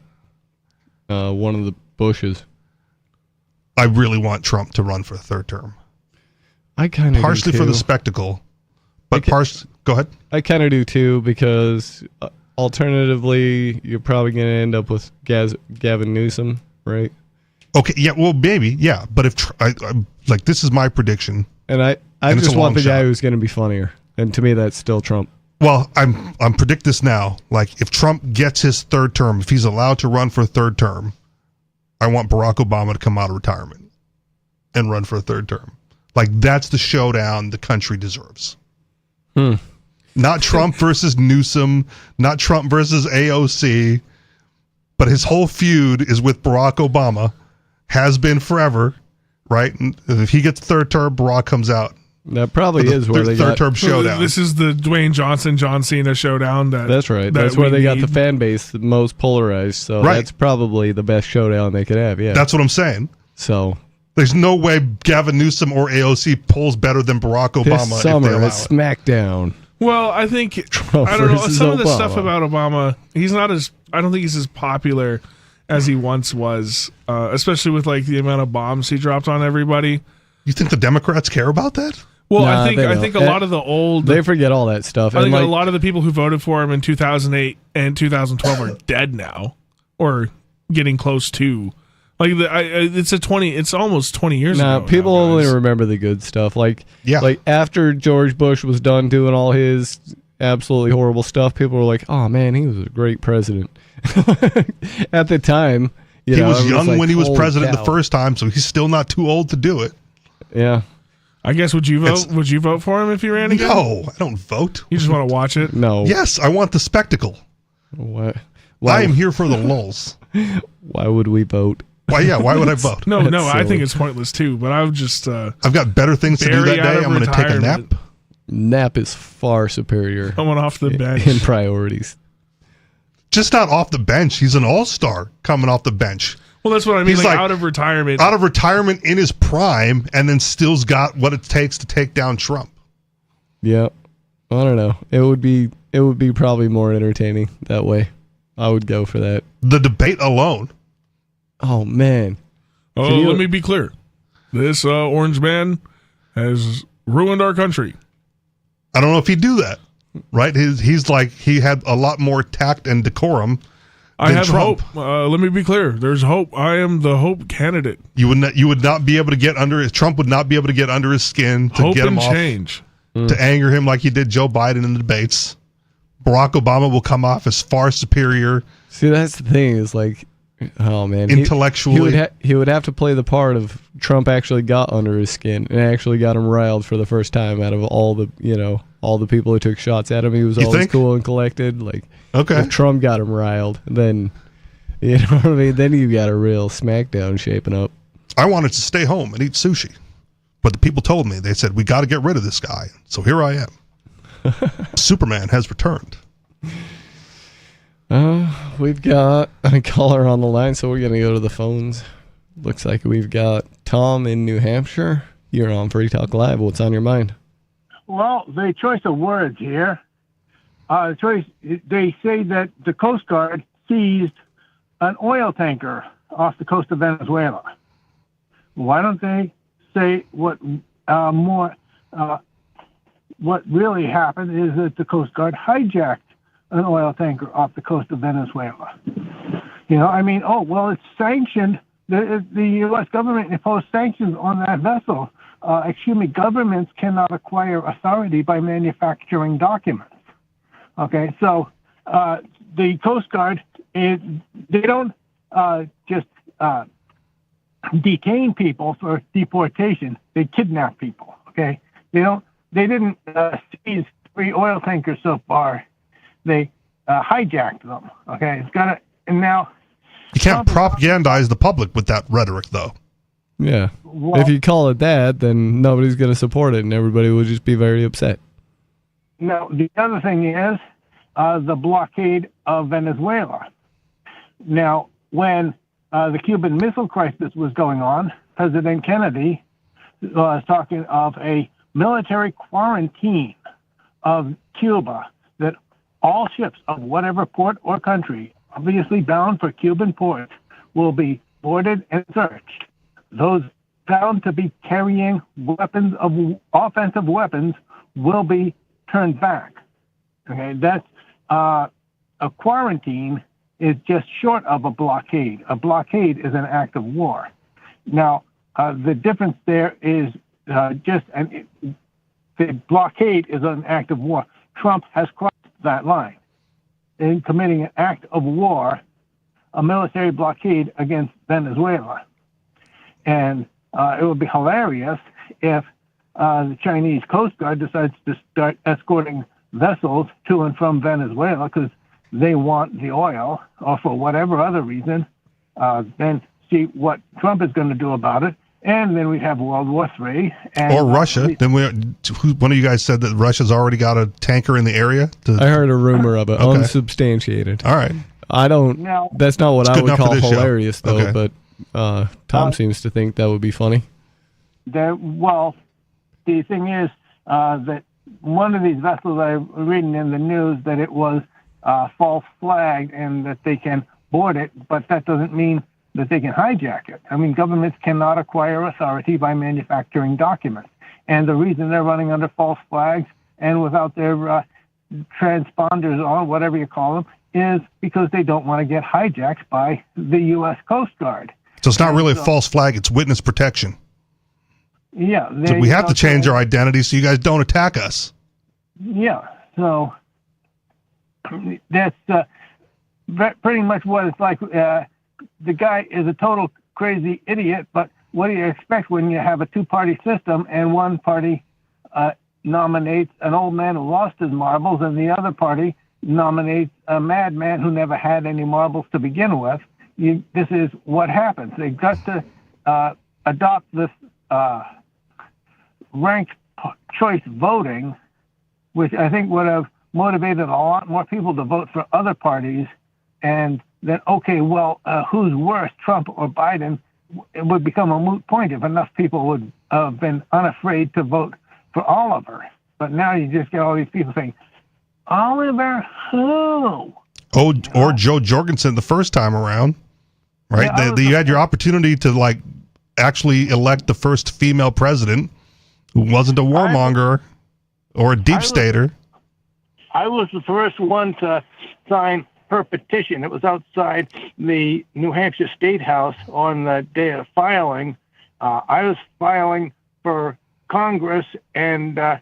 one of the Bushes? I really want Trump to run for a third term. I kind of partially for the spectacle, but go ahead. I kind of do too because alternatively, you're probably going to end up with Gavin Newsom, right? Okay, yeah, well, maybe, yeah. But if this is my prediction, and I just want the guy who's going to be funnier, and to me, that's still Trump. Well, I'm predict this now. Like, if Trump gets his third term, if he's allowed to run for a third term, I want Barack Obama to come out of retirement and run for a third term. Like, that's the showdown the country deserves. Not Trump versus Newsom, not Trump versus AOC, but his whole feud is with Barack Obama, has been forever, right? And if he gets third term, Barack comes out. That probably is where they third got term showdown. This is the Dwayne Johnson, John Cena showdown. That's right. That's where they got the fan base the most polarized. So that's probably the best showdown they could have. Yeah, that's what I'm saying. So there's no way Gavin Newsom or AOC polls better than Barack Obama. This summer if they allow at SmackDown. Well, I think Trump I don't know versus some of the Obama. stuff about Obama. He's not as I don't think he's as popular as he once was, especially with like the amount of bombs he dropped on everybody. You think the Democrats care about that? Well, Nah, I think a lot of the old they forget all that stuff. I think and a lot of the people who voted for him in 2008 and 2012 are dead now, or getting close to. Like it's almost 20 years ago. People only remember the good stuff. Like after George Bush was done doing all his absolutely horrible stuff, people were like, "Oh man, he was a great president." At the time, he was young when he was president the first time, so he's still not too old to do it. Yeah. I guess would you vote? Would you vote for him if he ran again? No, I don't vote. You just want to watch it? No. Yes, I want the spectacle. What? I am here for the lulls. Why would we vote? Why would I vote? No, I think it's pointless too. But I've just I've got better things to do that day. I'm going to take a nap. Nap is far superior. Coming off the bench in priorities. Just not off the bench. He's an all-star coming off the bench. Well, that's what I mean. He's like out of retirement. Out of retirement in his prime, and then still's got what it takes to take down Trump. Yeah. I don't know. It would be probably more entertaining that way. I would go for that. The debate alone. Oh, man. Oh, let me be clear. This orange man has ruined our country. I don't know if he'd do that. Right? He's like, he had a lot more tact and decorum. I have Trump. hope. Let me be clear. There's hope. I am the hope candidate. You would not be able to get under his Trump would not be able to get under his skin to hope get him and off, change. to anger him like he did Joe Biden in the debates. Barack Obama will come off as far superior. See, that's the thing is like, oh man, intellectually, he would have to play the part of Trump actually got under his skin and actually got him riled for the first time out of all the people who took shots at him. He was always cool and collected. Like, okay, if Trump got him riled, then you know what I mean. Then you got a real smackdown shaping up. I wanted to stay home and eat sushi, but the people told me, they said, we got to get rid of this guy. So here I am. Superman has returned. We've got a caller on the line, so we're going to go to the phones. Looks like we've got Tom in New Hampshire. You're on Free Talk Live. What's on your mind? Well, the choice of words here. They say that the Coast Guard seized an oil tanker off the coast of Venezuela. Why don't they say what really happened is that the Coast Guard hijacked an oil tanker off the coast of Venezuela? It's sanctioned. The U.S. government imposed sanctions on that vessel. Governments cannot acquire authority by manufacturing documents. Okay, so the Coast Guard, they don't just detain people for deportation. They kidnap people. Okay, they didn't seize 3 oil tankers so far. They hijacked them. Okay, and now you can't propagandize the public with that rhetoric, though. Yeah, if you call it that, then nobody's going to support it, and everybody will just be very upset. Now, the other thing is the blockade of Venezuela. Now, when the Cuban Missile Crisis was going on, President Kennedy was talking of a military quarantine of Cuba, that all ships of whatever port or country, obviously bound for Cuban ports, will be boarded and searched. Those found to be carrying offensive weapons will be turned back. Okay, that's a quarantine is just short of a blockade. A blockade is an act of war. Now, the difference there is the blockade is an act of war. Trump has crossed that line in committing an act of war, a military blockade against Venezuela. And it would be hilarious if the Chinese Coast Guard decides to start escorting vessels to and from Venezuela because they want the oil, or for whatever other reason, then see what Trump is going to do about it. And then we have World War III. Or Russia. Then one of you guys said that Russia's already got a tanker in the area? I heard a rumor of it, unsubstantiated. All right. That's not what I would call hilarious, though, Okay. but Tom seems to think that would be funny. Well, the thing is that one of these vessels I'm reading in the news that it was false flagged and that they can board it, but that doesn't mean that they can hijack it. I mean, governments cannot acquire authority by manufacturing documents. And the reason they're running under false flags and without their transponders on, whatever you call them, is because they don't want to get hijacked by the U.S. Coast Guard. So it's not really a false flag, it's witness protection. Yeah. So we have to change our identity so you guys don't attack us. Yeah. So that's pretty much what it's like. The guy is a total crazy idiot, but what do you expect when you have a two-party system and one party nominates an old man who lost his marbles and the other party nominates a madman who never had any marbles to begin with? This is what happens. They've got to adopt this ranked choice voting, which I think would have motivated a lot more people to vote for other parties. And then, okay, well, who's worse, Trump or Biden? It would become a moot point if enough people would have been unafraid to vote for Oliver. But now you just get all these people saying, Oliver who? Oh, or Joe Jorgensen the first time around, right? Yeah, you had your opportunity to actually elect the first female president who wasn't a warmonger or a deep stater. I was the first one to sign her petition. It was outside the New Hampshire State House on the day of filing. I was filing for Congress, and I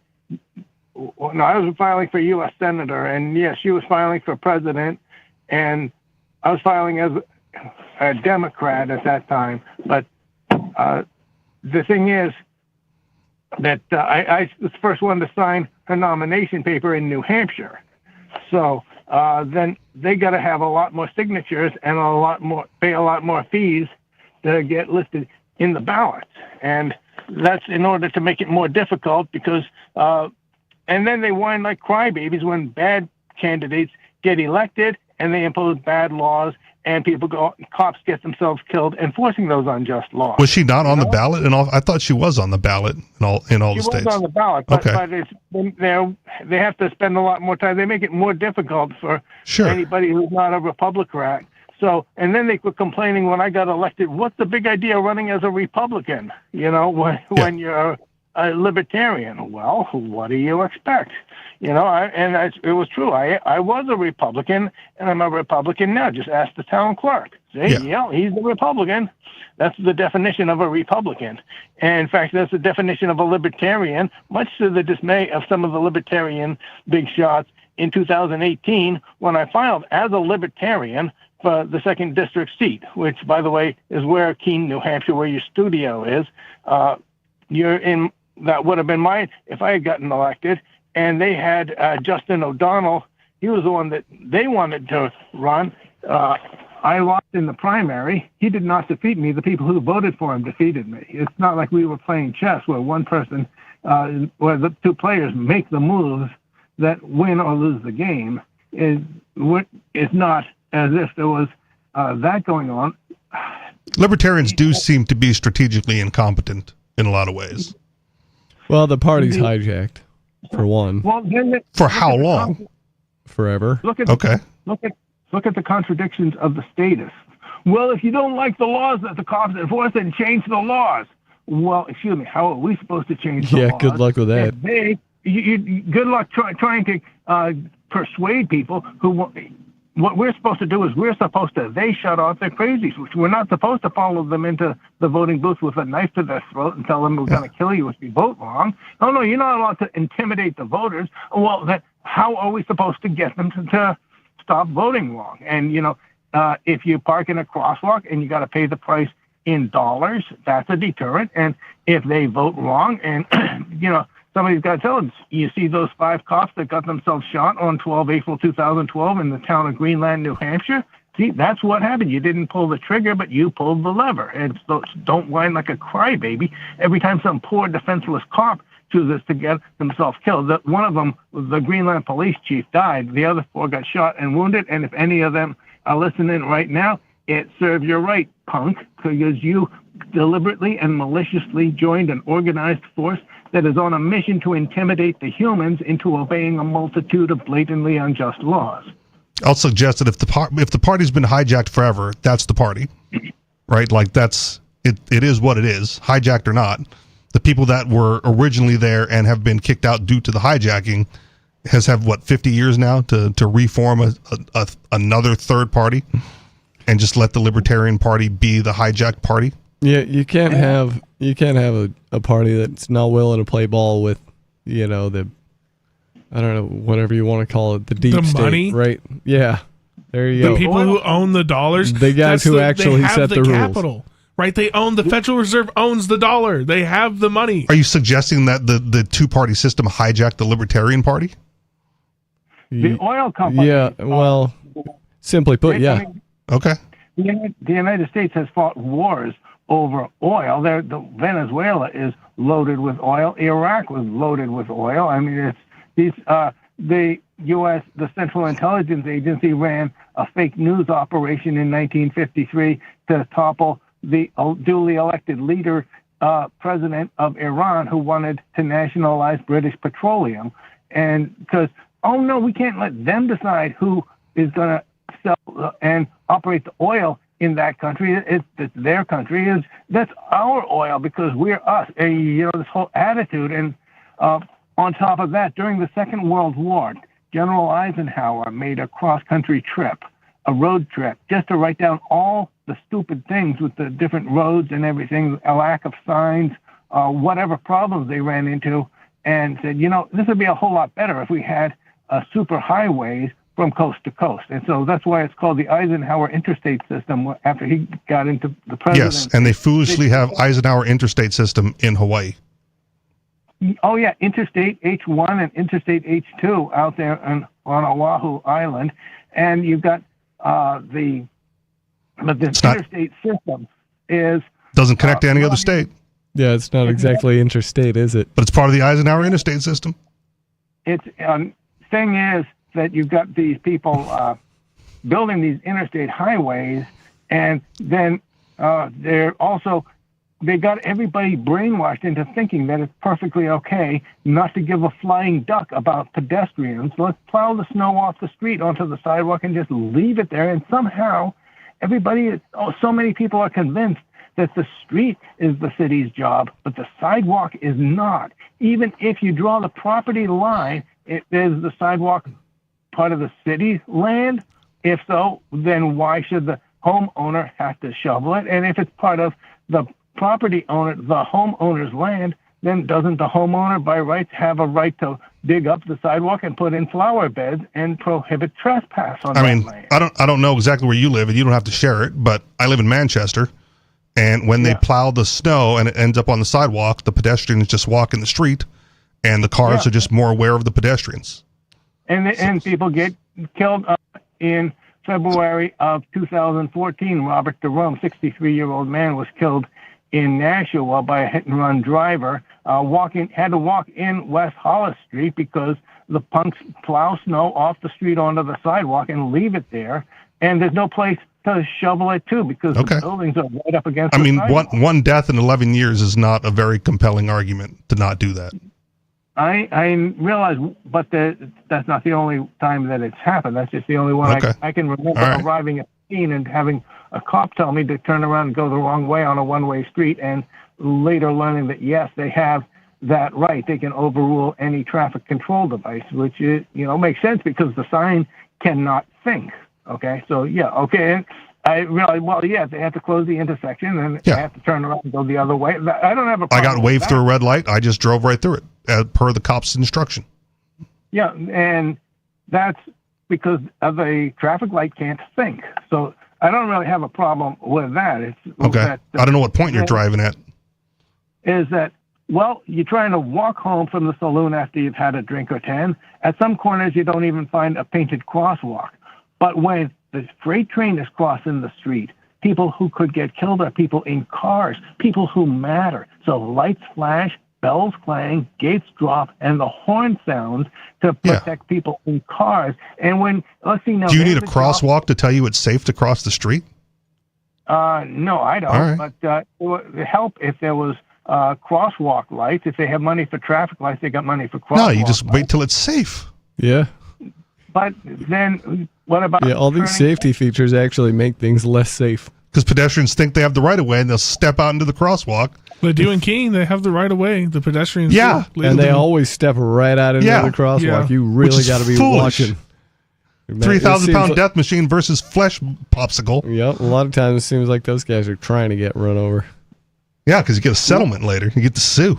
was filing for U.S. Senator, and yes, she was filing for president, and I was filing as a Democrat at that time. But the thing is that I was the first one to sign her nomination paper in New Hampshire. So then they got to have a lot more signatures and pay a lot more fees to get listed in the ballots. And that's in order to make it more difficult because, and then they whine like crybabies when bad candidates get elected and they impose bad laws and cops get themselves killed enforcing those unjust laws. Was she not on the ballot? I thought she was on the ballot in all the states. She was on the ballot, but they have to spend a lot more time. They make it more difficult for anybody who's not a Republican. So, and then they were complaining when I got elected, what's the big idea running as a Republican? When you're a libertarian. Well, what do you expect? It was true. I was a Republican, and I'm a Republican now. Just ask the town clerk. See, he's a Republican. That's the definition of a Republican. And in fact, that's the definition of a libertarian, much to the dismay of some of the libertarian big shots in 2018 when I filed as a libertarian for the 2nd District seat, which, by the way, is where Keene, New Hampshire, where your studio is. That would have been mine if I had gotten elected. And they had Justin O'Donnell. He was the one that they wanted to run. I lost in the primary. He did not defeat me. The people who voted for him defeated me. It's not like we were playing chess where one person, where the two players make the moves that win or lose the game. It's not as if there was that going on. Libertarians do seem to be strategically incompetent in a lot of ways. Well, the party's hijacked, for one. Well, for how long? Forever. Look at the contradictions of the statists. Well, if you don't like the laws that the cops enforce, then change the laws. Well, excuse me, how are we supposed to change the laws? Yeah, good luck with that. Good luck trying to persuade people who. What we're supposed to do is they shut off their crazies. We're not supposed to follow them into the voting booth with a knife to their throat and tell them we're going to kill you if you vote wrong. No, you're not allowed to intimidate the voters. Well, how are we supposed to get them to stop voting wrong? And, if you park in a crosswalk and you got to pay the price in dollars, that's a deterrent. And if they vote wrong and, somebody's got to tell them, you see those 5 cops that got themselves shot on April 2012 in the town of Greenland, New Hampshire? See, that's what happened. You didn't pull the trigger, but you pulled the lever. And so don't whine like a crybaby every time some poor defenseless cop chooses to get themselves killed. One of them, the Greenland police chief, died. The other 4 got shot and wounded. And if any of them are listening right now, it serves you right, punk, because you deliberately and maliciously joined an organized force that is on a mission to intimidate the humans into obeying a multitude of blatantly unjust laws. I'll suggest that if the party's been hijacked forever, that's the party, right? Like that's it. It is what it is, hijacked or not. The people that were originally there and have been kicked out due to the hijacking have 50 years now to reform another third party and just let the Libertarian Party be the hijacked party. Yeah, you can't have a party that's not willing to play ball with, the, I don't know, whatever you want to call it, the deep state, money? Right? Yeah, there you go. The people who own the dollars, the guys who actually set the rules. Capital, right? They own the Federal Reserve owns the dollar. They have the money. Are you suggesting that the two-party system hijacked the Libertarian Party? The oil company. Yeah, well, simply put, yeah. Okay. The United States has fought wars over oil. Venezuela is loaded with oil. Iraq was loaded with oil. I mean, the U.S., the Central Intelligence Agency, ran a fake news operation in 1953 to topple the duly elected leader, president of Iran, who wanted to nationalize British petroleum. And because, oh no, we can't let them decide who is going to sell and operate the oil in that country. It's their country. That's our oil because we're us. This whole attitude. And on top of that, during the Second World War, General Eisenhower made a cross-country trip, a road trip, just to write down all the stupid things with the different roads and everything, a lack of signs, whatever problems they ran into, and said, this would be a whole lot better if we had super highways from coast to coast. And so that's why it's called the Eisenhower Interstate System after he got into the presidency. Yes, and they foolishly have Eisenhower Interstate System in Hawaii. Oh, yeah, Interstate H1 and Interstate H2 out there on Oahu Island. And you've got this interstate system doesn't connect to any other state. Yeah, it's not exactly interstate, is it? But it's part of the Eisenhower Interstate System. It's thing is that you've got these people building these interstate highways, and then they got everybody brainwashed into thinking that it's perfectly okay not to give a flying duck about pedestrians. Let's plow the snow off the street onto the sidewalk and just leave it there. And somehow so many people are convinced that the street is the city's job, but the sidewalk is not. Even if you draw the property line, is the sidewalk part of the city's land? If so, then why should the homeowner have to shovel it? And if it's part of the property owner, the homeowner's land, then doesn't the homeowner by rights have a right to dig up the sidewalk and put in flower beds and prohibit trespass on that land? I don't know exactly where you live, and you don't have to share it, but I live in Manchester, and when they plow the snow and it ends up on the sidewalk, the pedestrians just walk in the street, and the cars are just more aware of the pedestrians. And people get killed in February of 2014. Robert Jerome, 63-year-old man, was killed in Nashua by a hit-and-run driver. Had to walk in West Hollis Street because the punks plow snow off the street onto the sidewalk and leave it there. And there's no place to shovel it to because the buildings are right up against the sidewalk. one death in 11 years is not a very compelling argument to not do that. I realize, but that's not the only time that it's happened. That's just the only one I can remember arriving at the scene and having a cop tell me to turn around and go the wrong way on a one-way street, and later learning that, yes, they have that right. They can overrule any traffic control device, which is, makes sense because the sign cannot think. Okay, so and I realize, they have to close the intersection and they have to turn around and go the other way. I don't have a problem. I got waved through a red light. I just drove right through it as per the cop's instruction. Yeah, and that's because of a traffic light can't think. So I don't really have a problem with that. It's okay. That, I don't know what point you're driving at. Is that, well, you're trying to walk home from the saloon after you've had a drink or 10. At some corners, you don't even find a painted crosswalk. But when the freight train is crossing the street, people who could get killed are people in cars, people who matter. So lights flash, bells clang, gates drop, and the horn sounds to protect people in cars. And when, let's see now. Do you need a crosswalk to tell you it's safe to cross the street? No, I don't. All right. But it would help if there was crosswalk lights. If they have money for traffic lights, they got money for crosswalk. No, you just wait till it's safe. Yeah. But then what about... Yeah, all these safety features actually make things less safe. Because pedestrians think they have the right of way and they'll step out into the crosswalk. They do in Keene. They have the right of way. The pedestrians. Yeah. And they always step right out into the crosswalk. Yeah. You really got to be foolish. watching. 3,000-pound death machine versus flesh popsicle. Yep. A lot of times it seems like those guys are trying to get run over. Yeah, because you get a settlement later. You get to sue.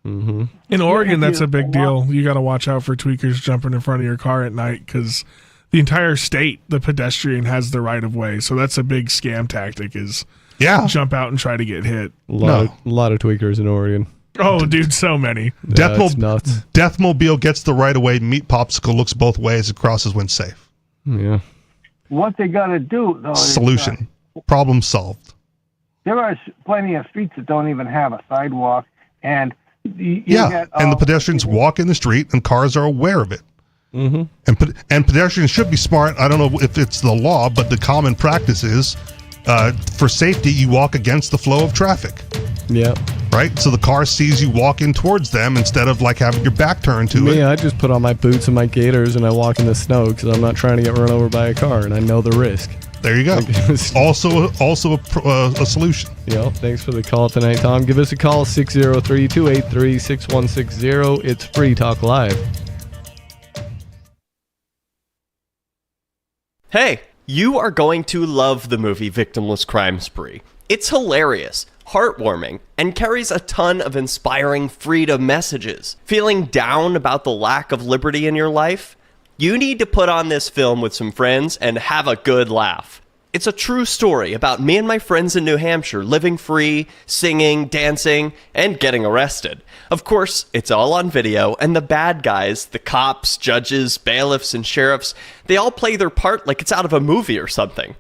Mm-hmm. In Oregon, that's a big deal. You got to watch out for tweakers jumping in front of your car at night because the entire state, the pedestrian has the right of way. So that's a big scam tactic is jump out and try to get hit. A lot of tweakers in Oregon. Oh, dude, so many. Deathmobile gets the right of way. Meat popsicle looks both ways. It crosses when safe. Yeah. What they got to do, though, solution. Problem solved. There are plenty of streets that don't even have a sidewalk, and you get, and the pedestrians walk in the street, and cars are aware of it. Mm-hmm. And pedestrians should be smart. I don't know if it's the law, but the common practice is, for safety, you walk against the flow of traffic. Yeah. Right? So the car sees you walking towards them instead of like having your back turned to it. I just put on my boots and my gaiters and I walk in the snow because I'm not trying to get run over by a car and I know the risk. There you go. also a solution. Yeah. Thanks for the call tonight, Tom. Give us a call, 603-283-6160. It's Free Talk Live. Hey, you are going to love the movie Victimless Crime Spree. It's hilarious, heartwarming, and carries a ton of inspiring freedom messages. Feeling down about the lack of liberty in your life? You need to put on this film with some friends and have a good laugh. It's a true story about me and my friends in New Hampshire living free, singing, dancing, and getting arrested. Of course, it's all on video, and the bad guys, the cops, judges, bailiffs, and sheriffs, they all play their part like it's out of a movie or something.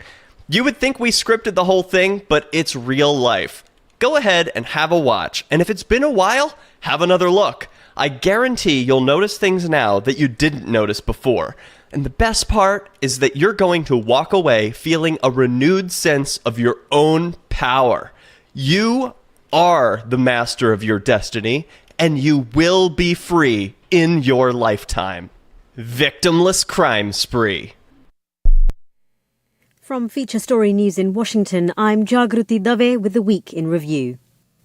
You would think we scripted the whole thing, but it's real life. Go ahead and have a watch, and if it's been a while, have another look. I guarantee you'll notice things now that you didn't notice before. And the best part is that you're going to walk away feeling a renewed sense of your own power. You are the master of your destiny, and you will be free in your lifetime. Victimless Crime Spree. From Feature Story News in Washington, I'm Jagruti Dave with the Week in Review.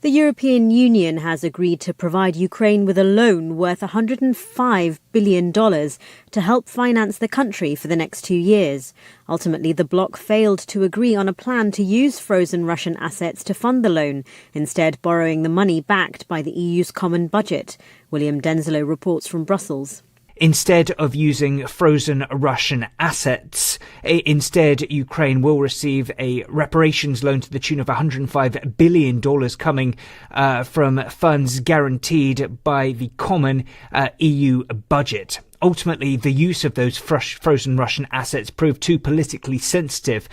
The European Union has agreed to provide Ukraine with a loan worth $105 billion to help finance the country for the next 2 years. Ultimately, the bloc failed to agree on a plan to use frozen Russian assets to fund the loan, instead borrowing the money backed by the EU's common budget. William Denslow reports from Brussels. Instead of using frozen Russian assets, Ukraine will receive a reparations loan to the tune of $105 billion coming from funds guaranteed by the common EU budget. Ultimately, the use of those frozen Russian assets proved too politically sensitive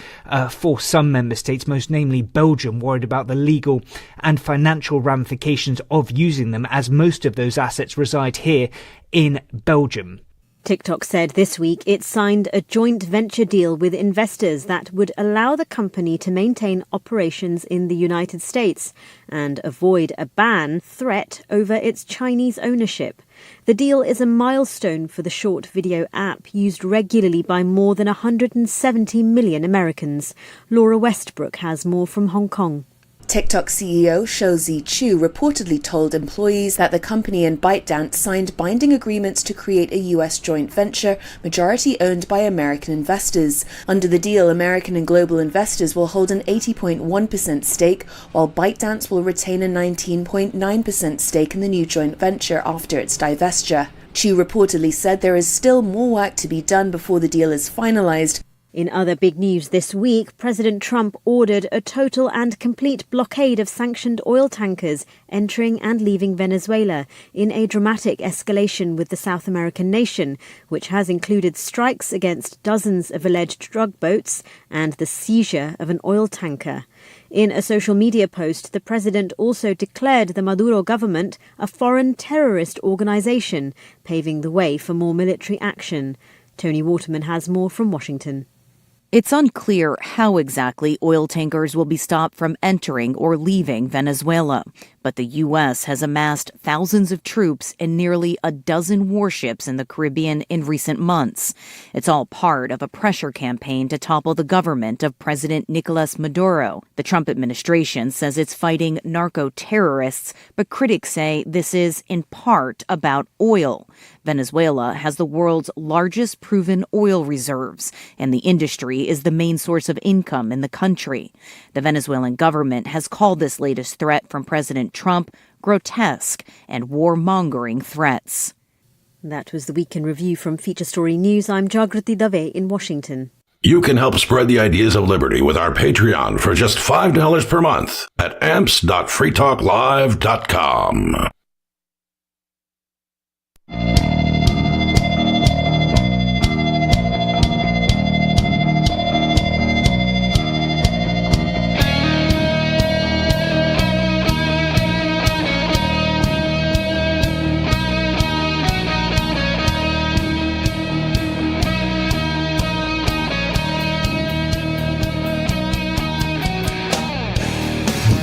for some member states, most namely Belgium, worried about the legal and financial ramifications of using them, as most of those assets reside here in Belgium. TikTok said this week it signed a joint venture deal with investors that would allow the company to maintain operations in the United States and avoid a ban threat over its Chinese ownership. The deal is a milestone for the short video app used regularly by more than 170 million Americans. Laura Westbrook has more from Hong Kong. TikTok CEO Shou Zi-Chew reportedly told employees that the company and ByteDance signed binding agreements to create a U.S. joint venture, majority owned by American investors. Under the deal, American and global investors will hold an 80.1% stake, while ByteDance will retain a 19.9% stake in the new joint venture after its divestiture. Chu reportedly said there is still more work to be done before the deal is finalized. In other big news this week, President Trump ordered a total and complete blockade of sanctioned oil tankers entering and leaving Venezuela in a dramatic escalation with the South American nation, which has included strikes against dozens of alleged drug boats and the seizure of an oil tanker. In a social media post, the president also declared the Maduro government a foreign terrorist organization, paving the way for more military action. Tony Waterman has more from Washington. It's unclear how exactly oil tankers will be stopped from entering or leaving Venezuela, but the U.S. has amassed thousands of troops and nearly a dozen warships in the Caribbean in recent months. It's all part of a pressure campaign to topple the government of President Nicolas Maduro. The Trump administration says it's fighting narco-terrorists, but critics say this is, in part, about oil. Venezuela has the world's largest proven oil reserves, and the industry is the main source of income in the country. The Venezuelan government has called this latest threat from President Trump grotesque and warmongering threats. That was the Week in Review from Feature Story News. I'm Jagrati Dave in Washington. You can help spread the ideas of liberty with our Patreon for just $5 per month at amps.freetalklive.com.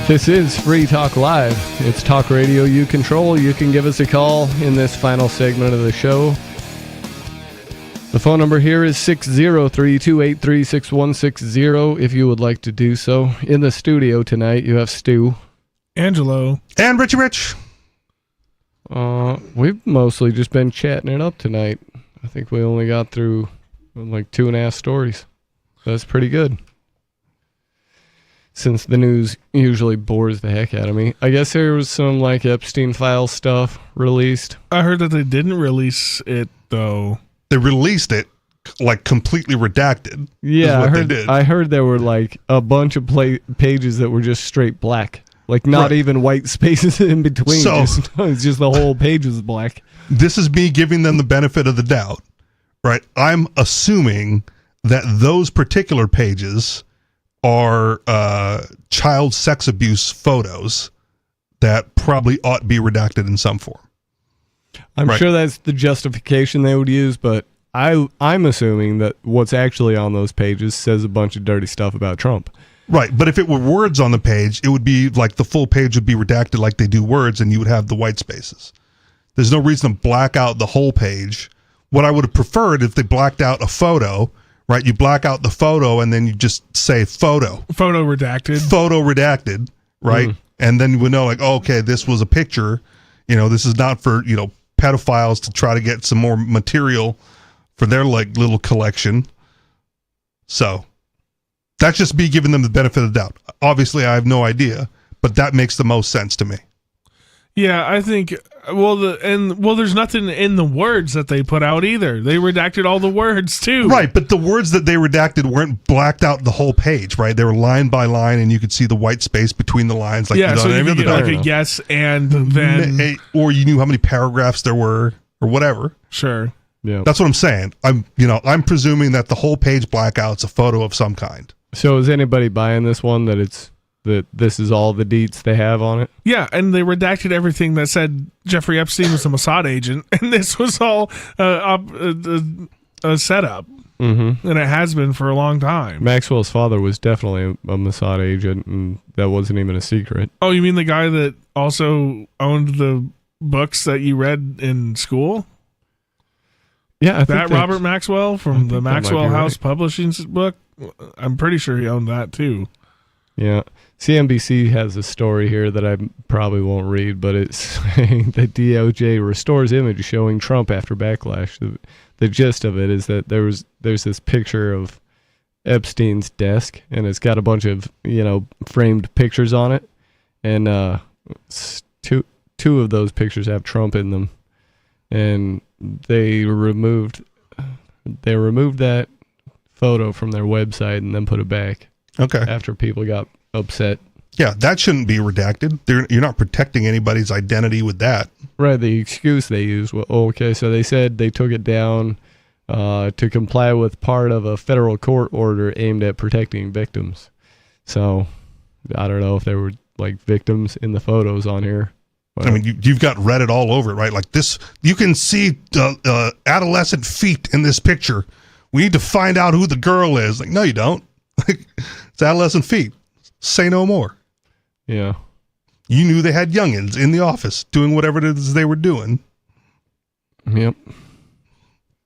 This is Free Talk Live. It's talk radio you control. You can give us a call in this final segment of the show. The phone number here is 603-283-6160 if you would like to do so. In the studio tonight, you have Stu. Angelo. And Richie Rich. We've mostly just been chatting it up tonight. I think we only got through like 2.5 stories. That's pretty good. Since the news usually bores the heck out of me. I guess there was some like Epstein file stuff released. I heard that they didn't release it though. They released it like completely redacted. Yeah, I heard there were like a bunch of pages that were just straight black. Like not even white spaces in between. So, it's just the whole page was black. This is me giving them the benefit of the doubt, right? I'm assuming that those particular pages are child sex abuse photos that probably ought to be redacted in some form. I'm sure that's the justification they would use, but I'm assuming that what's actually on those pages says a bunch of dirty stuff about Trump. Right, but if it were words on the page, it would be like the full page would be redacted like they do words, and you would have the white spaces. There's no reason to black out the whole page. What I would have preferred if they blacked out a photo, right? You black out the photo and then you just say photo. Photo redacted. Photo redacted, right? And then you would know like, oh, okay, this was a picture. You know, this is not for, pedophiles to try to get some more material for their like little collection. So that's just me giving them the benefit of the doubt. Obviously, I have no idea, but that makes the most sense to me. Yeah, I think there's nothing in the words that they put out either. They redacted all the words too. Right, but the words that they redacted weren't blacked out the whole page, right? They were line by line, and you could see the white space between the lines. Like so you could get like a yes and then, or you knew how many paragraphs there were, or whatever. Sure. Yeah, that's what I'm saying. I'm presuming that the whole page blackout's a photo of some kind. So is anybody buying this one that this is all the deets they have on it? Yeah, and they redacted everything that said Jeffrey Epstein was a Mossad agent, and this was all a setup. And it has been for a long time. Maxwell's father was definitely a Mossad agent, and that wasn't even a secret. Oh, you mean the guy that also owned the books that you read in school? Yeah, that Robert Maxwell from the Maxwell House Publishing book. I'm pretty sure he owned that too. Yeah. CNBC has a story here that I probably won't read, but it's saying that DOJ restores image showing Trump after backlash. The gist of it is that there's this picture of Epstein's desk, and it's got a bunch of framed pictures on it, and two of those pictures have Trump in them, and they removed that photo from their website and then put it back. Okay. After people got upset. Yeah, that shouldn't be redacted. You're not protecting anybody's identity with that. Right. The excuse they used. Well, okay, so they said they took it down to comply with part of a federal court order aimed at protecting victims. So I don't know if there were like victims in the photos on here. I mean, you've got Reddit all over it, right? Like this, you can see adolescent feet in this picture. We need to find out who the girl is. Like, no, you don't. It's adolescent feet. Say no more. Yeah. You knew they had youngins in the office doing whatever it is they were doing. Yep.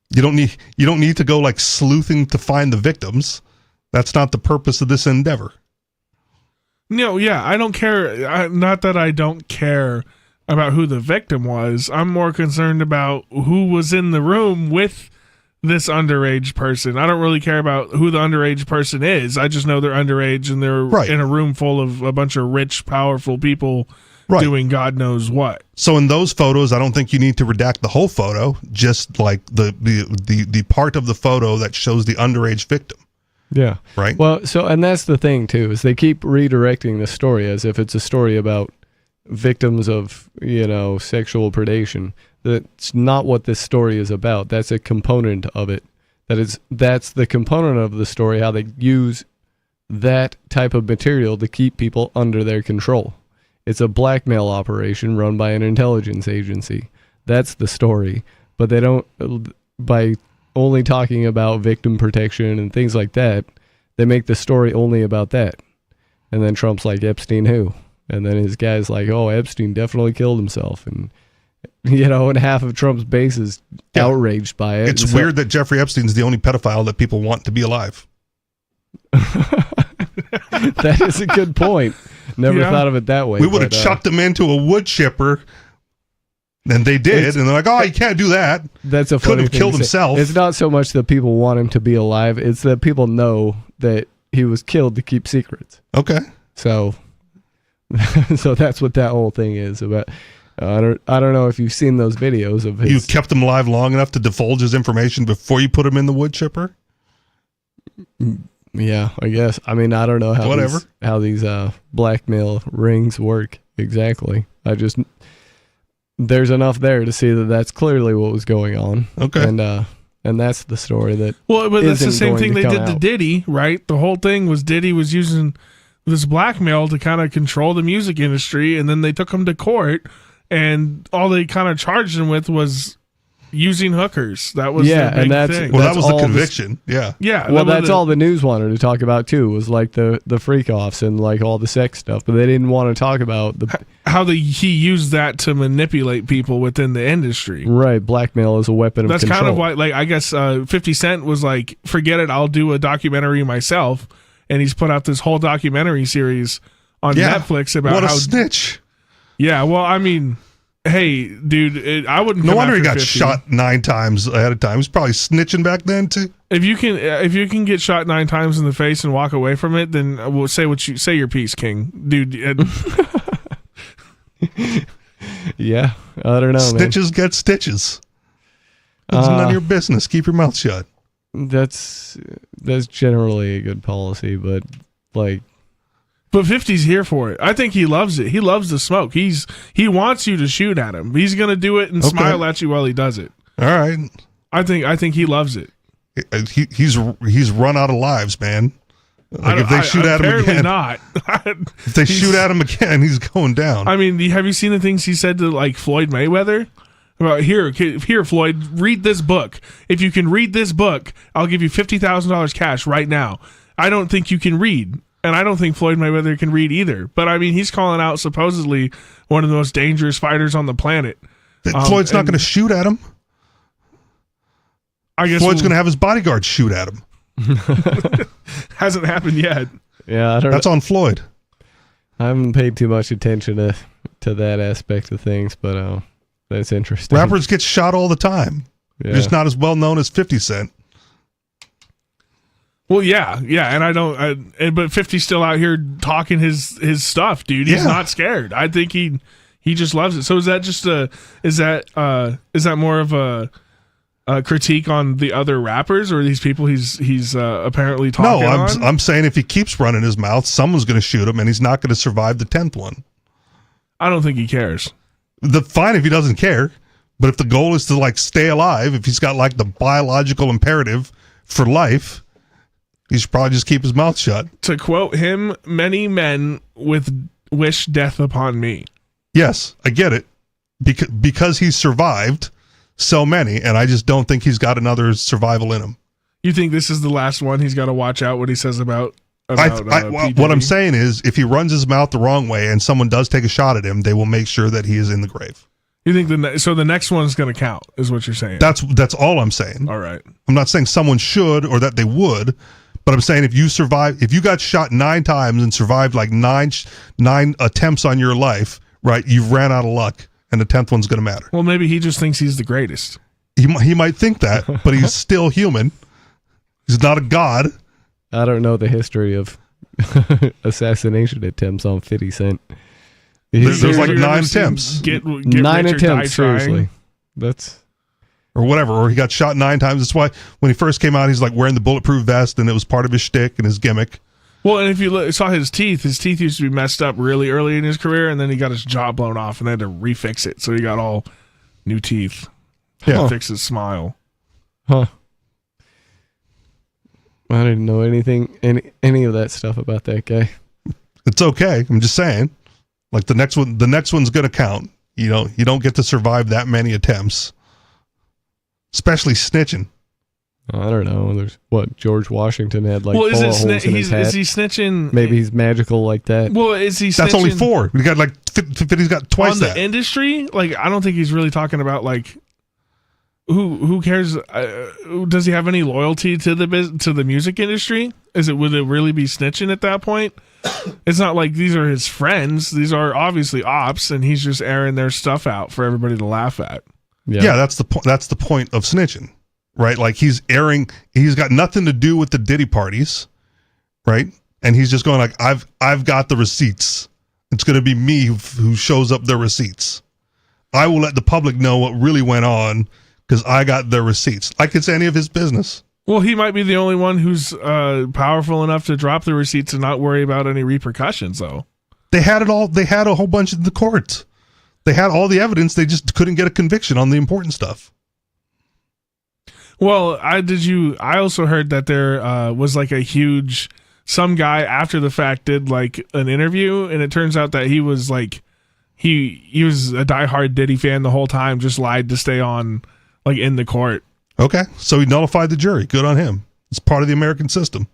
You don't need to go like sleuthing to find the victims. That's not the purpose of this endeavor. No, yeah, I don't care. Not that I don't care about who the victim was. I'm more concerned about who was in the room with this underage person. I don't really care about who the underage person is. I just know they're underage and they're in a room full of a bunch of rich, powerful people doing God knows what. So in those photos, I don't think you need to redact the whole photo, just like the part of the photo that shows the underage victim. Yeah. Right. Well, so, and that's the thing too, is they keep redirecting the story as if it's a story about victims of, sexual predation. That's not what this story is about. That's a component of it. That's the component of the story, how they use that type of material to keep people under their control. It's a blackmail operation run by an intelligence agency. That's the story. But they don't, by only talking about victim protection and things like that, they make the story only about that. And then Trump's like, Epstein who? And then his guy's like, oh, Epstein definitely killed himself. And, and half of Trump's base is outraged by it. It's weird that Jeffrey Epstein's the only pedophile that people want to be alive. That is a good point. Never thought of it that way. We would have chucked him into a wood chipper. And they did, and they're like, "Oh, you can't do that." That's a could funny have thing killed to say. himself. It's not so much that people want him to be alive; it's that people know that he was killed to keep secrets. Okay, so that's what that whole thing is about. I don't know if you've seen those videos of his. You kept him alive long enough to divulge his information before you put him in the wood chipper. Yeah, I guess. I mean, I don't know how these blackmail rings work exactly. There's enough there to see that that's clearly what was going on. Okay. And that's the story that. Well, but that's the same thing they did out. to Diddy, right? The whole thing was Diddy was using this blackmail to kind of control the music industry, and then they took him to court, and all they kind of charged him with was using hookers. That was their big thing. Well, that was the conviction. Yeah. Well, that's all the news wanted to talk about too, was like the freak offs and like all the sex stuff, but they didn't want to talk about how he used that to manipulate people within the industry. Right, blackmail is a weapon of control. That's kind of why, like, I guess 50 Cent was like, forget it, I'll do a documentary myself, and he's put out this whole documentary series on Netflix about what a how snitch. Yeah, well, I mean, hey, dude, I wouldn't. No wonder he got 50. shot 9 times ahead of time. He was probably snitching back then too. If you can get shot 9 times in the face and walk away from it, then we'll say your piece, King, dude. Yeah, I don't know. Snitches get stitches. It's none of your business. Keep your mouth shut. That's generally a good policy, but like. But 50's here for it. I think he loves it. He loves the smoke. He wants you to shoot at him. He's gonna do it and smile at you while he does it. All right. I think he loves it. He's run out of lives, man. Like if they shoot at him again, not. If they shoot at him again, he's going down. I mean, have you seen the things he said to like Floyd Mayweather? About here, Floyd, read this book. If you can read this book, I'll give you $50,000 cash right now. I don't think you can read. And I don't think Floyd Mayweather can read either. But, I mean, he's calling out supposedly one of the most dangerous fighters on the planet. Floyd's not going to shoot at him. I guess Floyd's going to have his bodyguard shoot at him. Hasn't happened yet. Yeah, that's on Floyd. I haven't paid too much attention to that aspect of things, but that's interesting. Rappers get shot all the time. Yeah. Just not as well known as 50 Cent. Well, yeah, and I don't. But 50's still out here talking his stuff, dude. He's not scared. I think he just loves it. So is that just is that more of critique on the other rappers or these people he's apparently talking on? No, I'm saying if he keeps running his mouth, someone's going to shoot him, and he's not going to survive the 10th one. I don't think he cares. Fine if he doesn't care, but if the goal is to like stay alive, if he's got like the biological imperative for life, he should probably just keep his mouth shut. To quote him, many men wish death upon me. Yes, I get it. Because he's survived so many, and I just don't think he's got another survival in him. You think this is the last one? He's got to watch out what he says about what I'm saying is, if he runs his mouth the wrong way and someone does take a shot at him, they will make sure that he is in the grave. You think the next one's going to count, is what you're saying? That's all I'm saying. All right. I'm not saying someone should or that they would, but I'm saying if you got shot 9 times and survived like nine attempts on your life, right? You've ran out of luck, and the 10th one's going to matter. Well, maybe he just thinks he's the greatest. He might think that, but he's still human. He's not a god. I don't know the history of assassination attempts on 50 Cent. There's like 9 attempts. Get 9 attempts, seriously. Or whatever, or he got shot 9 times. That's why when he first came out, he's like wearing the bulletproof vest, and it was part of his shtick and his gimmick. Well, and if you saw his teeth used to be messed up really early in his career, and then he got his jaw blown off, and they had to refix it. So he got all new teeth. Yeah. Fix his smile. Huh. I didn't know any of that stuff about that guy. It's okay. I'm just saying. Like the next one's gonna count. You don't get to survive that many attempts. Especially snitching. I don't know. There's George Washington had like is holes in his hat. Is he snitching? Maybe he's magical like that. Well, is he snitching? That's only 4. We got like 50, he's got twice on that. The industry? Like, I don't think he's really talking about like who cares? Does he have any loyalty to the music industry? Would it really be snitching at that point? It's not like these are his friends. These are obviously ops, and he's just airing their stuff out for everybody to laugh at. Yeah, that's the point of snitching, right? Like he's got nothing to do with the Diddy parties, right? And he's just going like, I've got the receipts. It's going to be me who shows up the receipts. I will let the public know what really went on because I got the receipts. Like it's any of his business. Well, he might be the only one who's powerful enough to drop the receipts and not worry about any repercussions, though. They had it all. They had a whole bunch in the courts. They had all the evidence. They just couldn't get a conviction on the important stuff. Well, I also heard that there was like some guy after the fact did like an interview, and it turns out that he was like, he was a diehard Diddy fan the whole time, just lied to stay on like in the court. Okay, so he nullified the jury. Good on him. It's part of the American system.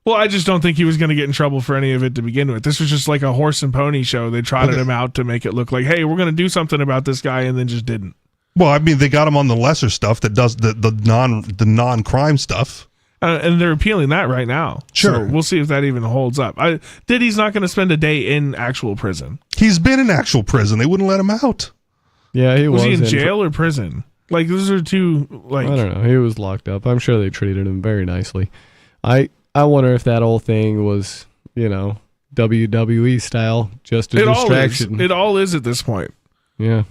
Well, I just don't think he was going to get in trouble for any of it to begin with. This was just like a horse and pony show. They trotted him out to make it look like, hey, we're going to do something about this guy, and then just didn't. Well, I mean, they got him on the lesser stuff that does the non-crime stuff. And they're appealing that right now. Sure. So we'll see if that even holds up. Diddy's not going to spend a day in actual prison. He's been in actual prison. They wouldn't let him out. Yeah, he was. Was he in jail or prison? Like, those are two, like... I don't know. He was locked up. I'm sure they treated him very nicely. I wonder if that whole thing was, WWE style, just a distraction. It all is at this point. Yeah.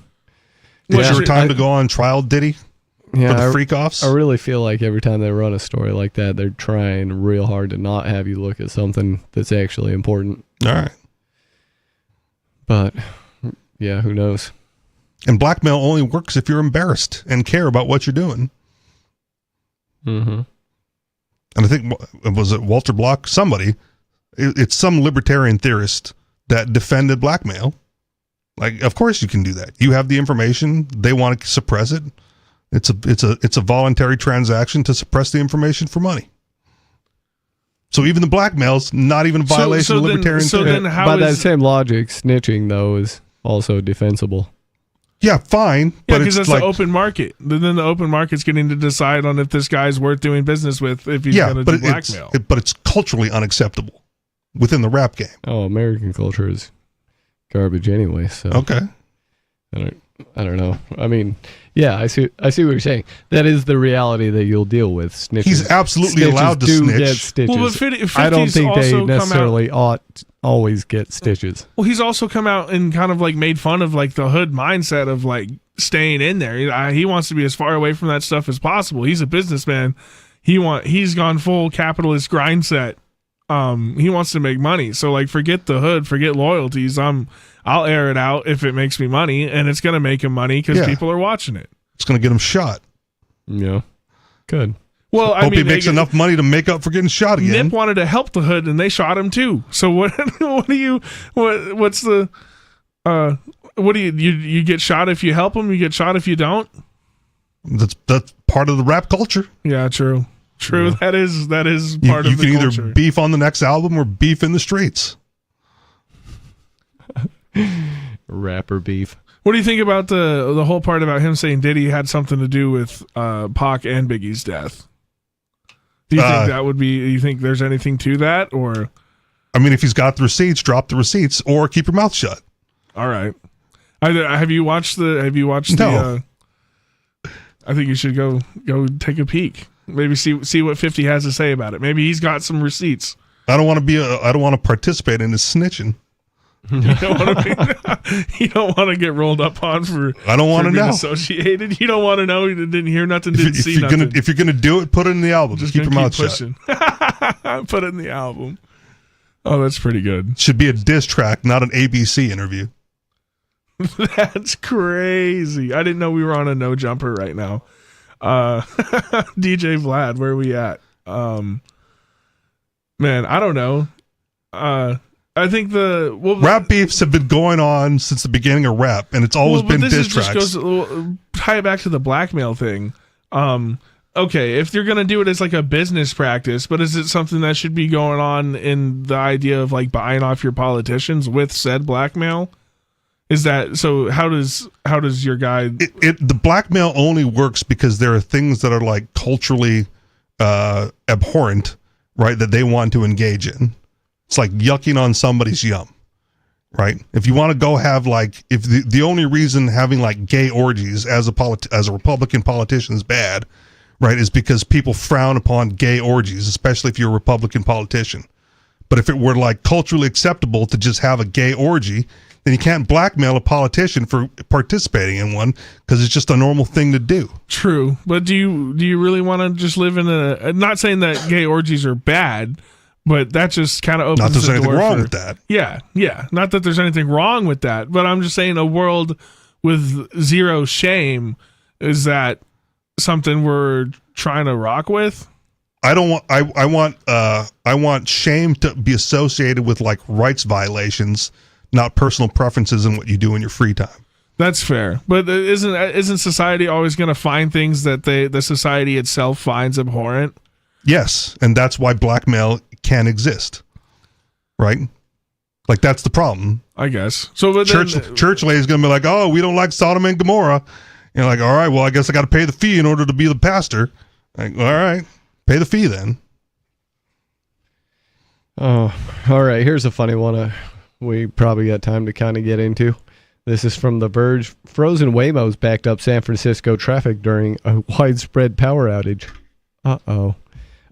It's your time to go on trial, Diddy? Yeah, for the freak-offs? I really feel like every time they run a story like that, they're trying real hard to not have you look at something that's actually important. All right. But, yeah, who knows? And blackmail only works if you're embarrassed and care about what you're doing. Mm-hmm. And I think, was it Walter Block? Somebody. It's some libertarian theorist that defended blackmail. Like, of course you can do that. You have the information. They want to suppress it. It's a voluntary transaction to suppress the information for money. So even the blackmail's not even a violation of libertarian theory. Then how by that same logic, snitching, though, is also defensible. Yeah, fine. Yeah, because that's like, the open market. Then the open market's getting to decide on if this guy's worth doing business with, if he's going to do blackmail. But it's culturally unacceptable within the rap game. Oh, American culture is garbage anyway. So okay. I don't know. I mean, yeah, I see what you're saying. That is the reality that you'll deal with. Snitches. He's absolutely Snitches allowed to do snitch. Get stitches. Well, but I don't 50's think they also come necessarily always get stitches. Well, he's also come out and kind of like made fun of like the hood mindset of like staying in there. He wants to be as far away from that stuff as possible. He's a businessman. He's gone full capitalist grind set. He wants to make money. So like, forget the hood, forget loyalties. I'll air it out if it makes me money, and it's gonna make him money because people are watching it. It's gonna get him shot. Yeah, good. Well, I hope mean, he makes enough money to make up for getting shot again. Nip wanted to help the hood, and they shot him too. So what? What's the? What do you get shot if you help him? You get shot if you don't. That's part of the rap culture. Yeah, true. Yeah. That is part of the culture. You can either beef on the next album or beef in the streets. Rapper beef. What do you think about the whole part about him saying Diddy had something to do with Pac and Biggie's death? Do you think that would be? Do you think there's anything to that, or? I mean, if he's got the receipts, drop the receipts, or keep your mouth shut. All right. Have you watched the? No. I think you should go take a peek. Maybe see what 50 has to say about it. Maybe he's got some receipts. I don't want to participate in his snitching. You don't want to get rolled up on for. I don't want to know. Associated. You don't want to know. You didn't hear nothing. Didn't see nothing. If you're gonna do it, put it in the album. Just keep your mouth pushing. Shut. Put it in the album. Oh, that's pretty good. Should be a diss track, not an ABC interview. That's crazy. I didn't know we were on a no jumper right now. DJ Vlad, where are we at? Man, I don't know. I think rap beefs have been going on since the beginning of rap, and it's always been diss tracks. Tie it back to the blackmail thing. Okay, if you're gonna do it as like a business practice, but is it something that should be going on in the idea of like buying off your politicians with said blackmail? Is that so? How does your guy? The blackmail only works because there are things that are like culturally abhorrent, right? That they want to engage in. It's like yucking on somebody's yum, right? If you want to go have like, if the only reason having like gay orgies as a Republican politician is bad, right, is because people frown upon gay orgies, especially if you're a Republican politician. But if it were like culturally acceptable to just have a gay orgy, then you can't blackmail a politician for participating in one because it's just a normal thing to do. True, but do you really want to just live in a? Not saying that gay orgies are bad. But that just kind of opens the door. Not there's anything wrong with that. Yeah. Not that there's anything wrong with that, but I'm just saying a world with zero shame, is that something we're trying to rock with? I don't want. I want shame to be associated with like rights violations, not personal preferences in what you do in your free time. That's fair, but isn't society always going to find things that the society itself finds abhorrent? Yes, and that's why blackmail can exist, right? Like that's the problem, I guess. So, but church lady's gonna be like, "Oh, we don't like Sodom and Gomorrah." You're like, "All right, well, I guess I got to pay the fee in order to be the pastor." Like, all right, pay the fee then. Oh, all right. Here's a funny one. We probably got time to kind of get into. This is from The Verge. Frozen Waymos backed up San Francisco traffic during a widespread power outage. Uh-oh.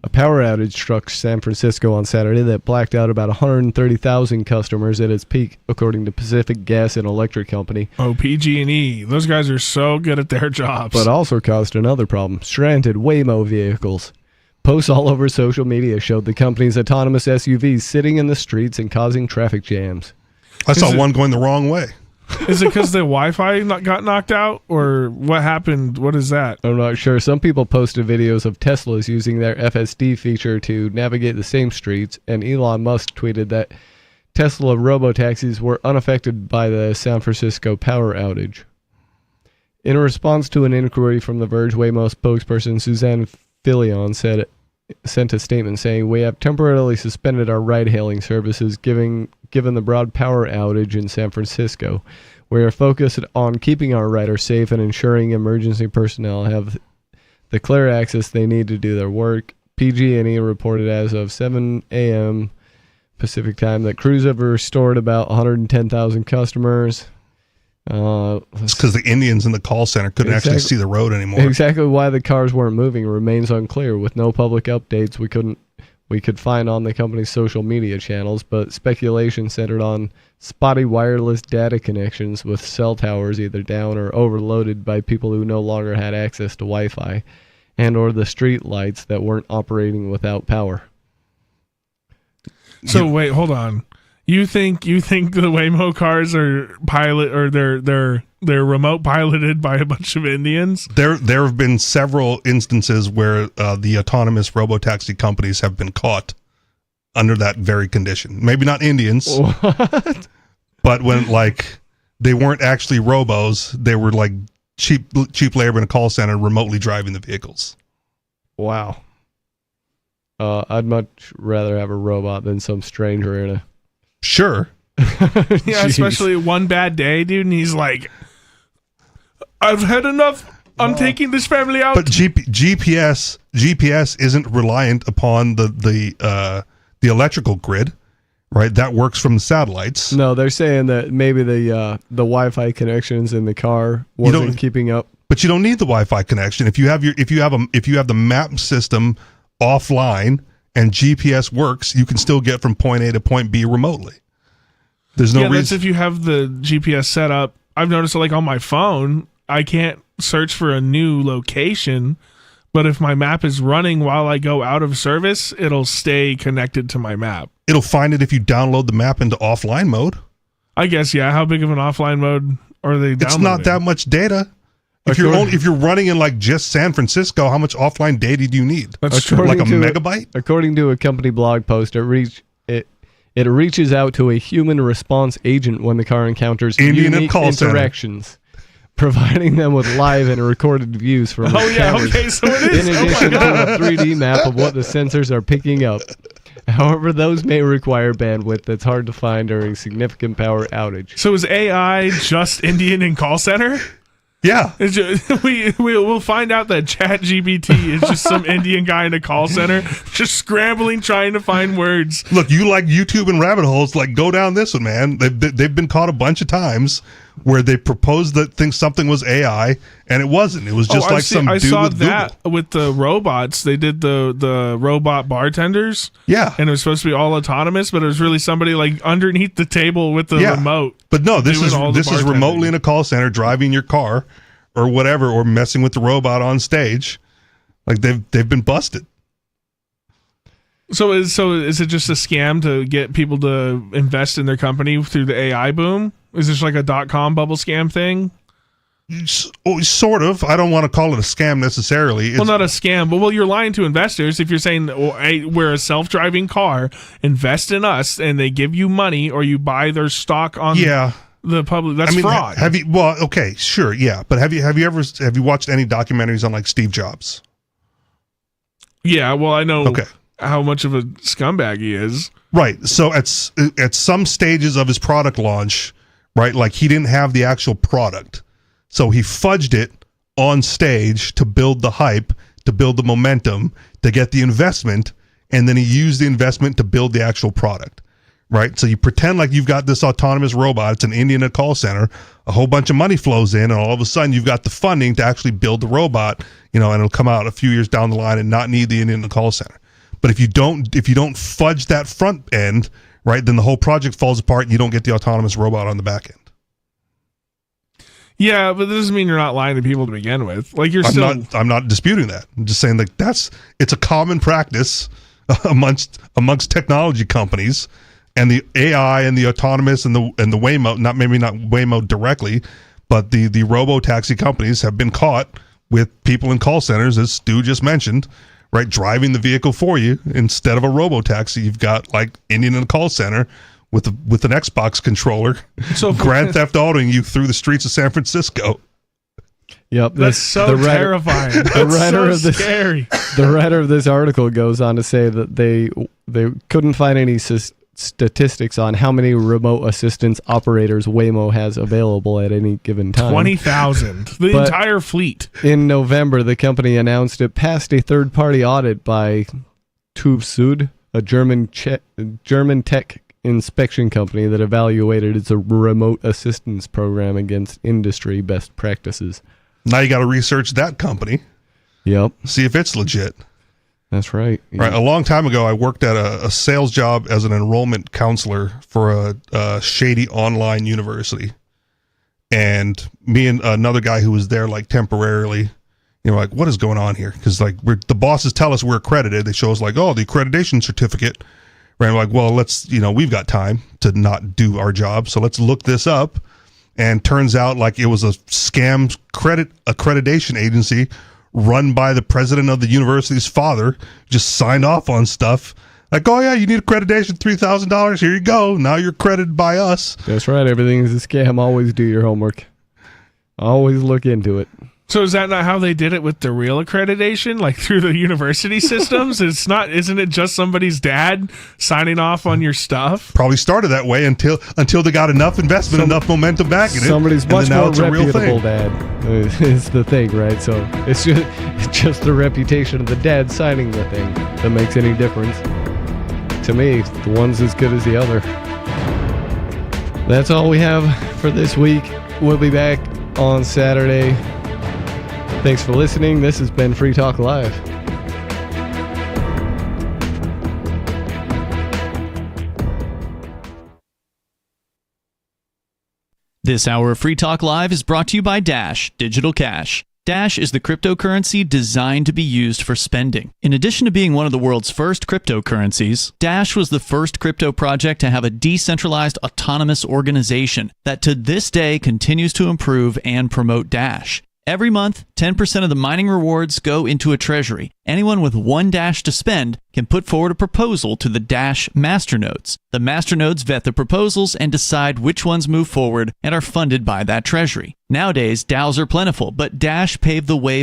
A power outage struck San Francisco on Saturday that blacked out about 130,000 customers at its peak, according to Pacific Gas and Electric Company. Oh, PG&E. Those guys are so good at their jobs. But also caused another problem. Stranded Waymo vehicles. Posts all over social media showed the company's autonomous SUVs sitting in the streets and causing traffic jams. I saw one going the wrong way. Is it because the Wi-Fi got knocked out, or what happened? What is that? I'm not sure. Some people posted videos of Teslas using their FSD feature to navigate the same streets, and Elon Musk tweeted that Tesla robotaxis were unaffected by the San Francisco power outage. In response to an inquiry from The Verge, Waymo spokesperson Suzanne Filion sent a statement saying, "We have temporarily suspended our ride-hailing services given the broad power outage in San Francisco. We are focused on keeping our riders safe and ensuring emergency personnel have the clear access they need to do their work." PG&E reported as of 7 a.m. Pacific time that crews have restored about 110,000 customers. It's because the Indians in the call center couldn't actually see the road anymore. Exactly why the cars weren't moving remains unclear, with no public updates we could find on the company's social media channels, but speculation centered on spotty wireless data connections with cell towers either down or overloaded by people who no longer had access to Wi-Fi, and or the street lights that weren't operating without power. So wait, hold on. You think the Waymo cars are they're remote piloted by a bunch of Indians? There have been several instances where the autonomous robotaxi companies have been caught under that very condition. Maybe not Indians, What? but when they weren't actually robos, they were like cheap labor in a call center remotely driving the vehicles. Wow. I'd much rather have a robot than some stranger in a... Sure. Yeah, especially one bad day, dude, and he's like, I've had enough. I'm taking this family out. But GPS isn't reliant upon the electrical grid, right? That works from the satellites. No, they're saying that maybe the Wi-Fi connections in the car wasn't keeping up. But you don't need the Wi-Fi connection if you have the map system offline and GPS works. You can still get from point A to point B remotely. There's no reason. That's if you have the GPS set up. I've noticed on my phone, I can't search for a new location, but if my map is running while I go out of service, it'll stay connected to my map. It'll find it if you download the map into offline mode. I guess, yeah. How big of an offline mode are they downloading? It's not that much data. If you're running in just San Francisco, how much offline data do you need? That's like a megabyte? According to a company blog post, it reaches out to a human response agent when the car encounters unique interactions, providing them with live and recorded views from its cameras, okay, so it is. in addition to a 3D map of what the sensors are picking up. However, those may require bandwidth that's hard to find during significant power outage. So is AI just Indian in call center? Yeah. We'll find out that ChatGPT is just some Indian guy in a call center just scrambling trying to find words. Look, you like YouTube and rabbit holes, go down this one, man. They've been caught a bunch of times where they proposed that something was AI and it wasn't. It was just I saw that with the robots. They did the robot bartenders. Yeah. And it was supposed to be all autonomous, but it was really somebody underneath the table with the remote. But no, this is remotely in a call center driving your car or whatever, or messing with the robot on stage. They've been busted. So is it just a scam to get people to invest in their company through the AI boom? Is this like a .com bubble scam thing? Sort of. I don't want to call it a scam necessarily. Well, not a scam, but you're lying to investors if you're saying, hey, we're a self-driving car, invest in us, and they give you money or you buy their stock on the public. That's fraud. Have you? Well, okay, sure, yeah, but have you watched any documentaries on Steve Jobs? Yeah, well, I know how much of a scumbag he is. Right. So at some stages of his product launch, right, he didn't have the actual product. So he fudged it on stage to build the hype, to build the momentum, to get the investment, and then he used the investment to build the actual product, right? So you pretend like you've got this autonomous robot, it's an Indian at a call center, a whole bunch of money flows in, and all of a sudden you've got the funding to actually build the robot, and it'll come out a few years down the line and not need the Indian at the call center. But if you don't fudge that front end, right, then the whole project falls apart and you don't get the autonomous robot on the back end. Yeah, but that doesn't mean you're not lying to people to begin with. I'm not disputing that. I'm just saying it's a common practice amongst technology companies, and the AI and the autonomous and the Waymo, not Waymo directly, but the robo-taxi companies have been caught with people in call centers, as Stu just mentioned, right, driving the vehicle for you instead of a robo-taxi. You've got Indian in a call center with an Xbox controller, Grand Theft Autoing you through the streets of San Francisco. Yep, that's so terrifying. Scary. The writer of this article goes on to say that they couldn't find any statistics on how many remote assistance operators Waymo has available at any given time. 20,000, the entire fleet. In November, the company announced it passed a third-party audit by TÜV Süd, a German tech inspection company that evaluated its remote assistance program against industry best practices. Now you got to research that company. Yep. See if it's legit. That's right. Right. A long time ago, I worked at a sales job as an enrollment counselor for a shady online university. And me and another guy who was there like temporarily, like, what is going on here? Because like the bosses tell us we're accredited. They show us like, oh, the accreditation certificate. Right. I'm like, well, let's, we've got time to not do our job. So let's look this up. And turns out like it was a scam accreditation agency run by the president of the university's father, just signed off on stuff. Like, oh yeah, you need accreditation, $3,000. Here you go. Now you're accredited by us. That's right. Everything is a scam. Always do your homework. Always look into it. So is that not how they did it with the real accreditation, like through the university systems? Isn't it just somebody's dad signing off on your stuff? Probably started that way until they got enough investment, enough momentum backing it. Somebody's much more reputable dad is the thing, right? So it's just the reputation of the dad signing the thing that makes any difference. To me, the one's as good as the other. That's all we have for this week. We'll be back on Saturday. Thanks for listening. This has been Free Talk Live. This hour of Free Talk Live is brought to you by Dash Digital Cash. Dash is the cryptocurrency designed to be used for spending. In addition to being one of the world's first cryptocurrencies, Dash was the first crypto project to have a decentralized autonomous organization that to this day continues to improve and promote Dash. Every month, 10% of the mining rewards go into a treasury. Anyone with one Dash to spend can put forward a proposal to the Dash masternodes. The masternodes vet the proposals and decide which ones move forward and are funded by that treasury. Nowadays, DAOs are plentiful, but Dash paved the way by